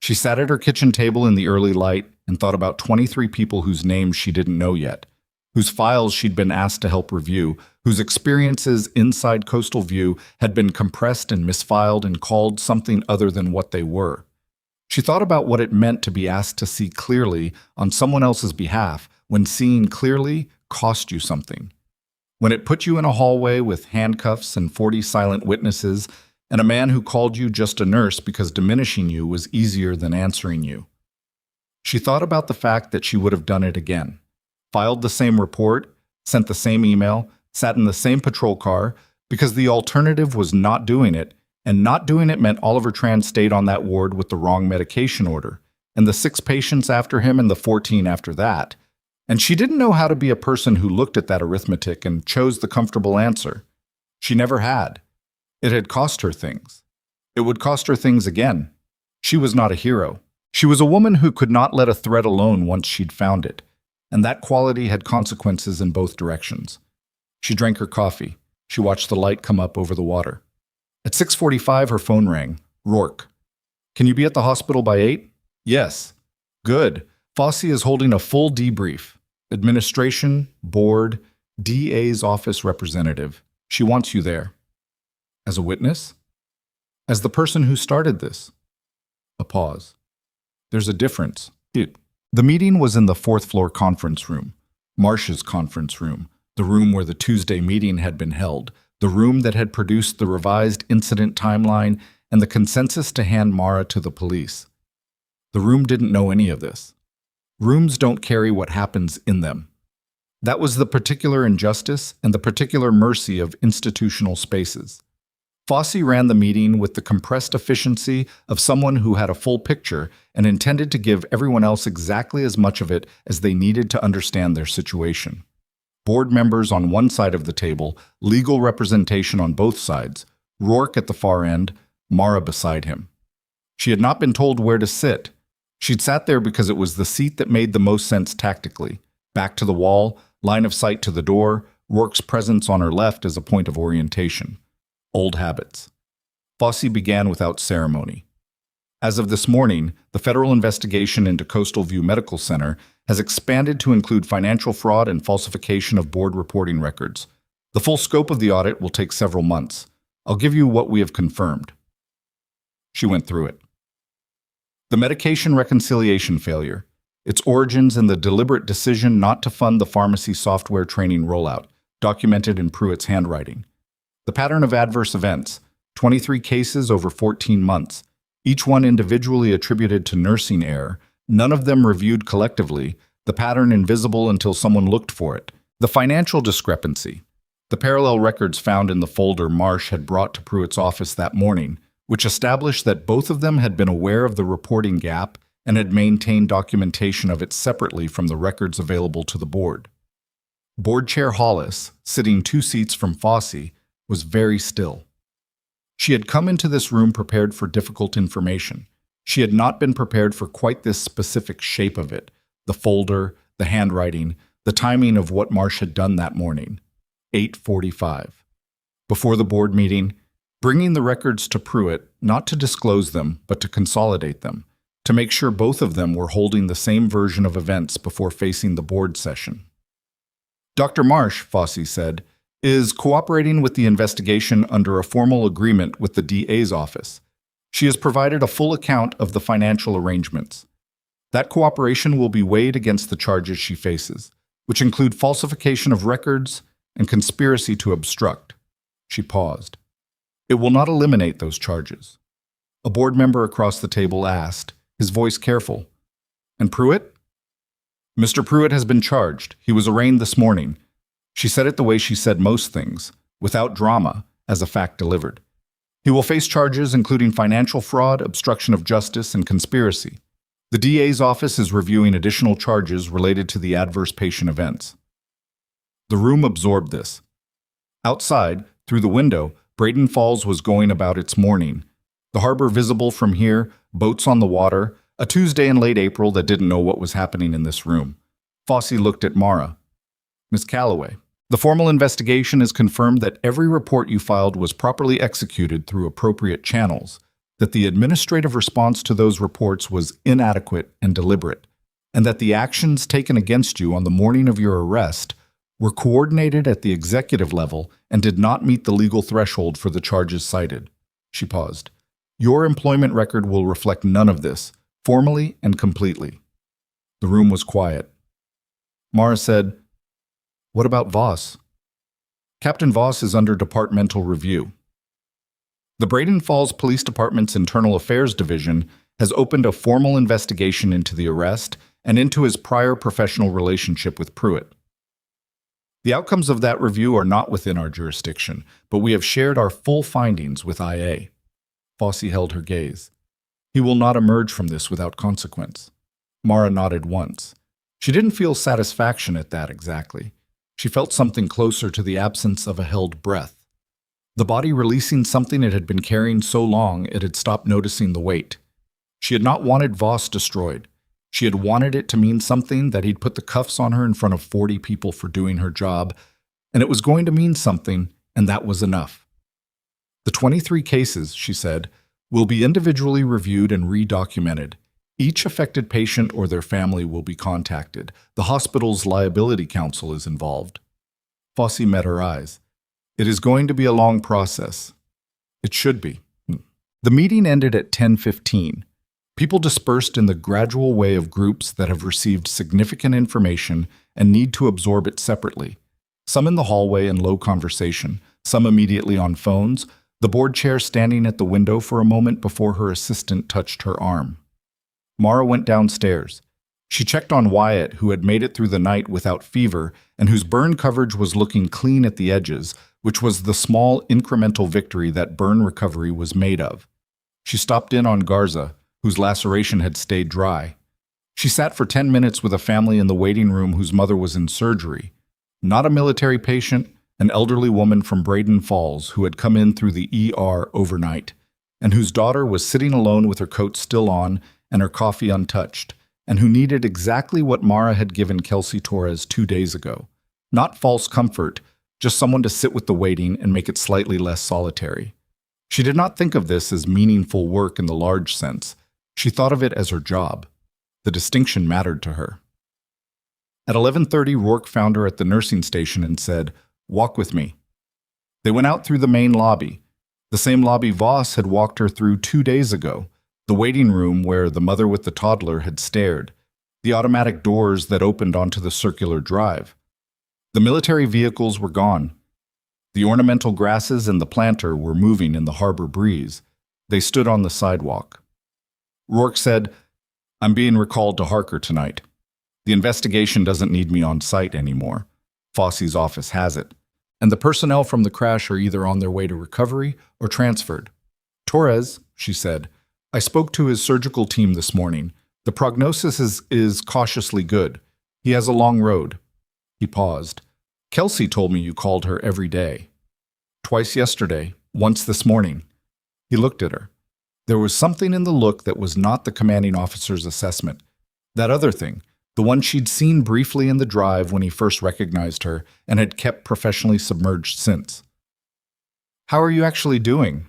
She sat at her kitchen table in the early light and thought about 23 people whose names she didn't know yet, whose files she'd been asked to help review, whose experiences inside Coastal View had been compressed and misfiled and called something other than what they were. She thought about what it meant to be asked to see clearly on someone else's behalf when seeing clearly cost you something. When it put you in a hallway with handcuffs and 40 silent witnesses and a man who called you just a nurse because diminishing you was easier than answering you. She thought about the fact that she would have done it again. Filed the same report, sent the same email, sat in the same patrol car, because the alternative was not doing it, and not doing it meant Oliver Tran stayed on that ward with the wrong medication order, and the 6 patients after him and the 14 after that. And she didn't know how to be a person who looked at that arithmetic and chose the comfortable answer. She never had. It had cost her things. It would cost her things again. She was not a hero. She was a woman who could not let a thread alone once she'd found it, and that quality had consequences in both directions. She drank her coffee. She watched the light come up over the water. At 6:45, her phone rang. Rourke. Can you be at the hospital by 8? Yes. Good. Fosse is holding a full debrief. Administration, board, DA's office representative. She wants you there. As a witness? As the person who started this? A pause. There's a difference. The meeting was in the 4th floor conference room, Marsh's conference room, the room where the Tuesday meeting had been held, the room that had produced the revised incident timeline and the consensus to hand Mara to the police. The room didn't know any of this. Rooms don't carry what happens in them. That was the particular injustice and the particular mercy of institutional spaces. Fosse ran the meeting with the compressed efficiency of someone who had a full picture and intended to give everyone else exactly as much of it as they needed to understand their situation. Board members on one side of the table, legal representation on both sides, Rourke at the far end, Mara beside him. She had not been told where to sit. She'd sat there because it was the seat that made the most sense tactically. Back to the wall, line of sight to the door, Rourke's presence on her left as a point of orientation. Old habits. Fosse began without ceremony. As of this morning, the federal investigation into Coastal View Medical Center has expanded to include financial fraud and falsification of board reporting records. The full scope of the audit will take several months. I'll give you what we have confirmed. She went through it. The medication reconciliation failure, its origins in the deliberate decision not to fund the pharmacy software training rollout, documented in Pruitt's handwriting. The pattern of adverse events, 23 cases over 14 months, each one individually attributed to nursing error, none of them reviewed collectively, the pattern invisible until someone looked for it. The financial discrepancy, the parallel records found in the folder Marsh had brought to Pruitt's office that morning, which established that both of them had been aware of the reporting gap and had maintained documentation of it separately from the records available to the board. Board Chair Hollis, sitting 2 seats from Fosse, was very still. She had come into this room prepared for difficult information. She had not been prepared for quite this specific shape of it, the folder, the handwriting, the timing of what Marsh had done that morning. 8:45. Before the board meeting, bringing the records to Pruitt, not to disclose them, but to consolidate them, to make sure both of them were holding the same version of events before facing the board session. Dr. Marsh, Fosse said, is cooperating with the investigation under a formal agreement with the DA's office. She has provided a full account of the financial arrangements. That cooperation will be weighed against the charges she faces, which include falsification of records and conspiracy to obstruct. She paused. It will not eliminate those charges. A board member across the table asked, his voice careful, "And Pruitt?" "Mr. Pruitt has been charged. He was arraigned this morning." She said it the way she said most things, without drama, as a fact delivered. He will face charges including financial fraud, obstruction of justice, and conspiracy. The DA's office is reviewing additional charges related to the adverse patient events. The room absorbed this. Outside, through the window, Braden Falls was going about its morning. The harbor visible from here, boats on the water, a Tuesday in late April that didn't know what was happening in this room. Fosse looked at Mara. "Miss Calloway, the formal investigation has confirmed that every report you filed was properly executed through appropriate channels. that the administrative response to those reports was inadequate and deliberate, and that the actions taken against you on the morning of your arrest were coordinated at the executive level and did not meet the legal threshold for the charges cited. She paused. Your employment record will reflect none of this, formally and completely. The room was quiet. Mara said, "What about Voss?" "Captain Voss is under departmental review." The Braden Falls Police Department's Internal Affairs Division has opened a formal investigation into the arrest and into his prior professional relationship with Pruitt. The outcomes of that review are not within our jurisdiction, but we have shared our full findings with IA. Fossey held her gaze. He will not emerge from this without consequence. Mara nodded once. She didn't feel satisfaction at that exactly. She felt something closer to the absence of a held breath. The body releasing something it had been carrying so long it had stopped noticing the weight. She had not wanted Voss destroyed. She had wanted it to mean something, that he'd put the cuffs on her in front of 40 people for doing her job, and it was going to mean something, and that was enough. The 23 cases, she said, will be individually reviewed and redocumented. Each affected patient or their family will be contacted. The hospital's liability counsel is involved. Fossey met her eyes. It is going to be a long process. It should be. The meeting ended at 10:15. People dispersed in the gradual way of groups that have received significant information and need to absorb it separately. Some in the hallway in low conversation, some immediately on phones, the board chair standing at the window for a moment before her assistant touched her arm. Mara went downstairs. She checked on Wyatt, who had made it through the night without fever and whose burn coverage was looking clean at the edges, which was the small incremental victory that burn recovery was made of. She stopped in on Garza, whose laceration had stayed dry. She sat for 10 minutes with a family in the waiting room whose mother was in surgery. Not a military patient, an elderly woman from Braden Falls who had come in through the ER overnight, and whose daughter was sitting alone with her coat still on and her coffee untouched, and who needed exactly what Mara had given Kelsey Torres 2 days ago. Not false comfort, just someone to sit with the waiting and make it slightly less solitary. She did not think of this as meaningful work in the large sense. She thought of it as her job. The distinction mattered to her. At 11:30, Rourke found her at the nursing station and said, "Walk with me." They went out through the main lobby, the same lobby Voss had walked her through 2 days ago, the waiting room where the mother with the toddler had stared, the automatic doors that opened onto the circular drive. The military vehicles were gone. The ornamental grasses and the planter were moving in the harbor breeze. They stood on the sidewalk. Rourke said, "I'm being recalled to Harker tonight. The investigation doesn't need me on site anymore. Fossey's office has it. And the personnel from the crash are either on their way to recovery or transferred." "Torres," she said, "I spoke to his surgical team this morning. The prognosis is cautiously good. He has a long road." He paused. "Kelsey told me you called her every day." "Twice yesterday, once this morning." He looked at her. There was something in the look that was not the commanding officer's assessment. That other thing, the one she'd seen briefly in the drive when he first recognized her and had kept professionally submerged since. "How are you actually doing?"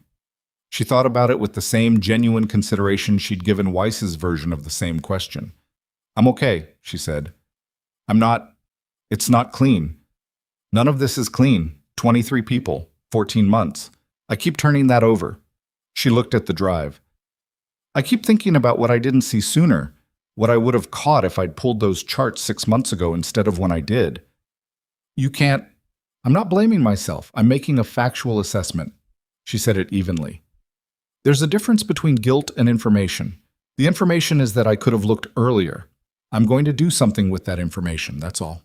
She thought about it with the same genuine consideration she'd given Weiss's version of the same question. "I'm okay," she said. It's not clean. None of this is clean. 23 people, 14 months. I keep turning that over." She looked at the drive. "I keep thinking about what I didn't see sooner, what I would have caught if I'd pulled those charts 6 months ago instead of when I did." "You can't." "I'm not blaming myself. I'm making a factual assessment." She said it evenly. "There's a difference between guilt and information. The information is that I could have looked earlier. I'm going to do something with that information, that's all."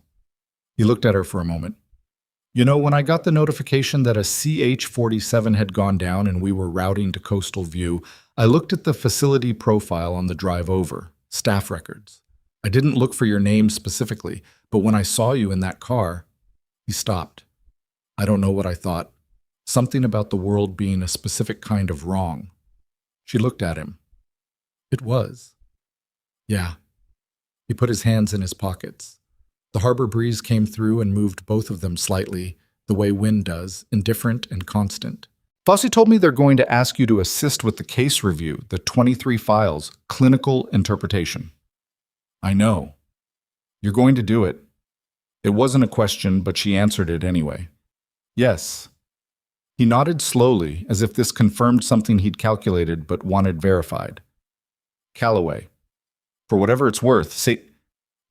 He looked at her for a moment. "You know, when I got the notification that a CH-47 had gone down and we were routing to Coastal View, I looked at the facility profile on the drive over, staff records. I didn't look for your name specifically, but when I saw you in that car..." He stopped. "I don't know what I thought. Something about the world being a specific kind of wrong." She looked at him. "It was." "Yeah." He put his hands in his pockets. The harbor breeze came through and moved both of them slightly, the way wind does, indifferent and constant. Fossey told me they're going to ask you to assist with the case review, the 23 files, clinical interpretation. I know. You're going to do it. It wasn't a question, but she answered it anyway. Yes. He nodded slowly, as if this confirmed something he'd calculated but wanted verified. Calloway. For whatever it's worth, say...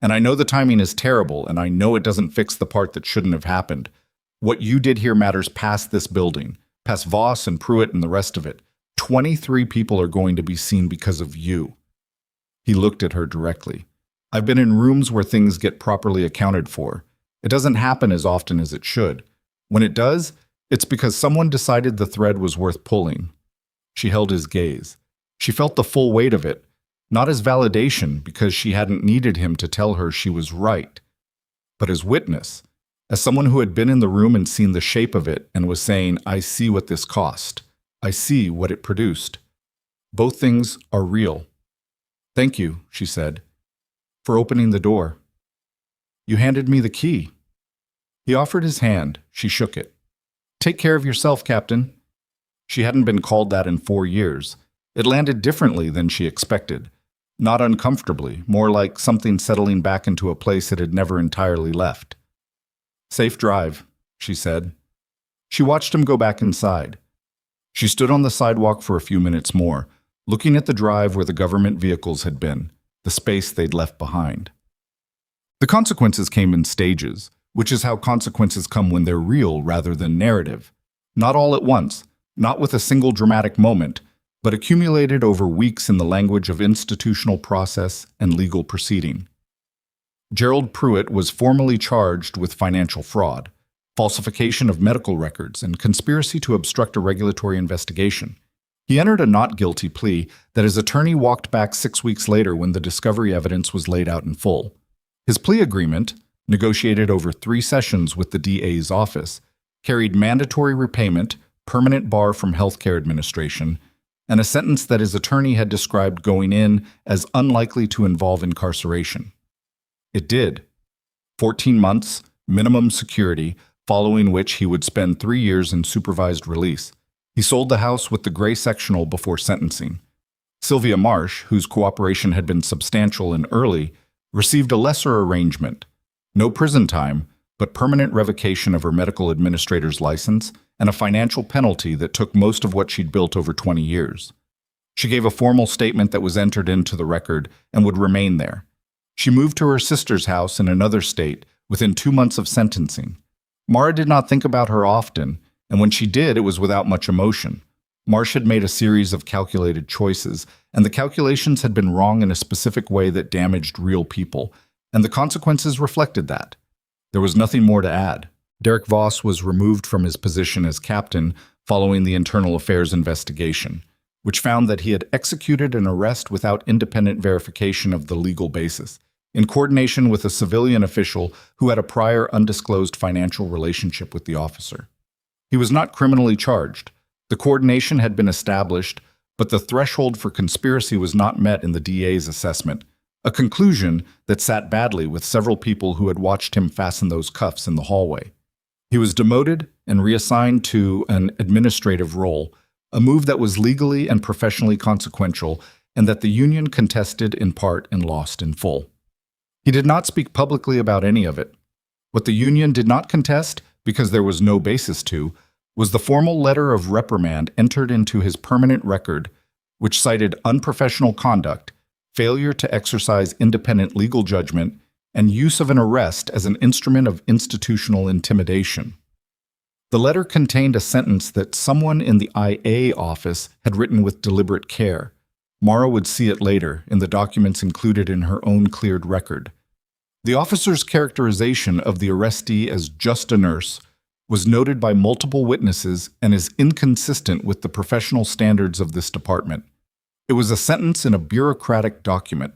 And I know the timing is terrible, and I know it doesn't fix the part that shouldn't have happened. What you did here matters past this building, past Voss and Pruitt and the rest of it. 23 people are going to be seen because of you. He looked at her directly. I've been in rooms where things get properly accounted for. It doesn't happen as often as it should. When it does, it's because someone decided the thread was worth pulling. She held his gaze. She felt the full weight of it, not as validation because she hadn't needed him to tell her she was right, but as witness, as someone who had been in the room and seen the shape of it and was saying, I see what this cost. I see what it produced. Both things are real. Thank you, she said, for opening the door. You handed me the key. He offered his hand. She shook it. Take care of yourself, Captain. She hadn't been called that in 4 years. It landed differently than she expected. Not uncomfortably, more like something settling back into a place it had never entirely left. Safe drive, she said. She watched him go back inside. She stood on the sidewalk for a few minutes more, looking at the drive where the government vehicles had been, the space they'd left behind. The consequences came in stages, which is how consequences come when they're real rather than narrative. Not all at once, not with a single dramatic moment, but accumulated over weeks in the language of institutional process and legal proceeding. Gerald Pruitt was formally charged with financial fraud, falsification of medical records, and conspiracy to obstruct a regulatory investigation. He entered a not guilty plea that his attorney walked back 6 weeks later when the discovery evidence was laid out in full. His plea agreement, negotiated over 3 sessions with the DA's office, carried mandatory repayment, permanent bar from healthcare administration, and a sentence that his attorney had described going in as unlikely to involve incarceration. It did. 14 months, minimum security, following which he would spend 3 years in supervised release. He sold the house with the gray sectional before sentencing. Sylvia Marsh, whose cooperation had been substantial and early, received a lesser arrangement. No prison time, but permanent revocation of her medical administrator's license and a financial penalty that took most of what she'd built over 20 years. She gave a formal statement that was entered into the record and would remain there. She moved to her sister's house in another state within 2 months of sentencing. Mara did not think about her often, and when she did, it was without much emotion. Marsh had made a series of calculated choices, and the calculations had been wrong in a specific way that damaged real people, and the consequences reflected that. There was nothing more to add. Derek Voss was removed from his position as captain following the internal affairs investigation, which found that he had executed an arrest without independent verification of the legal basis, in coordination with a civilian official who had a prior undisclosed financial relationship with the officer. He was not criminally charged. The coordination had been established, but the threshold for conspiracy was not met in the DA's assessment, a conclusion that sat badly with several people who had watched him fasten those cuffs in the hallway. He was demoted and reassigned to an administrative role, a move that was legally and professionally consequential and that the union contested in part and lost in full. He did not speak publicly about any of it. What the union did not contest, because there was no basis to, was the formal letter of reprimand entered into his permanent record, which cited unprofessional conduct, failure to exercise independent legal judgment, and use of an arrest as an instrument of institutional intimidation. The letter contained a sentence that someone in the IA office had written with deliberate care. Mara would see it later in the documents included in her own cleared record. The officer's characterization of the arrestee as just a nurse was noted by multiple witnesses and is inconsistent with the professional standards of this department. It was a sentence in a bureaucratic document.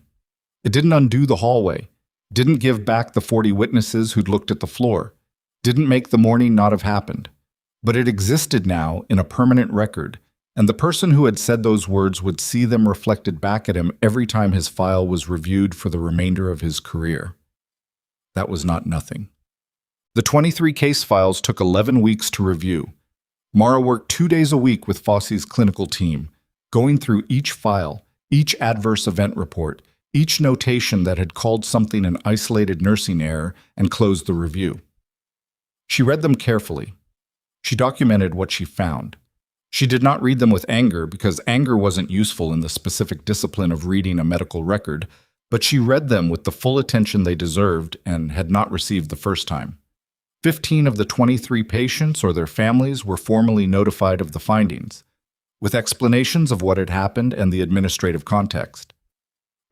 It didn't undo the hallway, didn't give back the 40 witnesses who'd looked at the floor, didn't make the morning not have happened. But it existed now in a permanent record, and the person who had said those words would see them reflected back at him every time his file was reviewed for the remainder of his career. That was not nothing. The 23 case files took 11 weeks to review. Mara worked 2 days a week with Fosse's clinical team, going through each file, each adverse event report, each notation that had called something an isolated nursing error and closed the review. She read them carefully. She documented what she found. She did not read them with anger because anger wasn't useful in the specific discipline of reading a medical record, but she read them with the full attention they deserved and had not received the first time. 15 of the 23 patients or their families were formally notified of the findings, with explanations of what had happened and the administrative context.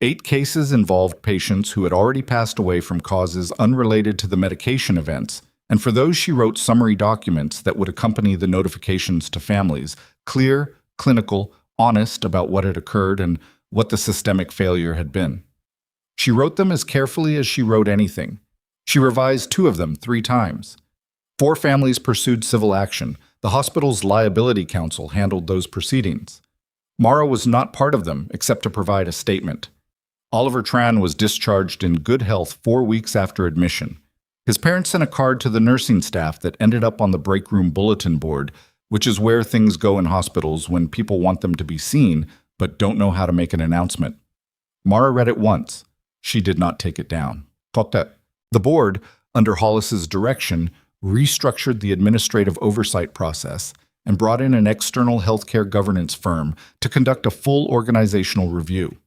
8 cases involved patients who had already passed away from causes unrelated to the medication events, and for those she wrote summary documents that would accompany the notifications to families, clear, clinical, honest about what had occurred and what the systemic failure had been. She wrote them as carefully as she wrote anything. She revised 2 of them 3 times. 4 families pursued civil action. The hospital's liability counsel handled those proceedings. Mara was not part of them except to provide a statement. Oliver Tran was discharged in good health 4 weeks after admission. His parents sent a card to the nursing staff that ended up on the break room bulletin board, which is where things go in hospitals when people want them to be seen but don't know how to make an announcement. Mara read it once. She did not take it down. The board, under Hollis's direction, restructured the administrative oversight process and brought in an external healthcare governance firm to conduct a full organizational review.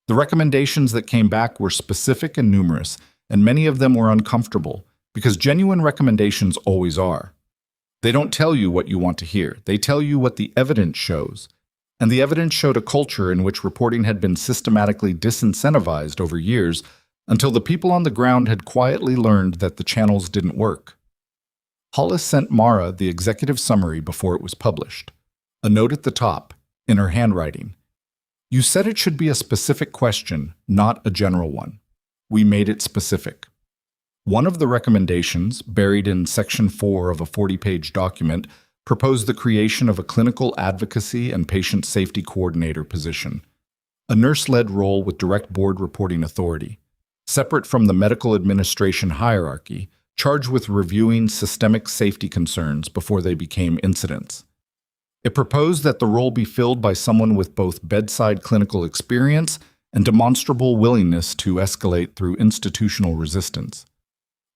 The recommendations that came back were specific and numerous, and many of them were uncomfortable, because genuine recommendations always are. They don't tell you what you want to hear. They tell you what the evidence shows. And the evidence showed a culture in which reporting had been systematically disincentivized over years until the people on the ground had quietly learned that the channels didn't work. Hollis sent Mara the executive summary before it was published. A note at the top, in her handwriting. You said it should be a specific question, not a general one. We made it specific. One of the recommendations, buried in Section 4 of a 40-page document, proposed the creation of a clinical advocacy and patient safety coordinator position, a nurse-led role with direct board reporting authority, separate from the medical administration hierarchy, charged with reviewing systemic safety concerns before they became incidents. It proposed that the role be filled by someone with both bedside clinical experience and demonstrable willingness to escalate through institutional resistance.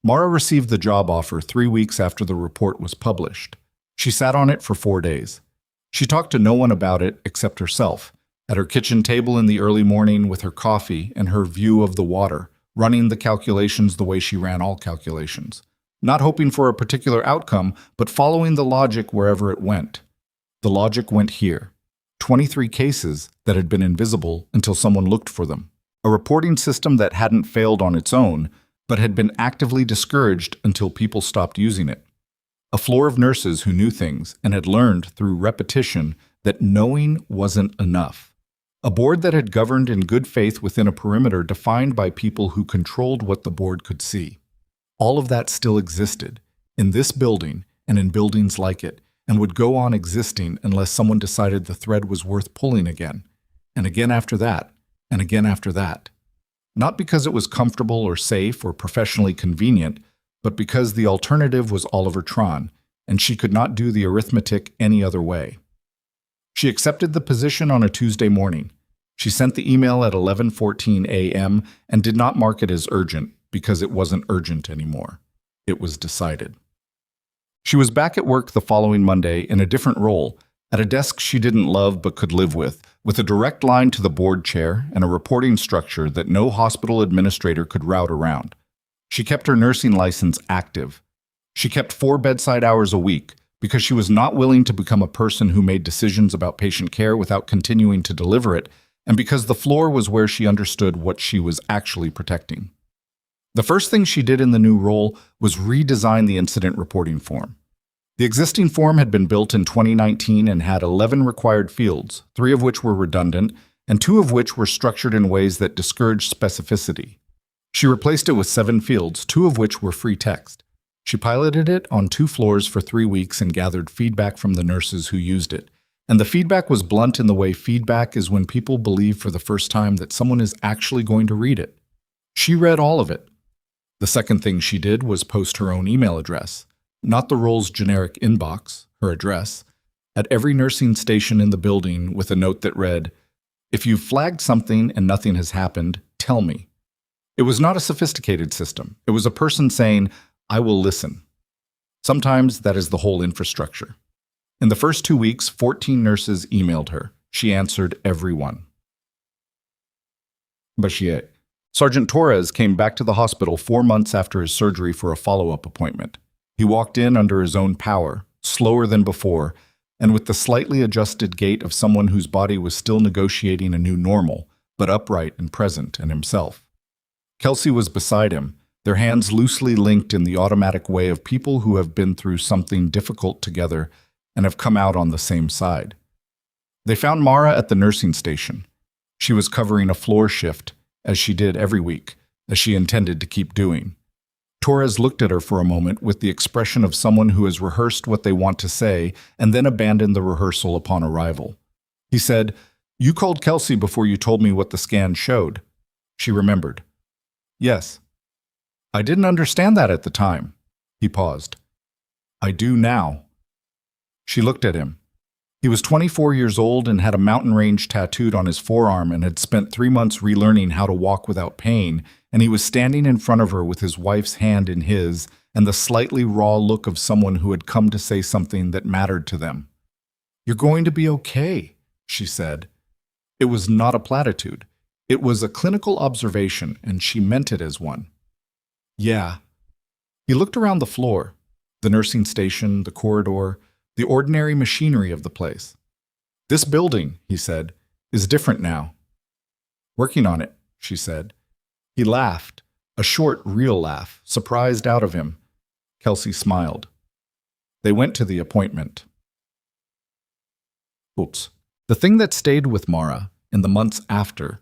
Mara received the job offer 3 weeks after the report was published. She sat on it for 4 days. She talked to no one about it except herself, at her kitchen table in the early morning with her coffee and her view of the water, running the calculations the way she ran all calculations, not hoping for a particular outcome, but following the logic wherever it went. The logic went here. 23 cases that had been invisible until someone looked for them. A reporting system that hadn't failed on its own, but had been actively discouraged until people stopped using it. A floor of nurses who knew things and had learned through repetition that knowing wasn't enough. A board that had governed in good faith within a perimeter defined by people who controlled what the board could see. All of that still existed, in this building and in buildings like it, and would go on existing unless someone decided the thread was worth pulling again, and again after that, and again after that. Not because it was comfortable or safe or professionally convenient, but because the alternative was Oliver Tran, and she could not do the arithmetic any other way. She accepted the position on a Tuesday morning. She sent the email at 11:14 a.m. and did not mark it as urgent because it wasn't urgent anymore. It was decided. She was back at work the following Monday in a different role, at a desk she didn't love but could live with a direct line to the board chair and a reporting structure that no hospital administrator could route around. She kept her nursing license active. She kept 4 bedside hours a week because she was not willing to become a person who made decisions about patient care without continuing to deliver it, and because the floor was where she understood what she was actually protecting. The first thing she did in the new role was redesign the incident reporting form. The existing form had been built in 2019 and had 11 required fields, 3 of which were redundant, and 2 of which were structured in ways that discouraged specificity. She replaced it with 7 fields, 2 of which were free text. She piloted it on 2 floors for 3 weeks and gathered feedback from the nurses who used it. And the feedback was blunt in the way feedback is when people believe for the first time that someone is actually going to read it. She read all of it. The second thing she did was post her own email address. not the role's generic inbox, her address, at every nursing station in the building with a note that read, "If you've flagged something and nothing has happened, tell me." It was not a sophisticated system. It was a person saying, "I will listen." Sometimes that is the whole infrastructure. In the first 2 weeks, 14 nurses emailed her. She answered every one. Bashier. Sergeant Torres came back to the hospital 4 months after his surgery for a follow-up appointment. He walked in under his own power, slower than before, and with the slightly adjusted gait of someone whose body was still negotiating a new normal, but upright and present and himself. Kelsey was beside him, their hands loosely linked in the automatic way of people who have been through something difficult together and have come out on the same side. They found Mara at the nursing station. She was covering a floor shift, as she did every week, as she intended to keep doing. Torres looked at her for a moment with the expression of someone who has rehearsed what they want to say and then abandoned the rehearsal upon arrival. He said, "You called Kelsey before you told me what the scan showed." She remembered. "Yes." "I didn't understand that at the time." He paused. "I do now." She looked at him. He was 24 years old and had a mountain range tattooed on his forearm and had spent 3 months relearning how to walk without pain, and he was standing in front of her with his wife's hand in his and the slightly raw look of someone who had come to say something that mattered to them. "You're going to be okay," she said. It was not a platitude. It was a clinical observation, and she meant it as one. "Yeah." He looked around the floor, the nursing station, the corridor, the ordinary machinery of the place. "This building," he said, "is different now." "Working on it," she said. He laughed, a short, real laugh, surprised out of him. Kelsey smiled. They went to the appointment. Oops. The thing that stayed with Mara in the months after,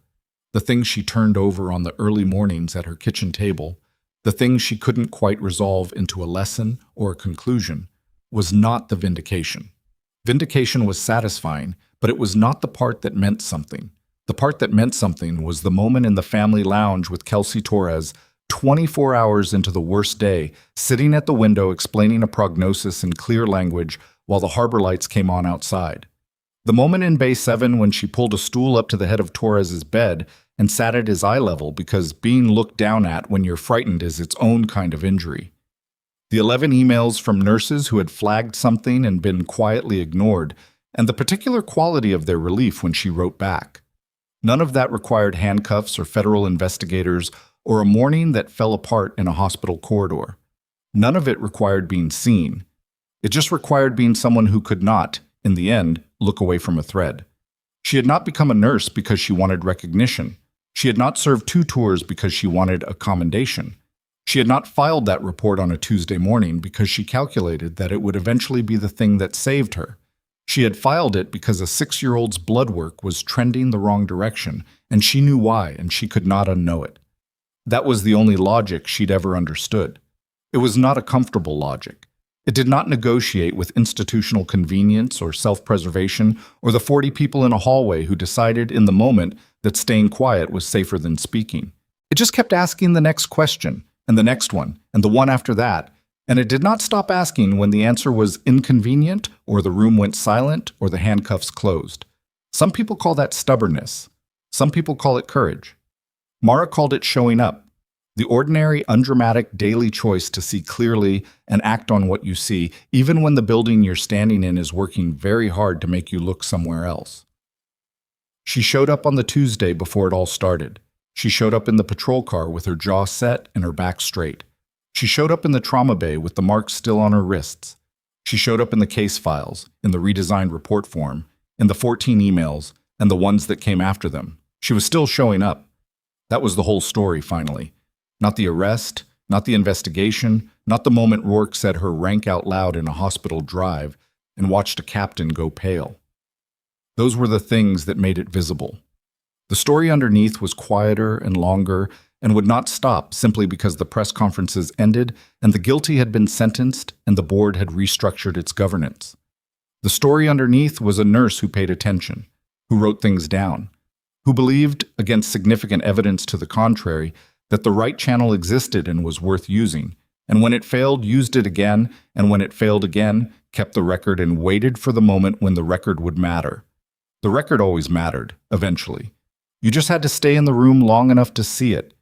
the thing she turned over on the early mornings at her kitchen table, the thing she couldn't quite resolve into a lesson or a conclusion, was not the vindication. Vindication was satisfying, but it was not the part that meant something. The part that meant something was the moment in the family lounge with Kelsey Torres, 24 hours into the worst day, sitting at the window explaining a prognosis in clear language while the harbor lights came on outside. The moment in Bay 7 when she pulled a stool up to the head of Torres's bed and sat at his eye level because being looked down at when you're frightened is its own kind of injury. The 11 emails from nurses who had flagged something and been quietly ignored, and the particular quality of their relief when she wrote back. None of that required handcuffs or federal investigators or a morning that fell apart in a hospital corridor. None of it required being seen. It just required being someone who could not, in the end, look away from a thread. She had not become a nurse because she wanted recognition. She had not served 2 tours because she wanted a commendation. She had not filed that report on a Tuesday morning because she calculated that it would eventually be the thing that saved her. She had filed it because a 6-year-old's blood work was trending the wrong direction, and she knew why, and she could not unknow it. That was the only logic she'd ever understood. It was not a comfortable logic. It did not negotiate with institutional convenience or self-preservation or the 40 people in a hallway who decided in the moment that staying quiet was safer than speaking. It just kept asking the next question, and the next one, and the one after that, and it did not stop asking when the answer was inconvenient, or the room went silent, or the handcuffs closed. Some people call that stubbornness. Some people call it courage. Mara called it showing up, the ordinary, undramatic daily choice to see clearly and act on what you see, even when the building you're standing in is working very hard to make you look somewhere else. She showed up on the Tuesday before it all started. She showed up in the patrol car with her jaw set and her back straight. She showed up in the trauma bay with the marks still on her wrists. She showed up in the case files, in the redesigned report form, in the 14 emails, and the ones that came after them. She was still showing up. That was the whole story, finally. Not the arrest, not the investigation, not the moment Rourke said her rank out loud in a hospital drive and watched a captain go pale. Those were the things that made it visible. The story underneath was quieter and longer and would not stop simply because the press conferences ended and the guilty had been sentenced and the board had restructured its governance. The story underneath was a nurse who paid attention, who wrote things down, who believed, against significant evidence to the contrary, that the right channel existed and was worth using, And when it failed, used it again, and when it failed again, kept the record and waited for the moment when the record would matter. The record always mattered, eventually. You just had to stay in the room long enough to see it,